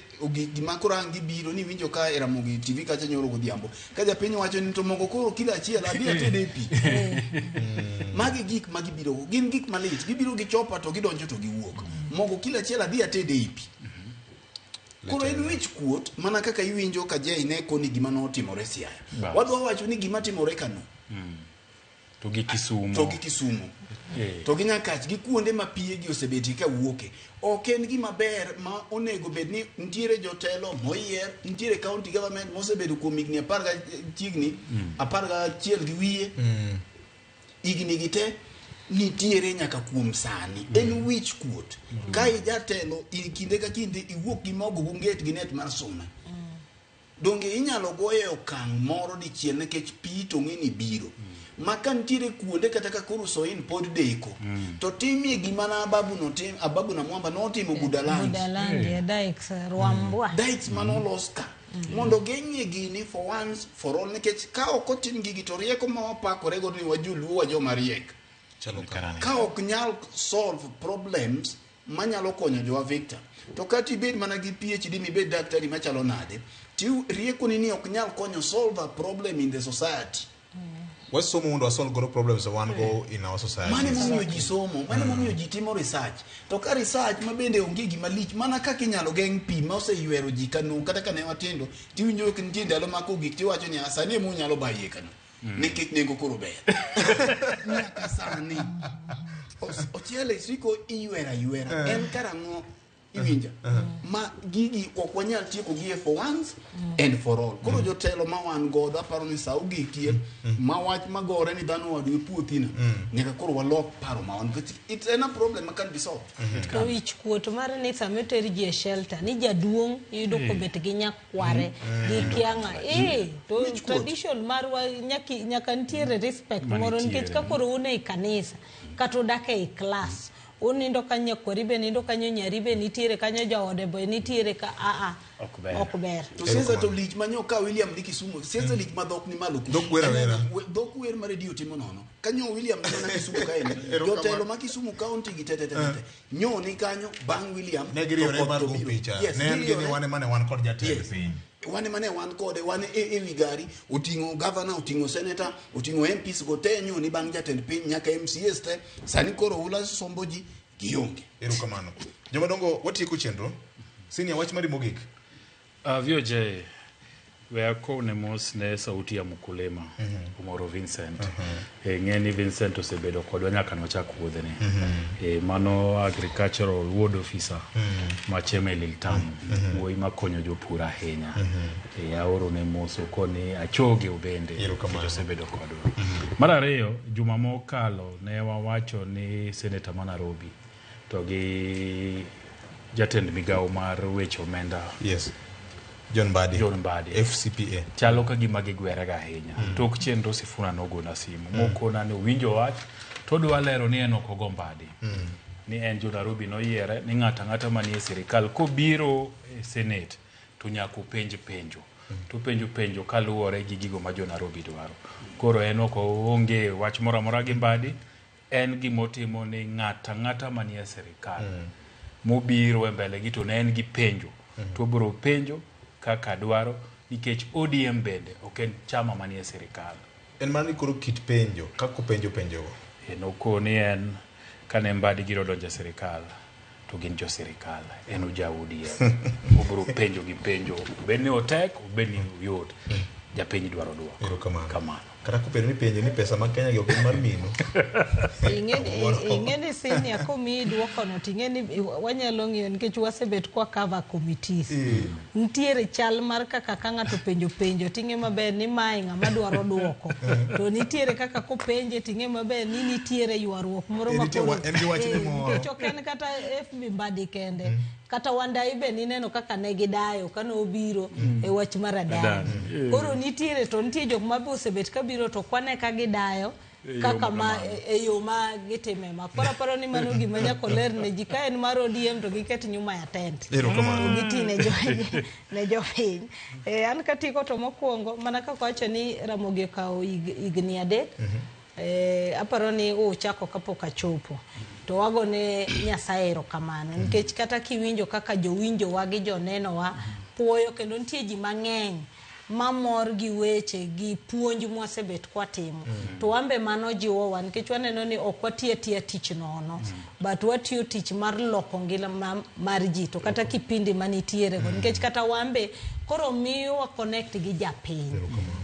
gima korangi biro ni winjo ka Ramogi TV kacha nyoro godhiambo ka japiny wacho ni to mogo koro kila achiel adhi atede pi magi gik magibiro gin gik malich gibiro gichopa to gidonjo to giwuok mogo kila achiel adhi atede pi koro en wich kuot mana kaka iwinjo ka Jay ne koni gima notimore Siaya wadwa wacho ni gima timore Kano to gi Kisumu to gi Nyakach gi kuonde ma piegi osebeti ka wuoke ok en gima ber ma onego bed ni nitiere jotelo moyier nitiere county government mosebedo kuom higni 11 gi wiye higni gite nitiere nyaka kuom sani en wich kuot ka jatelo kinde ka kinde iwuok gi mogo gunget gi net mar suna donge inyalo goye okang' moro dichiel nikech pi to ng'eni biro maka nitiere kuonde kata ka koro Soin pod deko to timie gima na Ababu na Mwamba notimo Budalangi Dikes Rwambwa Dikes manolos ka mondo geng'e gini for once for all nikech ka ok otim gigi to rieko ma wapakore go ni wajuluo wa joma riek ka ok nyal solve problems manyalo konyo jowa Victor to kati bed mana gi PhD mibed daktari machalo nade ti rieko ni ok nyal konyo solve a problem in the society. What's some mondo solve go problems one go in our society? Mane momiyo ji somo, mane momiyo ji timo research. To ka research mabende onge gima lich mana kaka inyalo geng' pi ma oseywero ji Kano kata ka ne watindo ti winjo ni nitie ndalo mako gik ti wacho ni sani emo nyalo baye Kano. Nikech nengo koro ber. Nyaka sani. Ochiele siko iywera en karang'o iwinja ma gigi ok wanyal tieko gi for once and for all koro jotelo ma wan godo aparo ni sa ugikie ma wach magore ni dhano wadwe puothina nyaka koro walok paro ma wan it's a problem that can be solved to wich kuot mar ni sameteri ji shelter ni jaduong' yudo ko bet gi nyakware gi kianga to tradition marwa nyaka ntiere respect moro nikech ka koro une kanisa kata udake e class unindo kanyo kwaribe nindo kanyo nyaribe nitiere kanyo jaode boy nitiere ka ok ber to siasa to lich manyo ka William ni Kisumu siasa lich madhok ni malo dok wer ma radio timo nono kanyo William na Kisumu ka en jotelo ma Kisumu county gi tete nyo ni kanyo bang William ne giriore mar go picha ne ngene wane mane wan kod jatelo piny wane mane wan kode wane ewi gari utingo governor utingo senator utingo MPs go tenyo ni bang jatend piny nyaka MCS te sani koro ula somboji gionge erukamano joma dongo watieko chenro sini wach mari mogik VOJ weako ne mos ne sauti ya mkulima Umoro Vincent ngeni Vincent osebedo kodwa nyaka nochak wuodhene mano agricultural ward officer macheme Liltamu wuoyi makonyo jopur ahinya aoro ne mos okoni achoge ubende osebedo kodwa mar ariyo juma mokalo ne wawacho ni senator ma Nairobi to gi jatend migawo mar weche omenda John Mbadi FCPA chalo ka gima gigwere ga ahinya tok chenro Sifuna nogona simu mokona ne winjo wach to dwa lero ni en ok ogo Mbadi ni en jo Nairobi noyiere ni ng'ata manie sirikal kobiro senate to nyaka penjo to penjo kaluwore gi gigo ma jo Nairobi dwaro koro en ok onge wach moro amora gi Mbadi en gimotimo ni ng'ata manie sirikal mobiro e mbele gi to ne en gi penjo to bro penjo kaka dwaro nikech ODM bende ok en chama manie sirikal en mani koro kit penjo kako penjo en okoni en kane Mbadi giro donjo sirikal to gin jo sirikal en uja ODM obro penjo gi penjo bedni otek bedni yot japiny dwaro duoko kamano kata kopero ni penjo ni pesa ma Kenya gi ok mar mino ingeni sini akomi duoko no tingeni wanyalo ng'iyo nikech wasebet kwa cover committees nitiere chal mar kaka ng'ato penjo tinge maber ni mai ng'ama dwaro duoko to nitiere kaka kopenje tinge maber ni nitiere ywaruok moro makoro nikech ok en kata FB Mbadi kende kata Wandai be nineno kaka ne gidayo kano obiro e wach mar adani koro nitiere to nitie jok ma osebet ka biro to kwane ka gidayo kaka ma yo ma gitime ma paro ni mano gima nyako ler ne ji ka en mar ODM to giket nyuma ya tent gitine ne jopiny an katiko to mokwongo mana kaka wacho ni Ramogi okawo higni 3 aparo ni uchako kapok achopo to wago ne Nyasaye erokamano nikech kata kiwinjo kaka jowinjo wagi joneno wa puoyo kendo nitie ji mang'eny mamor gi weche gi puonj mwasebet kwatimo to wambe mano jiwo wan nikech waneno ni ok watie tich nono but watiyo tich mar loko ngila mar ji to kata kipindi manitiere go nikech kata wambe koro miyo wa connect gi japiny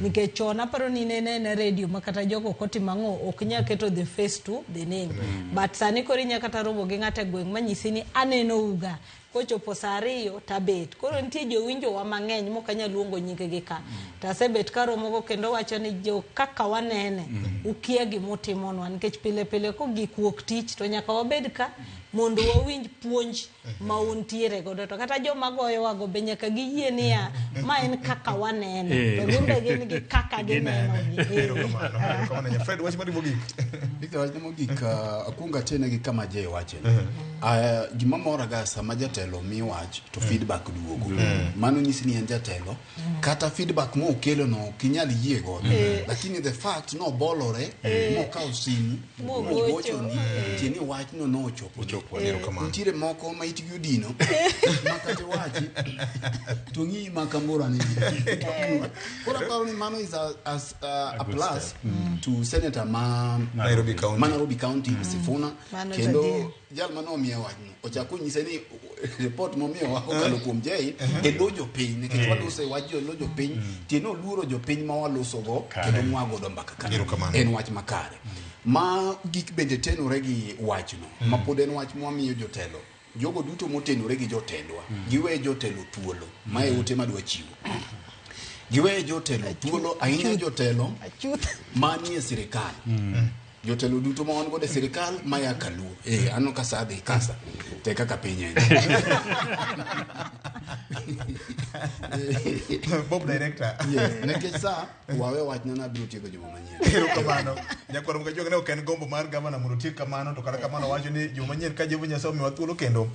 nikech chon aparo ni nene radio makata jogo koti mango ok nya keto the face to the name but sani koro nya kata robo gi ng'ata gweng manyisi ni aneno uga kochopo saa 2 tabet koro nitie jowinjo wa mang'eny mokanya luongo nyingegi ka tasebet karo mogo kendo wacho ni jo kaka wanene ukia gimotimonwa nikech pile ko gik wuok tich to nyaka wabed ka mondo wawinj puonj mauntiere godo to kata joma goyo wago be nyaka giyie niya ma en kaka wanene to gimbe gin gi kaka gineno kamano Fred wach mari mogik mogik akunga tene gi kama je wache gima mora ga sama jatelo mi wach to feedback duogo mano nyisi ni en jatelo kata feedback mo kelo no kinyal yie godo lakini the fact no bolore mo ka usimu mo gocho ni tieni wach no chopo ntire moko ma itigi udino makate wachi to ngi makambura ni kora paro ni mano is a plus to Senator Nairobi County Sifuna kendo jal mano miya wach no ochako nyise ni report mo miyo wako kalo kuom jei elojo piny nikech walose wach elojo piny tieno luoro jo piny ma waloso go kendo mwago do mbaka kanyo en wach makare ma gik bende tenore gi wach no ma pod en wach mwamiyo jotelo jogo duto motenore gi jotendwa giwe jotelo thuolo ma e ute madwa chiwo giwe jotelo thuolo ahinya jotelo manie sirikal jotelo duto ma wan go de sirikal ma ya kalu ano kasade kasa te kaka pinye Bob director nekesa wawe wachna na biro tiego joma manyien kamano nyakwaro mga jogo ne oken gombo mar gavana mondo tie kamano to kata kamano wacho ni joma manyien ka Jehova Nyasaye omiwa thuolo kendo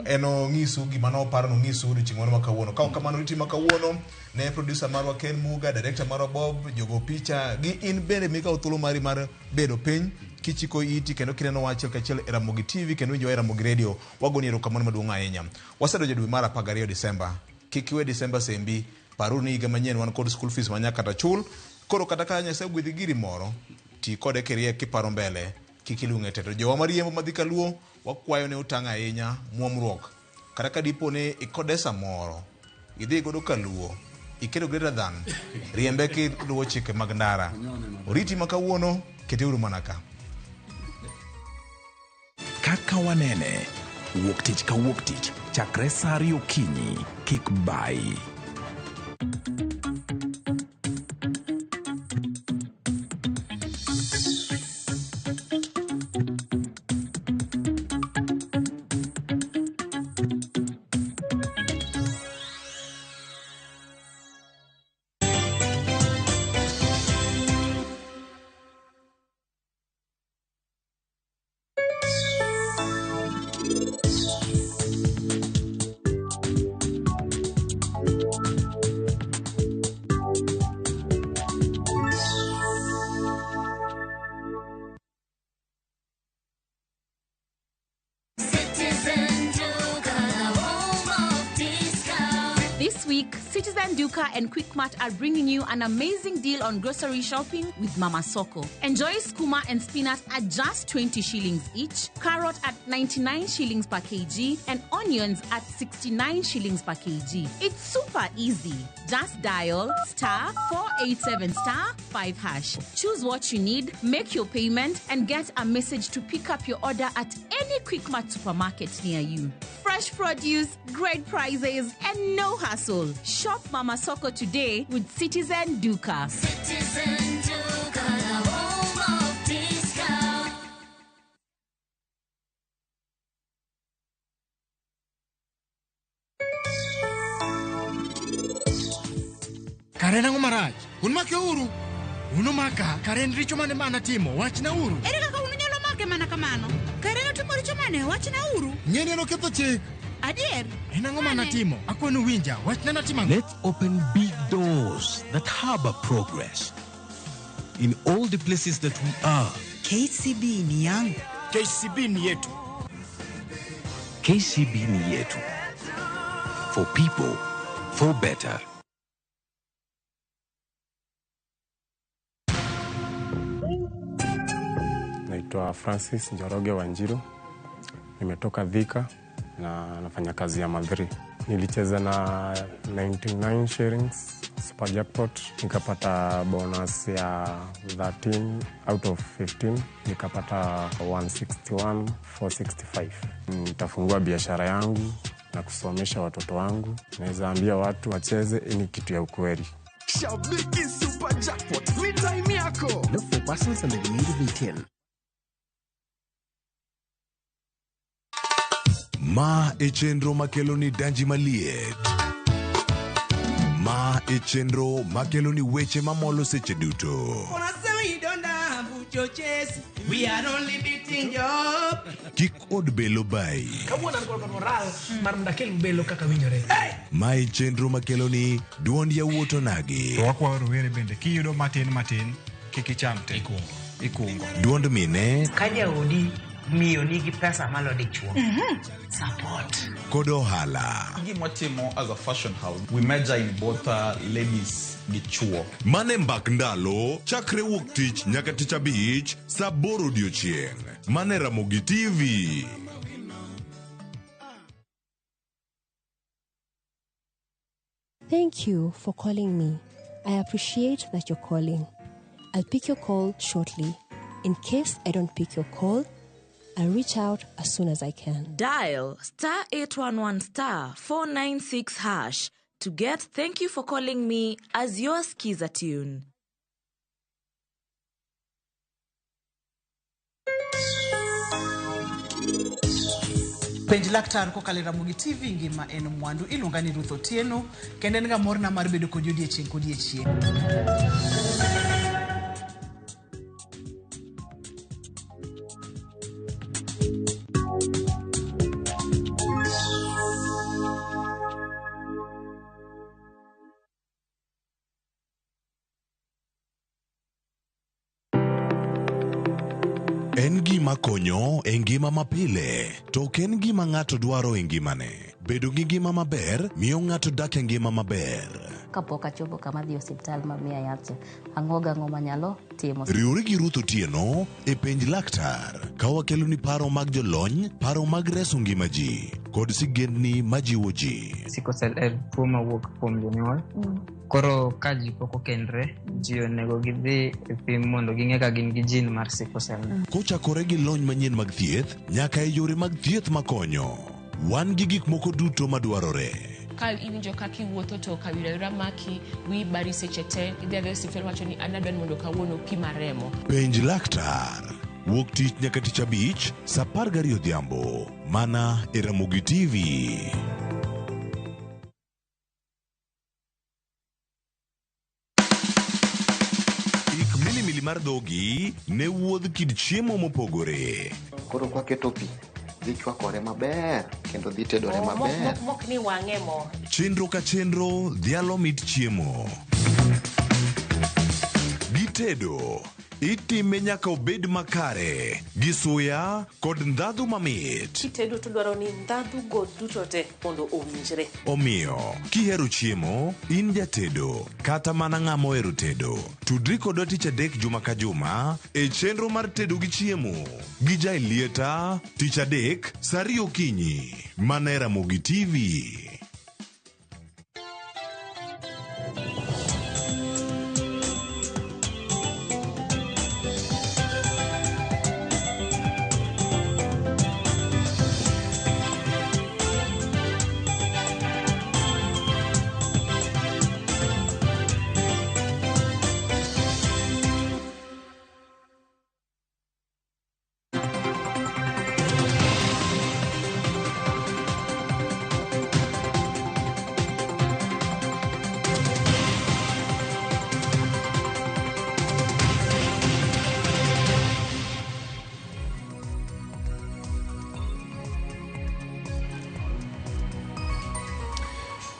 eno ngisu gima no paro no ngisu ri ching'ono makawuono ka kamano riti makawuono ne producer marwa Ken Muga director marwa Bob jogo picha gi in bende mika thuolo mari mar bedo piny kichiko iti kendo kineno wachiel kachiel e Ramogi TV kendo winjo e Ramogi Radio wagoni erokamano maduong' ahinya wasedojo dwe mar 12 Desemba kikiwe Desemba sembi paruni higa manyien wan kod school fees manyaka kata chul koro kata ka Nyasaye gwedhi giri moro ti kode kirie kiparo mbele kikilunge teto jowa mariembo madhi kaluo wakwayo ne utanga ahinya muomruok kata ka dipo ne ikodesa moro idhi godo kaluo ikedo greater than riembe ki luwo chike mag ndara oriti makawuono keteuru manaka kaka wanene wuok tich ka wuok tich chakre saa 2 okinyi kik bai. Citizen Duka and Quickmart are bringing you an amazing deal on grocery shopping with Mama Soko. Enjoy skuma and spinach at just 20 shillings each, carrot at 99 shillings per kg, and onions at 69 shillings per kg. It's super easy. Just dial *487*5#. Choose what you need, make your payment, and get a message to pick up your order at any Quickmart supermarket near you. Fresh produce, great prices, and no hassle. Shop Mama Soko today with Citizen Duka. Citizen Duka, the home of discount. Karen ang umaraj. Un makiuru. Uno maka, Karen richo mane mana timo, wach na uru. Ere kaka uno nyalo make mana kamano. Karen otimo richo mane, wach na uru. Nyeni ano ketho chik. Adier. Enango mana timo, akwano winja, wach na natima. Let's open big doors that harbor progress. In all the places that we are, KCB ni yangu, KCB ni yetu. KCB ni yetu. For people, for better. Naitwa Francis Njoroge Wanjiru. Nimetoka Thika na nafanya kazi ya Madhri. Nilicheza na 99 shillings super jackpot, nikapata bonus ya 13 out of 15, nikapata 161,465. Nitafungua biashara yangu na kusomesha watoto wangu. Naweza ambia watu wacheze, ni kitu ya ukweli. Shabiki super jackpot, ni time yako. Look for persons under the age of 18. Ma echenro makeloni danji maliet. Ma echenro makeloni weche mamolo seche duto. We are only beating job. Kik od belo bai. Kawuono an kod moral mar ndakel belo kaka winjore. Ma echenro makeloni duond yawuoto nagi. To wakwa rowere bende kiyudo matin kik icham te. Ikungo. Duond mine. Kaja odi miyo nigi pesa malo dichuo. Support. Kodo hala. Gimotimo as a fashion house, we measure in both ladies gi chuo. Mane mbak ndalo chakre wuok tich nyaka tich abich saa 8 odiochieng'. Mane Ramogi TV. Thank you for calling me. I appreciate that you're calling. I'll pick your call shortly. In case I don't pick your call, I'll reach out as soon as I can. Dial *811*496# to get "Thank you for calling me" as your skiza tune. Penj laktar kokalo Ramogi TV ngima en mwandu. Iluonga ni Ruth Otieno kendo en ga morna mar bedo kod odiechieng'. En gima konyo e ngima mapile, to ken gima ng'ato dwaro e ngimane. Bedo gi ngima maber miyo ng'ato dak e ngima maber. Kapok achopo kama dhi osiptal mamiya yath, ang'oga ng'oma nyalo timo. Riwri gi Ruth Otieno e penj laktar, ka wakelo ni paro mag jolony, paro mag reso ngima ji, kod sigendni majiwo ji. Sickle cell en tuo mawuok kuom jonyuol. Koro ka ji pok okendre, ji onego gidhi e pim mondo ging'e ka gin gi jin mar sickle cell. Kochakore gi lony manyien mag thieth, nyaka e yore mag thieth makonyo. Wan gi gik moko duto madwarore. Ka iwinjo kaki wuotho to kawira maki wi bari seche te, idhi adhi osiptal wacho ni an adwani mondo kawuono pima remo. Penj laktar. Wuok tich nyaka tich abich, saa 12 odhiambo. Mana e Ramogi TV. Milimili mar dhogi ne wuodh kid chiemo mopogore. Koro kwaketo pi, dhi chwakore maber, kendo dhi tedore maber. Mok ni wang'e mo. Chenro ka chenro dhialo mit chiemo. Gitedo itime nyaka obed makare, gi suya kod ndhadhu mamit. Kitedo to dwaro ni ndhadhu go duto te mondo owinjre. Omiyo, kihero chiemo, in jatedo, kata mana ng'ama ohero tedo, tudri kodwa tich adek juma ka juma e chenro mar tedo gi chiemo. Gi Jailieta, tich adek, saa 2 okinyi, mana e Ramogi TV.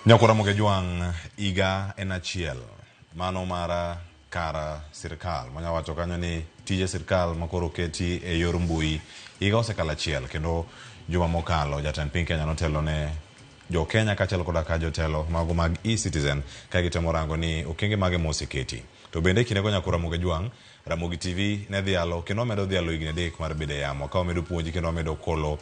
Nyakora Mogejwang' iga en achiel. Mano mara kara sirkal. Manya wacho kanyo ni tije sirkal makoro keti e yor mbui higa osekalo achiel, kendo juma mokalo jatend piny Kenya notelo ne jo Kenya kaachiel koda ka jotelo mago mag e-Citizen ka gitemo rango ni okenge mage moseketi. To bende kinde go nyako Ramogi Jwang, Ramogi TV ne dhialo kendo medo dhialo higni 3 mar bede yamo ka omedo puonji kendo omedo kolo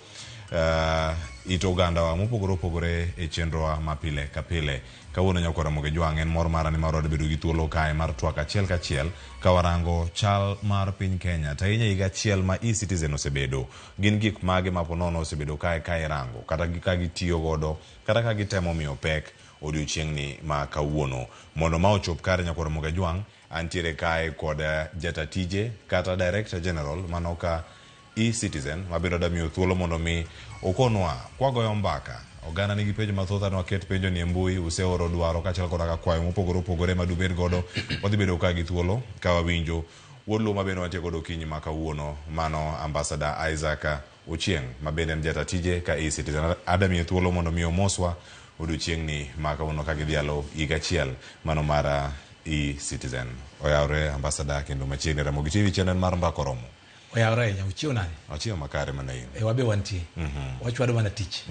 it oganda wa mopogore opogore e chenro wa mapile ka pile. Kawuono nyako Ramogi Jwang en mor mara ni mar bedo gi thuolo kae mar twak achiel kachiel ka warango chal mar piny Kenya ta higa higa achiel ma e-Citizen osebedo. Gin gik mage ma ponono osebedo kae rango kata ka gitiyo godo kata ka gitemo miyo pek odiochiengni ma kawuono. Mondo ma ochop kare nyako Ramogi Jwang antiere kae kod jatatije kata Director General manoka e-Citizen mabiro da miyo thuolo mondo mi okonwa kwagoyo mbaka oganda nigi penjo mathoth anwa ket penjo ni mbui useoro dwaro kaachiel koda ka kwayo mopogore opogore madubed godo wadhi bedo ka gi thuolo ka wawinjo wuodlo mabende watie godo kinyi ma kawuono mano Ambassador Isaac Ochieng mabende en jatatije ka e-Citizen adamiyo thuolo mondo mi omoswa odiochiengni ma kawuono ka gidhialo higa achiel mano mar e-Citizen. Oyawre Ambassador kendo machiegni Ramogi TV channel mar Mbako Romo. Oyawre nya uchio nani? Achio makare mana in. Wabe wanti. Wachwado mana tich.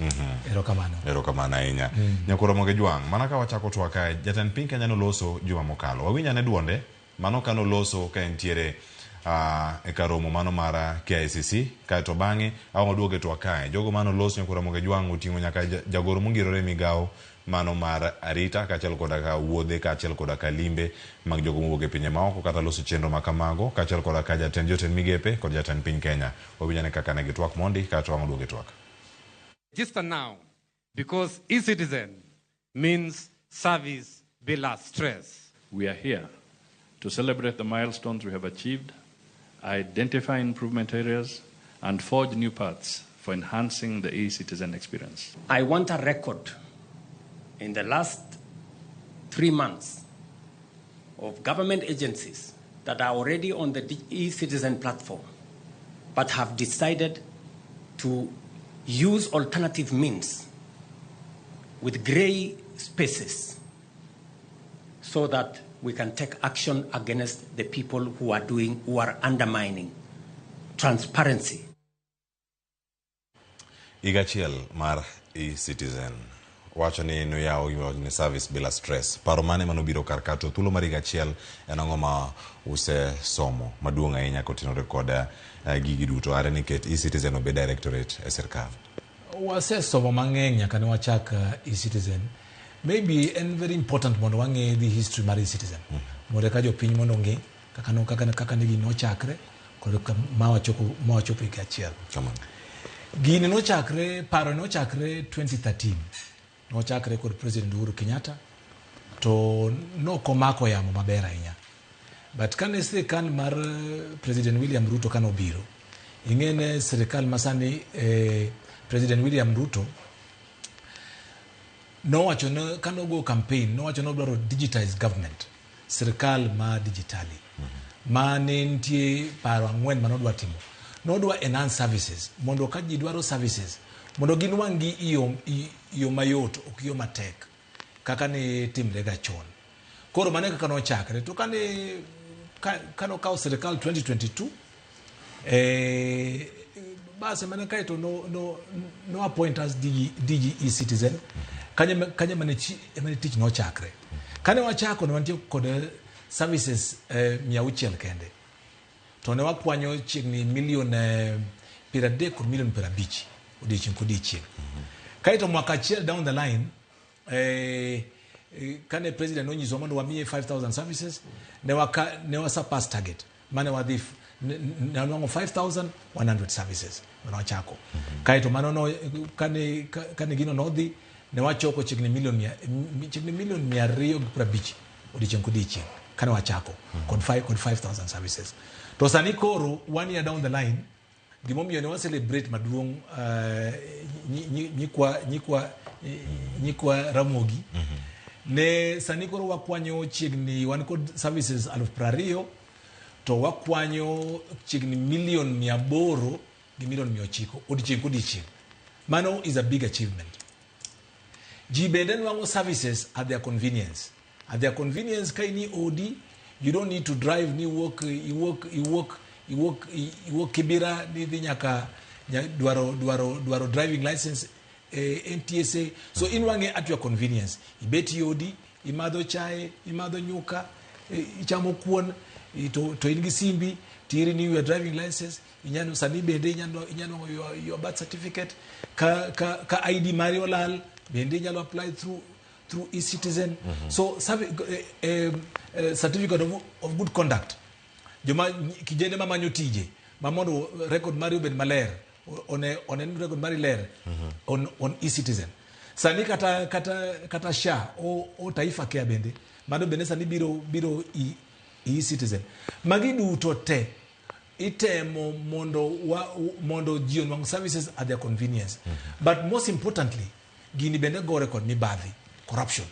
Erokamano. Erokamano ahinya. Nyako Ramogi Jwang, mana ka wachako twaka jatend piny Kenya noloso juma mokalo. Wawinya ne duonde mano kano loso ka entiere e karomo mano mar KICC kaeto bang'e awaduoge twakae. Jogo mano loso Nyako Ramogi Jwang oting'o nyaka jagoro mongirore migao mano mar arita kaachiel koda ka wuodhe kaachiel koda ka limbe mag jogo mowuok e pinje maoko kata loso chenro makamago kaachiel koda ka jotend migepe kod jatend piny Kenya. Wawinyane kaka ne gitwak mondi kaeto waduoge twak. Register now because e-Citizen means service bila stress. We are here to celebrate the milestones we have achieved, identify improvement areas, and forge new paths for enhancing the e-Citizen experience. I want a record in the last 3 months of government agencies that are already on the e-Citizen platform but have decided to use alternative means with gray spaces so that we can take action against the people who are undermining transparency. Higa achiel mar e-Citizen wacho ni noyawo ni service bila stress. Paro mane manobiro kar kato thuolo mar higa achiel en ang'o ma usesomo maduong' ahinya kotenore kod gigi duto are ni ket e-Citizen obed directorate e sirkal? Wasesomo mang'eny nyaka ne wachak e-Citizen. Maybe en very important mondo wang'e the history mar e-Citizen. Mondo ka jopiny mondo ng'e kaka ne gino chakre kod ma wachopo higa achiel. Gini paro nochakre 2013. Nochakre kod President Uhuru Kenyatta to nokomako yamo maber ahinya. But kane sirikal mar President William Ruto kano biro, ing'ene sirikal masani President William Ruto nowacho kano go campaign nowacho no dwaro digitize government, sirikal ma digitali. Mane nitie paro ang'wen manodwa timo. Nodwa enhance services mondo ka ji dwaro services mondo gin wangi iyo mayot ok iyo matek kaka ne timre ga chon. Koro mane kaka nochakre to kano kawo sirikal 2022 base mane kae to no appoint as DG e-Citizen kanye mane tich nochakre. Kane wachako ne wantie kod services 600 kende to ne wakwanyo chiegni milion 30 kod milion 50 odiochieng'. Kaito mwaka achiel down the line kane president onyiso mondo wamiye 5,000 services ne wasurpass target mane wadhi ne wango 5,100 services wanachako. Kaito mano kane gino nodhi ne wachoko chiegni milion 250 odiochieng' kane wachako kod 5,000 services. To sani koro 1 year down the line gimomiyo ne wa celebrate maduong' nyikwa Ramogi ne sani koro wakwanyo chiegni wan kod services 20,000 to wakwanyo chiegni milion 800 gi milion 900 odiochieng'. Mano is a big achievement. Ji bende nwango services at their convenience. At their convenience ka ini odi You don't need to drive ni work Kibera ni nyaka dwaro driving license NTSA. So in wange at your convenience. Ibeti yodi, imado chai, imado nyuka, ichamo kuon, to ingi simbi, tiri ni your driving license, inyano sani bende inyano your birth certificate, ka ID Mario Lal, bende inyano apply through e-citizen. So certificate of good conduct. Joma kijende mama nyotije, mamono record Mario Ben Maler, on record Mario Ler, on e-citizen. Sani kata sha o taifa kia bende, mado bende sani biro e-citizen. Magidu utote, itemo mondo jion wang services at their convenience. But most importantly, gini bende go record mi badhi, corruption.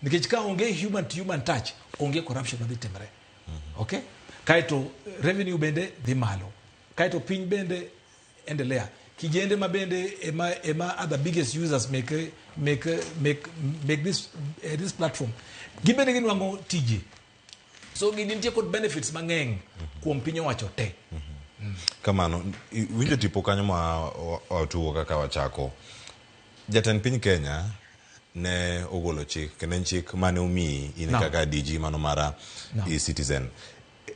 Nikichika onge human to human touch, onge corruption na temre. Okay? Kaito revenue bende di malo. Kaito pin bende endelea. Kijende mabende ema other biggest users make this platform. Gibende gini wango TJ. So gini kod benefits mangeng kuom piny owacho te. Kamano, winjo tipo kanyo ma otuwo kaka wachako. Jatend piny Kenya ne ogolo chik, kenen chik mane umii in kaka DG mano mara e-citizen.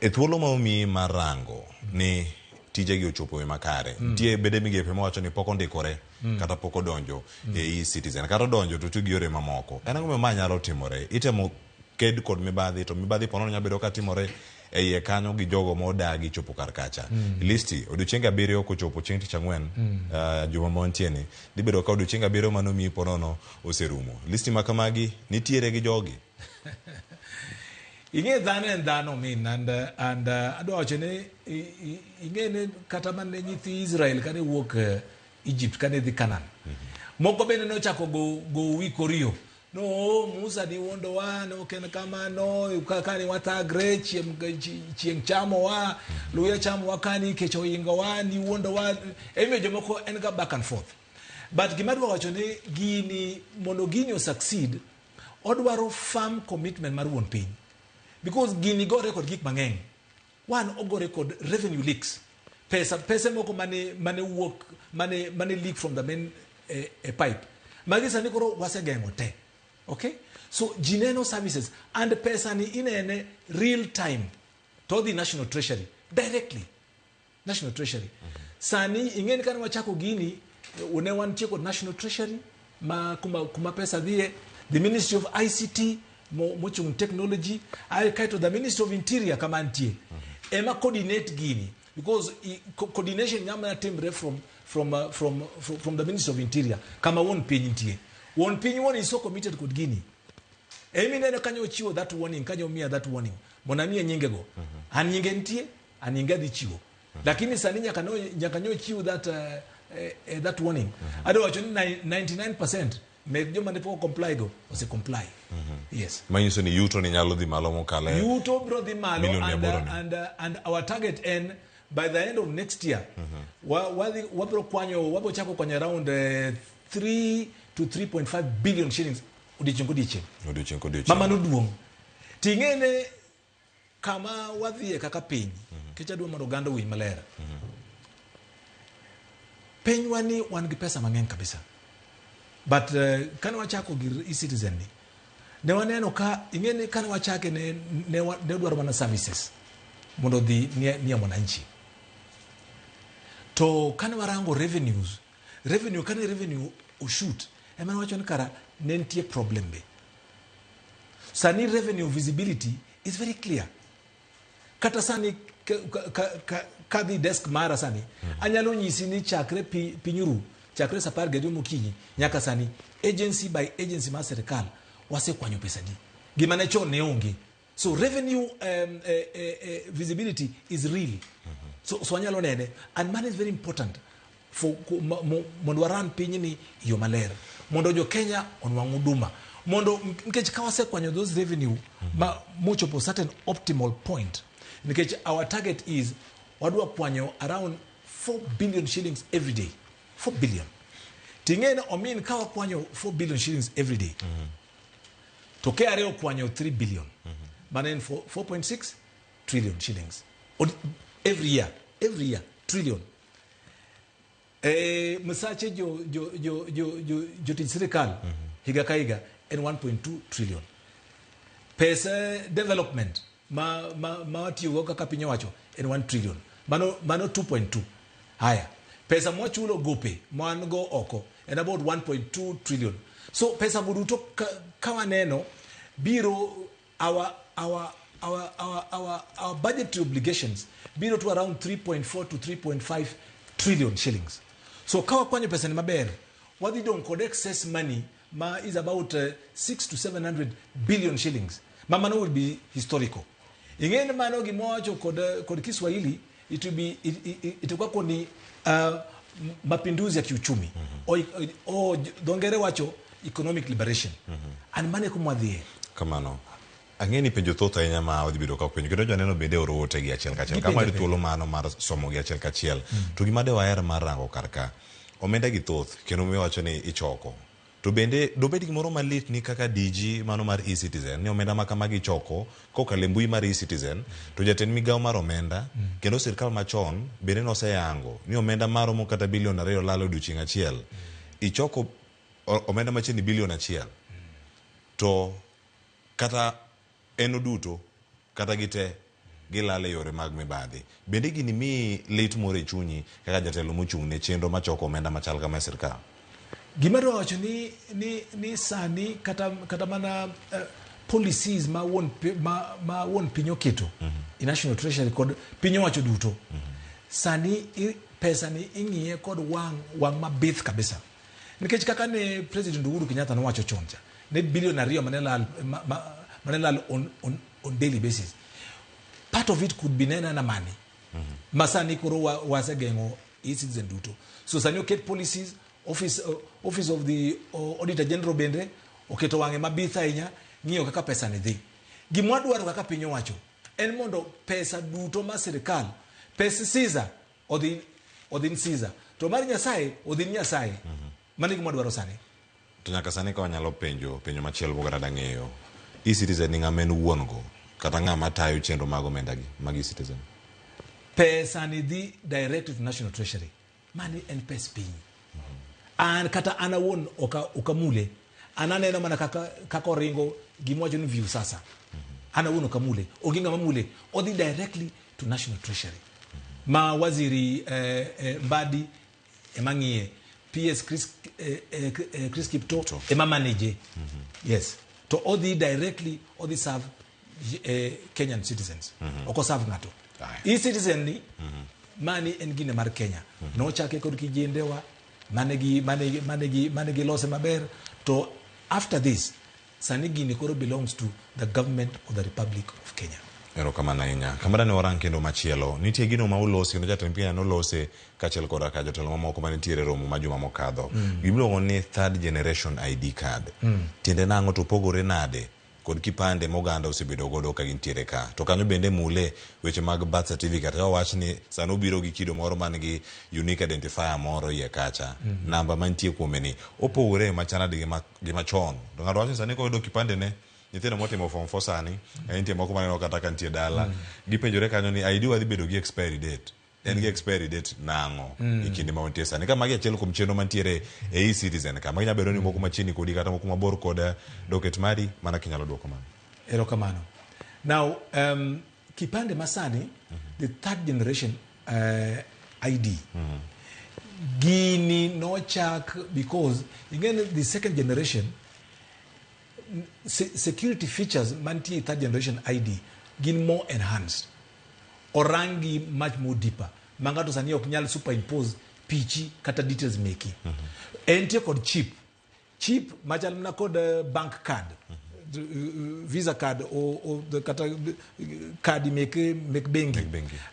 E thuolo ma umii marango ni tije gi ochopo e makare. Tie bede migepe mawacho ni poko ndikore kata poko donjo e e-citizen. Kata donjo to tugi yore mamoko. Enango ma nyalo timore. Itemo ked kod mibadhi to mibadhi ponono nyabedo ka timore e iye kanyo gi jogo modagi chopo karkacha. Listi odiochienge 7 kochopo chieng' tich ang'wen juma montieni dibedo ka odiochienge 7 manomi ponono oserumo. Listi makamagi nitiere gi jogi. Inge dhano min and adwa wacho ne inge ne kata mane nyithi Israel kane wuok Egypt kane dhi Canaan. Moko bende no chako go wikorio. No, Musa ni wondo wa, no kena kama no, kakani watagre, chieng chamo wa, luya chamo wa kani, kecho inga wa, ni wondo wa, eme jomoko enga back and forth. But gimadwa wacho ne gini, mondo gini o succeed, odwaro firm commitment maru won piny. Because gini go record gik mangeng. One, ogo record revenue leaks. Pesa moko mane work, mane leak from the main pipe. Magisa nikoro wase gengo te. Okay? So, Jineno services and pesa ni inene real time to the National Treasury. Directly. National Treasury. Sani, ingeni kani wachako gini, unewan cheko National Treasury, kuma pesa dhie, the Ministry of ICT, mochung technology, I kaito the Ministry of Interior kama antie. Ema coordinate gini. Because coordination nyama na timbre from the Ministry of Interior. Kama one page intie. One pin one is so committed could Guinea. Emi neno kanyo chiwo that warning, kanyo mia that warning. Monamia nyingego. And nyingentie, and nyingadi chiwo. Lakini sani nyakanyo chiwo that warning. Ado wacho 99% mejoma nepo comply go, ose comply. Yes. Manyiso ni yuto ni nyalo di malo mokale. Yuto bro di malo and our target end by the end of next year. Wabro kwanyo, wabo chako kwenye around 3 to 3.5 billion shillings udicheng. Mama nuduong. Tingene kama wadhie kaka piny. Kicha duwa marogando wi malera. Piny wani wangi pesa mangeng kabisa. But kana wachako gir e-citizen ni. Ne waneno ka ingene kana wachake ne dwaro mana services. Mondo dhi ni mwananchi. To kana warango revenues. Revenue ushoot. Emana wacho nkara nentie problem be. Sani revenue visibility is very clear. Kata sani kadi desk mara sani. Anyalo nyisi ni chakre pinyuru, chakre sapar gedo mokinyi, nyaka sani agency by agency ma serikal wase kwanyo pesa di. Gimane cho ne onge. So revenue visibility is real. So anyalo nene, and money is very important. For mondo waran piny ni yo maler. Mondo jo Kenya onwang huduma. Mondo nkech kawase kwanyo those revenue mochopo certain optimal point. Nkech our target is wadwa kwanyo around 4 billion shillings every day. 4 billion. Tingene omin kawa kwanyo 4 billion shillings every day. To KRA kwanyo 3 billion. mano en 4.6 trillion shillings every year trillion. Msache jo sirikal higa ka higa en 1.2 trillion. Pesa development ma tiyo kaka piny owacho en 1 trillion. Mano 2.2. Haya. Pesa mochulo gope man go oko en about 1.2 trillion. So pesa buduto kawaneno biro our budgetary obligations biro to around 3.4 to 3.5 trillion shillings. So kawa kwanyo pesa ni maber. What they don't code excess money is about 600 to 700 billion shillings. Mano will be historical. Ingene mano gimocho kod Kiswahili it will be itakuwa koni mapinduzi ya kiuchumi o dongere wacho economic liberation and mane kumwadhie kamano angeni penjo thotha ahinya ma odhi bedo ka penjo kendo joneno bende orote gi achiel kachiel kama ri thuolo mano mar somo gi achiel kachiel to gima de waher mar rango karka omenda gi thoth kendo mi wacho ni ichoko to bende dobedi gimoro malit ni kaka DG mano mar eCitizen ni omenda makama gi choko kokale mbui mar eCitizen to jatend migawo mar omenda kendo sirkal machon bende noseyango ni omenda maromo kata bilion 2 lalo odiochieng' achiel ichoko omenda machiegni bilion 1 to kata eno duto kata gite gilale yore mag mibadhi bende gini mi lit moro e chunyi kaka jatelo mochung' ne chenro machoko omenda machal kama sirkal. Gima wacho ni sani kata mana policies ma won piny oketo i National Treasury kod piny owacho duto sani pesa ni ing'iye kod wang' mabith kabisa nikech kaka ne President Uhuru Kenyatta nowacho choncha ne bilion 2 manelal on daily basis. Part of it could be nena money masani koro wasegengo eCitizen duto. So sani oket policies office of the Auditor General bende oketo wange mabitha ahinya ng'iyo kaka pesa ni dhi. Gimwa dwaro kaka piny owacho en mondo pesa duto ma sirkal pesa Caesar odhin Caesar to mar Nyasaye odhin Nyasaye. Mano gimwa dwaro sani. To nyaka sani ka wanyalo penjo machielo bogara dang'eyo eCitizen ni ng'ama en wuon go kata ng'ama tayo chenro mag omenda gi mag eCitizen. Pesa ni dhi direct to National Treasury. Mani en pes piny. An kata ana won okamule ananeno mana kaka oringo gimwacho ni view sasa ana won okamule oginga mamule odhi directly to National Treasury. Ma waziri Mbadi emang'ie PS Chris Kipto ema manage. Yes. To odhi directly odhi serve Kenyan citizens. Oko serve ngato. eCitizen ni mani en gine mar Kenya. No chake kod kijendewa manegi lose maber to after this sani gini koro belongs to the government of the Republic of Kenya. Ero kamana ahinya. Kamara ne warang kendo machielo nitie gino ma ulosi kendo jatend piny nolose kachiel koda ka jotelo mamoko manitiere romo ma juma mokadho. Gimiluongo ni third generation ID card. Tiende nang'o to pogore nade kod kipande moganda osebedo godo ka gintiere ka to kanyo bende mule weche mag birth certificate ka wach ni sano biro gi kido moro man gi unique identifier moro ye kacha namba mantie kuome ni opogore machana de gi machon to ngado wach sani ko yudo kipande ne nyithindo motimo form 4 sani nitie moko maneno kata kantie dala gipenjore kanyo ni ID wadhi bedo gi expiry date en gi expiry date nang'o ikinde ma ontie sani kama gi achiel kuom chenro mantiere e eCitizen kama nya bedo ni moko machini kodi kata moko mabor kod docket mari mana kinyalo dwoko man. Ero kamano. Now kipande masani the third generation ID gini no chak because again the second generation security features mantie third generation ID gin more enhanced orangi much more deeper mangato sani ok nyal superimpose pichi kata details meki entie kod chip machal na kod bank card visa card o kata card make bengi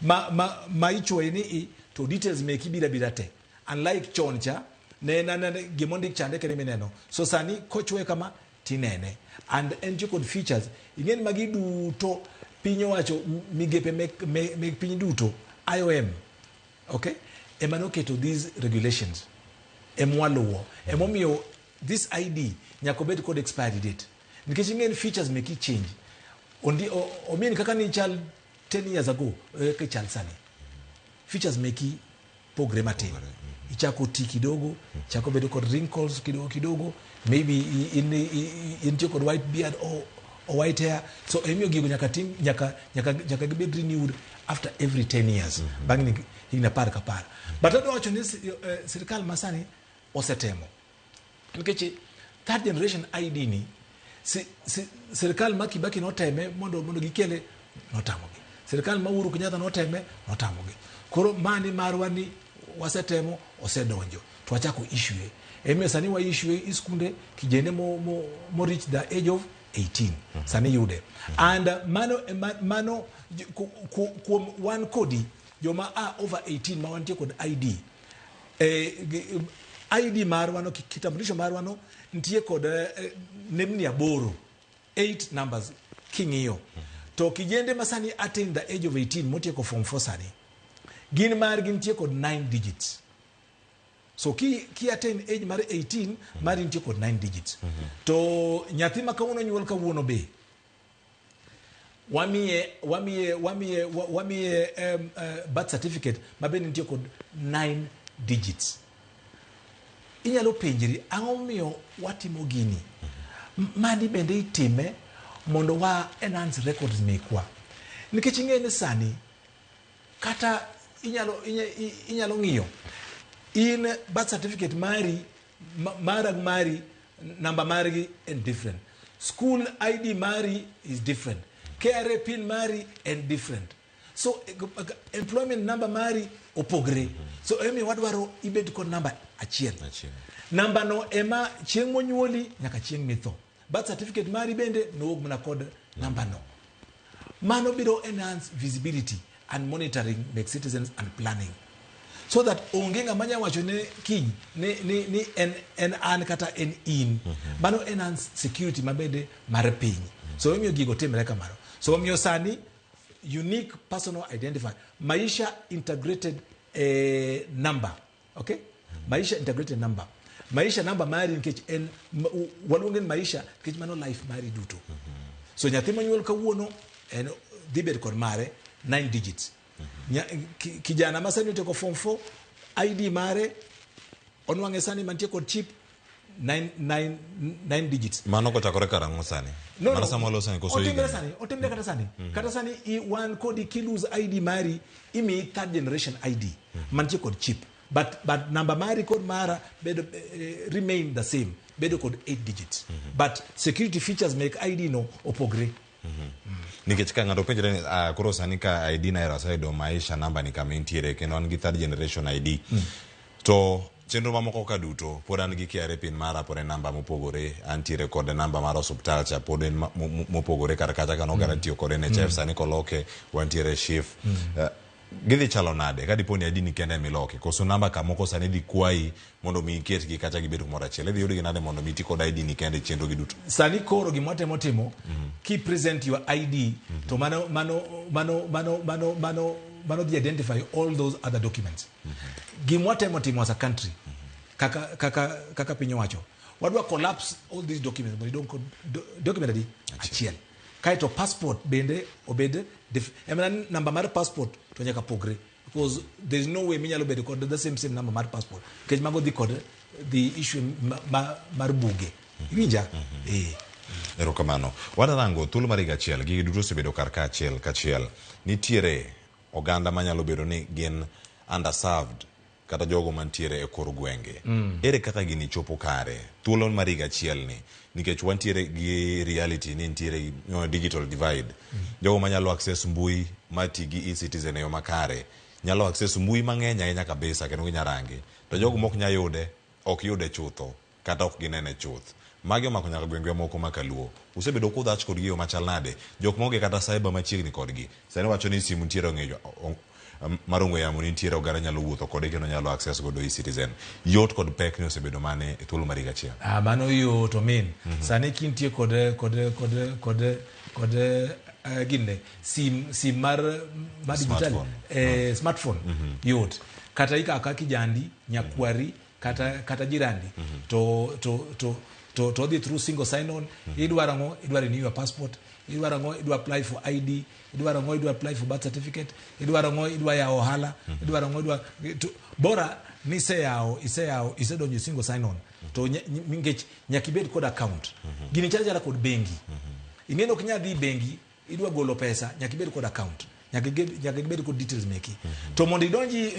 ma ichwe ni to details meki bida te unlike choncha na gimondik chande kene meneno so sani kochwe kama tinene and entie kod features ingen magi duto pinyo wacho migepe meg piny duto IOM okay emano keto these regulations emwaluo emomiyo this ID nyako bet kod expiry date nikech ingen features make change Omien kaka ni chal 10 years ago, ke chal sani. Features meki pogre matin. Ichako ti kidogo, chako bedo kod wrinkles kidogo, maybe in kod white beard or white hair. So emio gigo nyaka be renewed after every 10 years. Bang ni par kapar. But ado wacho ni sirikal masani osetemo. Nikeche third generation ID ni sirikal Kibaki noteme mondo gikele notamogi. Sirikal ma Uhuru Kenyatta noteme notamogi. Koro mani marwani wasetemo osedonjo. Twachako issue. Emio sani wa issue iskunde kijene mo reach the age of 18. Sani yude. And mano one kodi joma over 18 ma wantie kod ID. ID marwano kitambulisho marwano ntie kod nemni aboro 8 numbers kingiyo. To kijende masani attain the age of 18 motie ko form 4 sani. Gin ntie kod 9 digits. So ki attain age mar 18 mari ntie kod 9 digits. To nyathi ma kawuono nyuol kawuono be wamiye birth certificate mabeni ntie kod 9 digits. Inyalo penjiri ang'o miyo watimo gini. Mani bende itime mondo wa enhance records mekwa. Nikech ing'eni sani kata inyalo ng'iyo in birth certificate mari number mari and different. School ID mari is different. KRA pin mari and different. So employment number mari opogre. So emi wadwaro ibed kod number achiel. Number no ema chieng' monyuoli nyaka chieng' mitho. Birth certificate mari bende no mna kod number no. Mano biro enhance visibility and monitoring make citizens and planning. So that ongenga manya wacho ne kiny ni en an kata en in. Mano enhance security mabende mar piny. So emiyo gigo timre kamano. So emiyo sani unique personal identifier. Maisha integrated number. Okay? Maisha integrated number. Maisha number mari nikech en walungen maisha nikech mano life mari duto. So nyathi manyuol kawuono en dhibet kod mare 9 digits. Kijana masani uteko form 4 ID mare onwange sani mantie kod chip 9 digits. Mano kochakore karang'o sani? Mano samolo sani koso otimre kata sani. Kata sani one kodi ki lose ID mari imi third generation ID mantie kod chip. But number mari kod mara bedo remain the same. Bedo kod 8 digits. But security features make ID no opogre. Nikech ka ng'ato penjre ni koro sani ka ID na era saido maisha namba ni kama intiere kendo an gi third generation ID. To chenro mamoko ka duto pod an gi KRA pin mara pod en namba mopogore, antiere kod namba mar osuptal cha pod en mopogore kar kacha ka nogara tiyo kod NHF sani koloke wantiere SHIF. Gidhi chalo nade ka dipo ni ID ni kende miloke koso namba kamoko sani di kwai mondo mi iket gi kacha gibet kumoro achiel. Idhi yudi gi nade mondo mi ti kod ID ni kende chenro gi duto. Sani koro gimotemo timo ki present your ID to mano the identify all those other documents. Gimotemo timo as a country kaka piny owacho. Wadwa collapse all these documents but don't document adi achiel. Kaito passport bende obede number mar passport to nyaka pogre because there is no way minyalo bedo kod the same number mar passport kech mago dhi kod the issue mar buge winja Erokamano. Wadarango thuolo mar higa achiel gigi duto osebedo kar kachiel. Nitiere oganda manyalo bedo ni gin underserved kata jogo mantiere e kor gwenge. Ere kaka gini chopo kare thuolo mar higa achiel ni nikech wantiere gi reality ni ntiere digital divide. Jogo manyalo access mbui mati gi e-citizen yo makare nyalo access mbui mang'eny ahinya kabisa kendo ginyarange. To jogo mok nya yude ok yude chutho kata ok ginene chuth. Magi omako nyaka gwenge moko makaluo. Usebedo kudhach kodgi yo machal nade. Jok moge kata cyber machiegni kodgi. Sani wacho ni simu ntiere ong'eyo marung'o yamo ni ntiere ogara nyalo wuotho kode kendo nyalo access godo e-citizen. Yot kod pek ni osebedo mane e thuolo mar higa achiel. Mano yot omin. Sani kintie kod ginde sim mar digital smartphone yot. Kata ikaka kijandi nyakwari kata jirandi to to dhi through single sign on idwaro ngo idwaro renew your passport idwaro ngo idwa apply for ID idwaro ngo idwa apply for birth certificate idwaro ngo idwa ya ohala idwaro ngo idwa bora ni isedonjo single sign on to ngech nyakibed kod account gini chaja kod bengi ineno knya dhi bengi idwa golo pesa nyakibed kod account nyakibed kod details meki to mondo idonji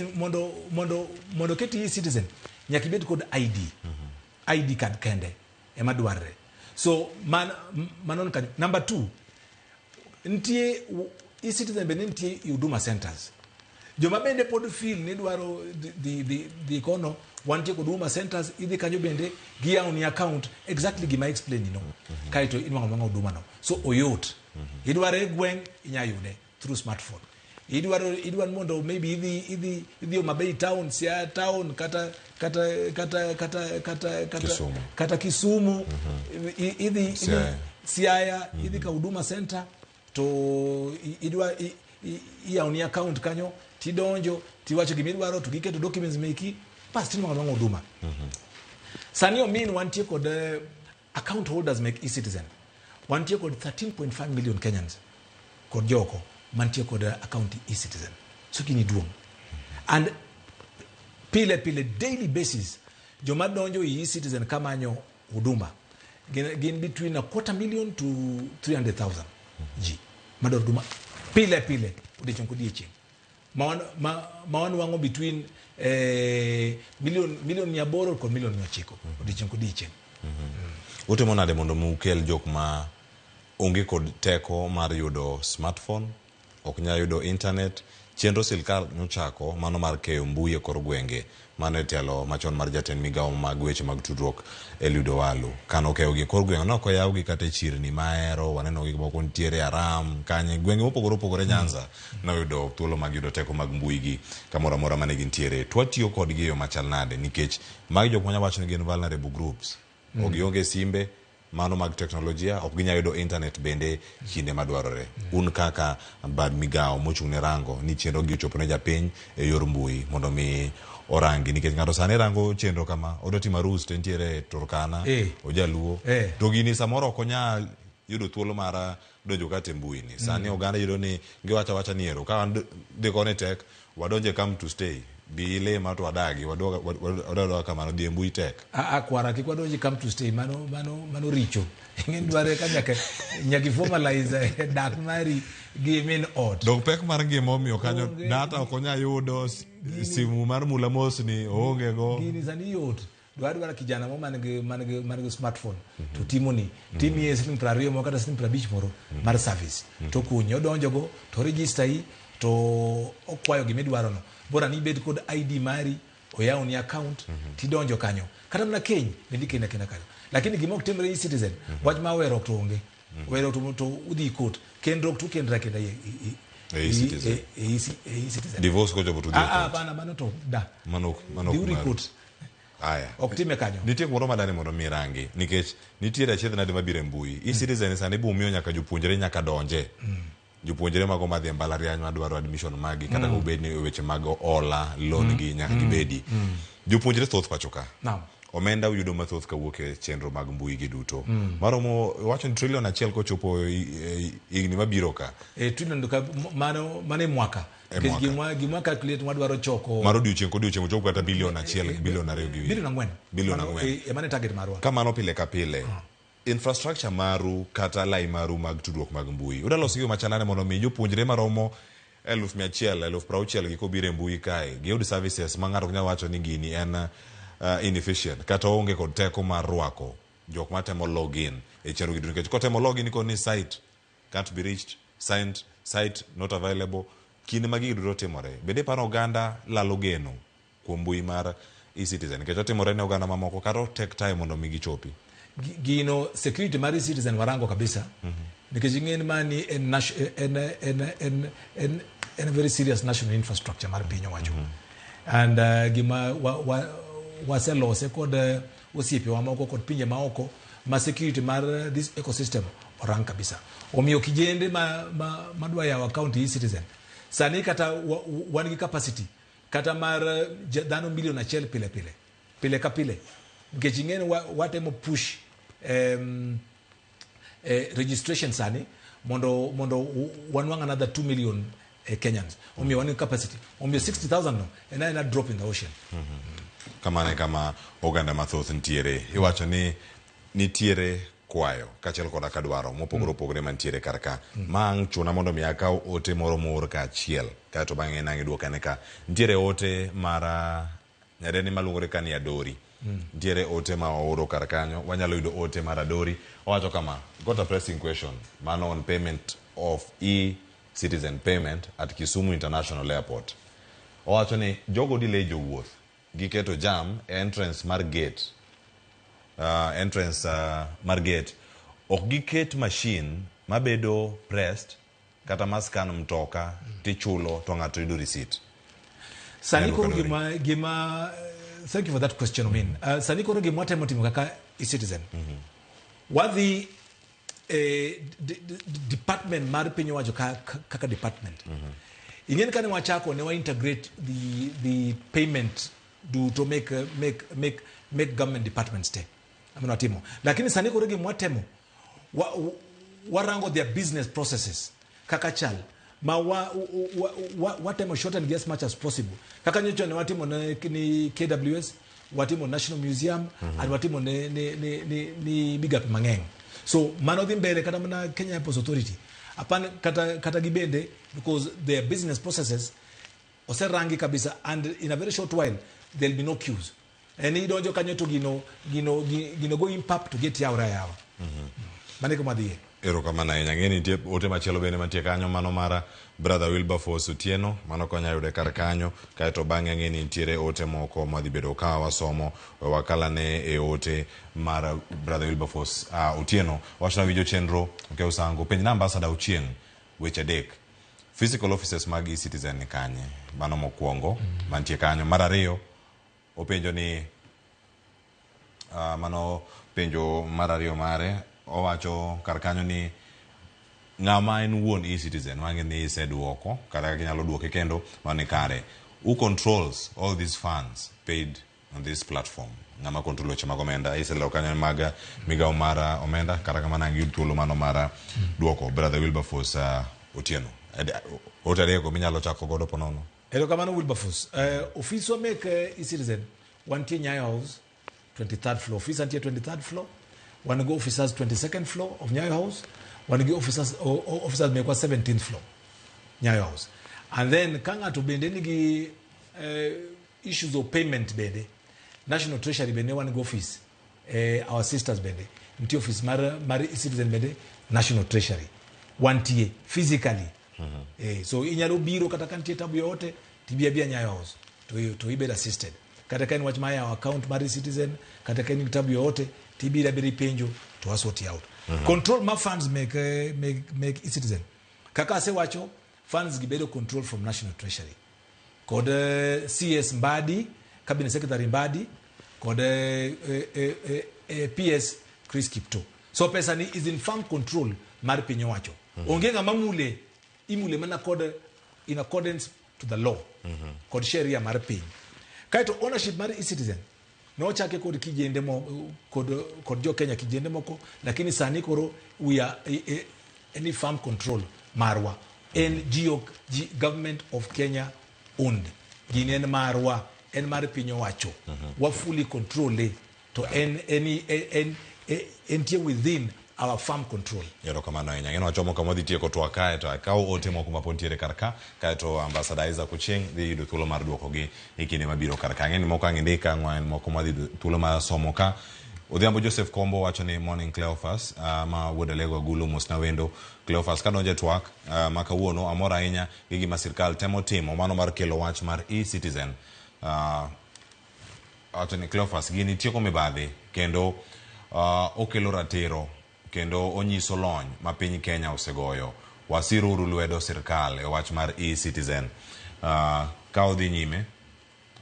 mondo keti e-citizen nyakibed kod ID card kende ema dwarre so manon kanyo. Number 2 ntie e-citizen bende ntie huduma centers joma bende pod feel ni dwaro the kono wantie kod huduma centers idhi kanyo bende giyaw ni account exactly gima explain kaito inwanga huduma no so oyot idware gweng inyayude through smartphone idwaro mondo maybe idhi Mabei town Siaya town kata Kisumu idhi Siaya idhi ka huduma center to idwa iyauni account kanyo tidonjo tiwacho gimidwaro to giketo documents meki pas tinwanga huduma sani omin wantie kod account holders make e-citizen wantie kod 13.5 million Kenyans kod joko mantie kod account e-citizen so kini duong and pile daily basis joma donjo e-citizen kamanyo huduma gin between 250,000 to 300,000 ji mador huduma pile udechon kodiechieng mawan wango between million 800 kod million 900 udechon kodiechieng utemo nade mondo mukel jok ma onge kod teko mar yudo smartphone ok nya yudo internet chenro sirkal nochako mano mar keyo mbui kor gwenge mano telo machon mar jatend migawo mag weche mag tudruok Eliud Owalo kano keyo gi kor gwenge no koyaw gi kata chirni maero waneno gi moko ntiere Aram kanye gwenge mopogore Nyanza no yudo thuolo mag yudo teko mag mbui gi kamora mora mane gintiere twatiyo kod gi yo machal nade nikech mag jok manya wacho ni gin vulnerable groups ogionge simbe mano mag teknolojia ok ginya yudo internet bende kinde madwarore un kaka bad migawo mochung'ne rango ni chenro gi ochopo ne japiny e yor mbui mondo mi orangi nikech ng'ato sani rango chenro kama odoti marus tentiere Turkana ojaluo to gini samoro ok onya yudo thuolo mar donjo kate mbui ni sani oganda yudo ni giwacha ni ero ka dekone tek wadonje come to stay bile mato wadagi wadwa kamano die mbui tek kwara kikwadonji come to stay mano richo ng'en dware ka nyaki formalize dak mari gimin ot dog pek mar ngima omiyo kanyo data ok onya yudo simu mar mula mos ni oonge go gini sani yot dwara kijana mo manige smartphone to timi siling 20 mo kata siling 50 moro mar service to kunyo donjo go to register to okwayo gimidwaro no bora ni bed kod ID mari oyaw ni account tidonjo kanyo kata mna keny bendi kena kanyo lakini gimok timre e-citizen wach ma wero to onge wero to udhi court kendro to kendra kenda e-citizen divorce ko jobo to bana mano to da mano di court aya oktime kanyo nitie moro madani mondo mirangi nikech nitie achiedh nade mabire mbui e-citizen sani bumiyo nyaka jopuonjre nyaka donje jopuonjre mago madhi mbalariany madwaro admission magi kata obed ni weche mag ola loan gi nyaka gibedi jopuonjre thoth pachoka omenda uyudo mathoth kawuok e chenro mag mbui gi duto maromo wacho ni trillion 1 kochopo igni mabiro ka trillion mane mwaka gimwa calculate madwaro choko maro odiochieng' kodiochieng' ochopo kata bilion 1 bilion 2 gi bilion 4 emane target marwa kamano pile ka pile infrastructure maru kata lai maru mag tudruok mag mbui udaloso yo machalane mondo mi jopuonjre maromo 1,100,000 gi kobire mbui kae giyud services ma ng'ato nyalo wacho ni gini en inefficient kata onge kod teko mar rwako jok matemo login e chenro gi nikech kotemo login ko ni site can't be reached site not available kinde magi duto timore bende paro oganda lalo geno kuom mbui mar e-citizen nikech otimore ne oganda mamoko kata take time mondo mi gichopi gino security mar e-citizen warango kabisa nikech ing'en mani en very serious national infrastructure mar piny owacho and gima waselose kod osiepe wa moko kod pinje maoko ma security mar this ecosystem orang kabisa omiyo kijende madwa yawo account e-citizen sani kata wan gi capacity kata mar dhano milion 1 pile ka pile nikech ing'en watemo push registration sani mondo wanwang another 2 million Kenyans. Omiyo one capacity. Omiyo 60,000 no. And then that drop in the ocean. Kama oganda mathoth ntiere. Iwacho ni nitiere kwayo kachel koda kadwaro mopogore opogore mantiere karka. Mang chuna mondo mi akaw ote moro mor ka achiel. Kato bang'e nangi duoka ne ka. Ntiere ote mara nyadeni malungore ka ni Adori. Ntiere ote ma oro karkanyo. Wanyalo yudo ote mara Adori. Owacho kama, got a pressing question. Man on payment of e-citizen payment at Kisumu International Airport. Owacho ni jogo delay jowuoth. Giketo jam entrance mar gate. Mar gate. Ok giket machine mabedo pressed kata maskan mtoka tichulo to ng'ato yudo receipt. Saniko gima thank you for that question, Omin. Saniko gima watemo timo kaka e-citizen. What the department mar pinyo wacho kaka department. Ingen kane wachako ne wa integrate the payment to make government departments stay. Amino timo. Lakini saniko regi mwatemo warango their business processes kaka chal ma watemo shorten as much as possible. Kaka nyocho ne watimo ni KWS, watimo National Museum, and watimo ni big up mangeng. So mano dhimbele kata mana Kenya Airports Authority apana kata gibende because their business processes oserangi kabisa, and in a very short while there'll be no queues. And you don't to gino go impact to get yawa. Maneko madie. Ero kama na nyangeni tie ote machelo bene mantie kanyo mano mara brother Wilberforce Otieno mano konya yude karkanyo kaeto bang'e ngeni ntiere ote moko madhi bedo ka wasomo wakala ne e ote mara brother Wilberforce Otieno wachna wijo chenro ke usango penj na ambassador Ochieng weche adek physical offices mag e-citizen ni kanye mano mokwongo mantie kanyo mara ariyo openjo ni mano penjo mara ariyo mare owacho karkanyo ni ngama en wuon e-citizen wange ni ise duoko kata kinyalo duoke kendo mane kare who controls all these funds paid on this platform ngama control weche mag omenda iselo kanyo maga migao mara omenda kata kama nangi thuolo mano mara duoko brother Wilberforce Otieno otareko minyalo chako godo ponono. Ero kamano Wilberforce office wa make e-citizen wantie Nyayo House 23rd floor office antie 23rd floor. One go officers 22nd floor of Nyayo House. One go officers make 17th floor Nyayo House. And then kanga to bende nigi issues of payment bende National Treasury bende one go office our sisters bende nti office mari citizen bende National Treasury one tie physically. So inyalo biro kata kantie tabu yote tibia bia Nyayo House to be assisted kata kan watch my account mari citizen kata kan tabu yote tibira biri penjo to sort out. Control my funds make e-citizen. Kaka se wacho funds gibedo control from National Treasury. Kode CS Mbadi, Cabinet Secretary Mbadi, kode PS Chris Kipto. So pesa ni is in firm control mari penyo wacho. Ongenga mamule imule mana kode in accordance to the law. Kode sheria mari penyo. Kaito ownership mari e-citizen. No chake kod kijende mo kod jo Kenya kijende moko lakini sani koro we are any farm control marwa NGO government of Kenya owned ginen marwa en mar pinyo wacho wa fully control to enter within our farm control. Yero kama na nyangeno wachomo kama dhitie ko to kae to akaw ote moko mapontiere karka kae to ambassador Isaac Ochieng dhi yudo thuolo mar duoko gi ikine mabiro karka ngeni moko angindika ngwan moko madhi thuolo mar somo ka Odhiambo Joseph Kombo wacho ni morning Cleophas ma wuod Alego Agulu mosna wendo Cleophas ka donje twak ma kawuono amora ahinya gi gima sirkal temo timo mano mar kelo wach mar e-citizen wacho ni Cleophas gini tieko mibadhi kendo okelo ratiro kendo onyiso lony ma piny Kenya osegoyo wasiruru lwedo sirkal e wach mar e-citizen ka odhi nyime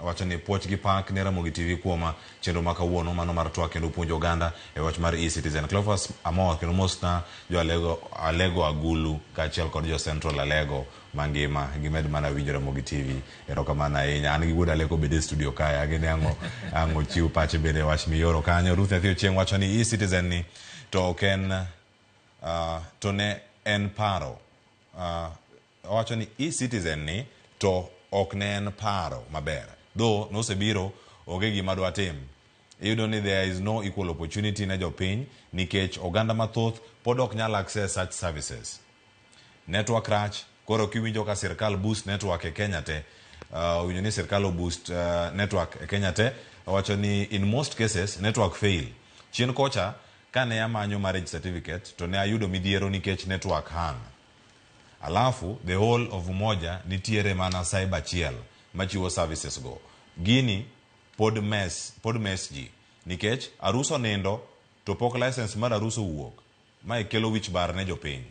wacho ni puoch gi pak ne Ramogi TV kuoma chenro ma kawuono mano mar twak kendo puonjo oganda e wach mar e-Citizen. Cleophas Amor kendo mosna jo Alego Agulu kaachiel kod jo Central Alego mangima gimed mana winjo Ramogi TV. Erokamano ahinya. An gi wuod Alego bede studio kae agene ang'o chiw pache bede wach mioro kanyo. Ruth Athio Chieng wacho ni e-Citizen ni to oken to ne en paro. Wacho ni e-Citizen ni to ok ne en paro maber. Though nosebiro oge gima dwa tim. Iyudo ni there is no equal opportunity ne jopiny nikech oganda mathoth pod ok nyal access such services. Network rach, koro kiwinjo ka sirkal boost network e Kenya te, winjo ni sirkal boost network e Kenya te, wacho ni in most cases network fail. Chien kocha kane amanyo marriage certificate to ne ayudo midhiero nikech network hang. Alafu the whole of Umoja nitiere mana cyber chiel machiwo services go. Gini pod mes ji nikech aruso nindo to pok license mar aruso wuok. Mae kelo wich bar ne jopiny.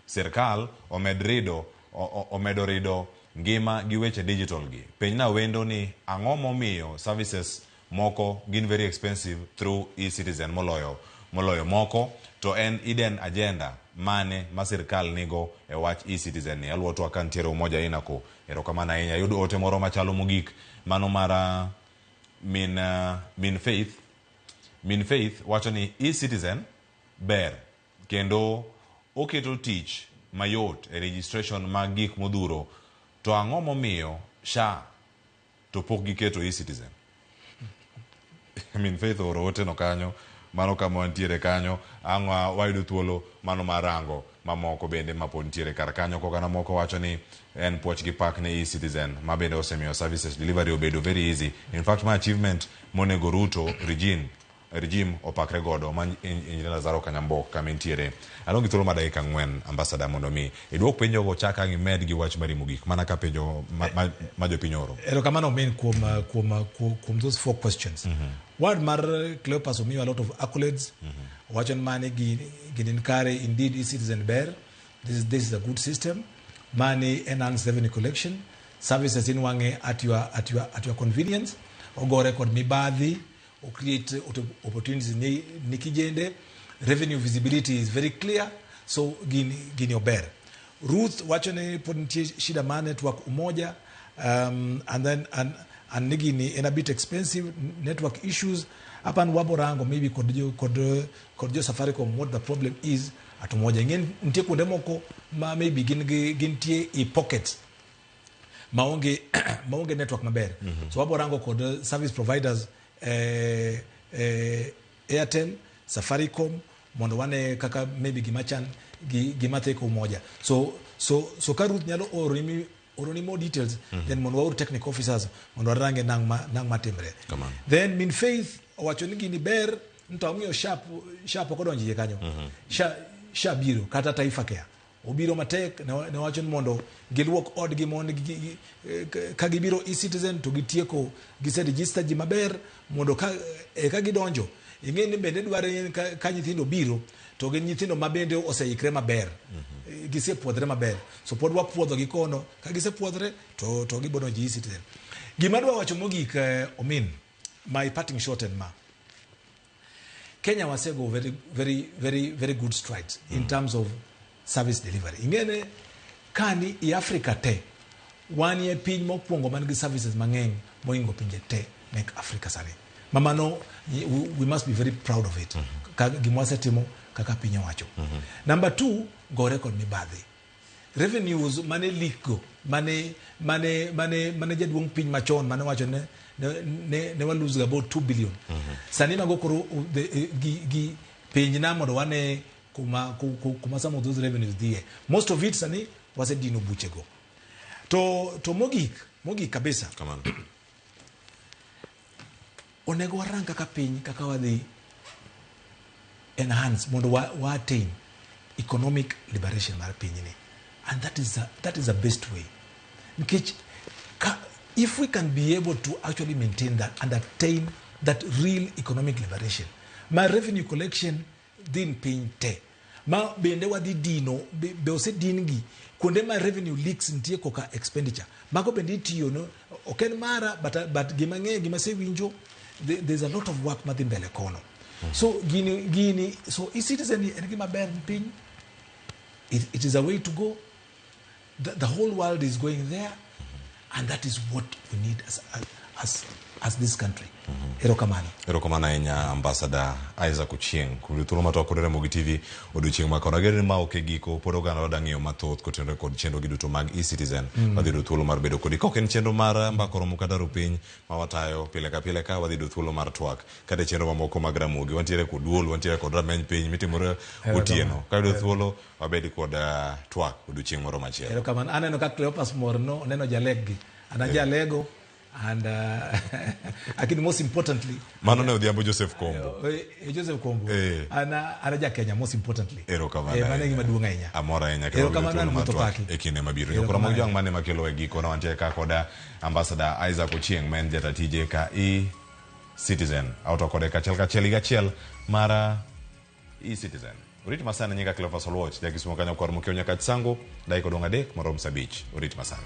Sirkal omedo rido ngima gi weche digital gi. Piny na wendo ni ang'o momiyo services moko gin very expensive through e-Citizen moloyo moko to en hidden agenda mane ma sirkal nigo e wach e-Citizen ni. Aluo to akantiere Umoja inako. Erokamano ahinya. Yudo ote moro machalo mogik mano mara Min Faith wacho ni e-Citizen ber kendo oketo tich mayot e registration mag gik modhuro. To ang'o momiyo SHA to pok giketo e-Citizen? Min Faith oro ote no kanyo, mano kama wantiere kanyo, ang'o wayudo thuolo mano marango mamoko bende mapod ntiere kar kanyo. Kogana moko wacho ni en puoch gi pak ne e-Citizen ma bende osemiyo services delivery obedo very easy. In fact, my achievement monego Ruto regime opakre godo ma Injinia Lazaro Kanyambok kama ntiere. Alongi thuolo ma dakika 4 ambassador mondo mi idwok penjo go chaka ngimed gi wach mari mogik mana ka penjo ma jopiny oro. Erokamano min kuom those 4 questions. Word mar Cleopas omiyo a lot of accolades. Wachon mane ginin kare indeed e-Citizen ber. This is a good system. Money enhanced revenue collection. Services in wange at your convenience. Ogo record mibadhi. Or create opportunities nikijende. Revenue visibility is very clear. So gini ober. Ruth wachone ponti shida ma network Umoja. And then and nigini in a bit expensive network issues. Upon waborango maybe could you Safaricom what the problem is at Umoja. Ngen ntie kudemoko ma maybe gintie e pocket maonge network maber. So waborango could service providers Airtel, Safaricom, mondo wane kaka maybe gimachan gimate ko Umoja. So Karut nyalo oroni more details then mondo waur technical officers mondo range nang matemre. Then Min Faith wacho ni gini ber nto ngiyo sharp kodonji kanyo. Sha biro kata Taifa Care. Obiro matek ne wacho ni mondo giluok od gi mondo ka gibiro e-Citizen to gitieko gise register ji maber mondo ka gidonjo ing'eni bende dware ka nyithindo biro to gin nyithindo mabende oseikre maber. Gise puodhre maber. So pod wapuodho gi kono ka gise puodhre to gibono ji e-Citizen. Gima dwa wacho mogik Omin my parting shot and ma Kenya wasego very very very very good strides in terms of service delivery. Ingene kani i Africa te wani e piny mokwongo man gi services mang'eny moingo pinje te mek Africa sani. Mamano we must be very proud of it. Gimwasetimo kaka piny wacho. Number 2 go record mibadhi. Revenues mane leak mane jaduong piny machon mane wacho ne wa lose about 2 billion. Sani mago koro gi piny na mondo wane kuma some of those revenues there. Most of it sani was a dino buchego. To mogik kabisa. Come on. Onego warang kaka piny kaka wadhi enhance mondo wa attain economic liberation mar piny ni. And that is the best way. Because if we can be able to actually maintain that and attain that real economic liberation, my revenue collection din piny te ma bende wadhi dino be osedin gi kuonde ma revenue leaks nitie koka expenditure mago bende itiyo no oken mara but gima sewinjo there's a lot of work madhi mbele kono. So gini so e-citizen en gima ber piny. It is a way to go. The whole world is going there, and that is what we need as this country. Erokamano ahinya Ambassador Isaac Ochieng kulithuolo matoko kodere Mogi TV odiochieng' makoro agere ma ok giko pod oganda wadwa ng'eyo mathoth kotenore kod chenro gi duto mag e-citizen wadhi yudo thuolo mar bedo kodi kok en chenro mar mbakoro mukadaro piny ma watayo pile ka pile ka wadhi yudo thuolo mar twak kata chenro mamoko mag Ramogi wantiere kod duol wantiere kod rameny piny mitimore otieno ka yudo thuolo wabedi kod twak odiochieng' moro machielo. Erokamano aneno ka Cleopas Morno neno jaleggi anajalego. And again, most importantly, mano ne odhiambo Joseph Kombo. Joseph Kombo. Ana ja Kenya most importantly. Erokamano. Mane gima duong' ahinya. Amora ahinya Erokamano motopaki. Ekinde mabiro. Jokora mag jwang' mane makelo e giko na wantie ka koda Ambassador Isaac Ochieng men jata tije ka e-citizen. Auto kode kachiel mara e-citizen. Orit masana nyinga Cleophas Oluoch jakisumo kanyo kwar mokeo nyaka sango dai kodong' 3 marom 5. Orit masana.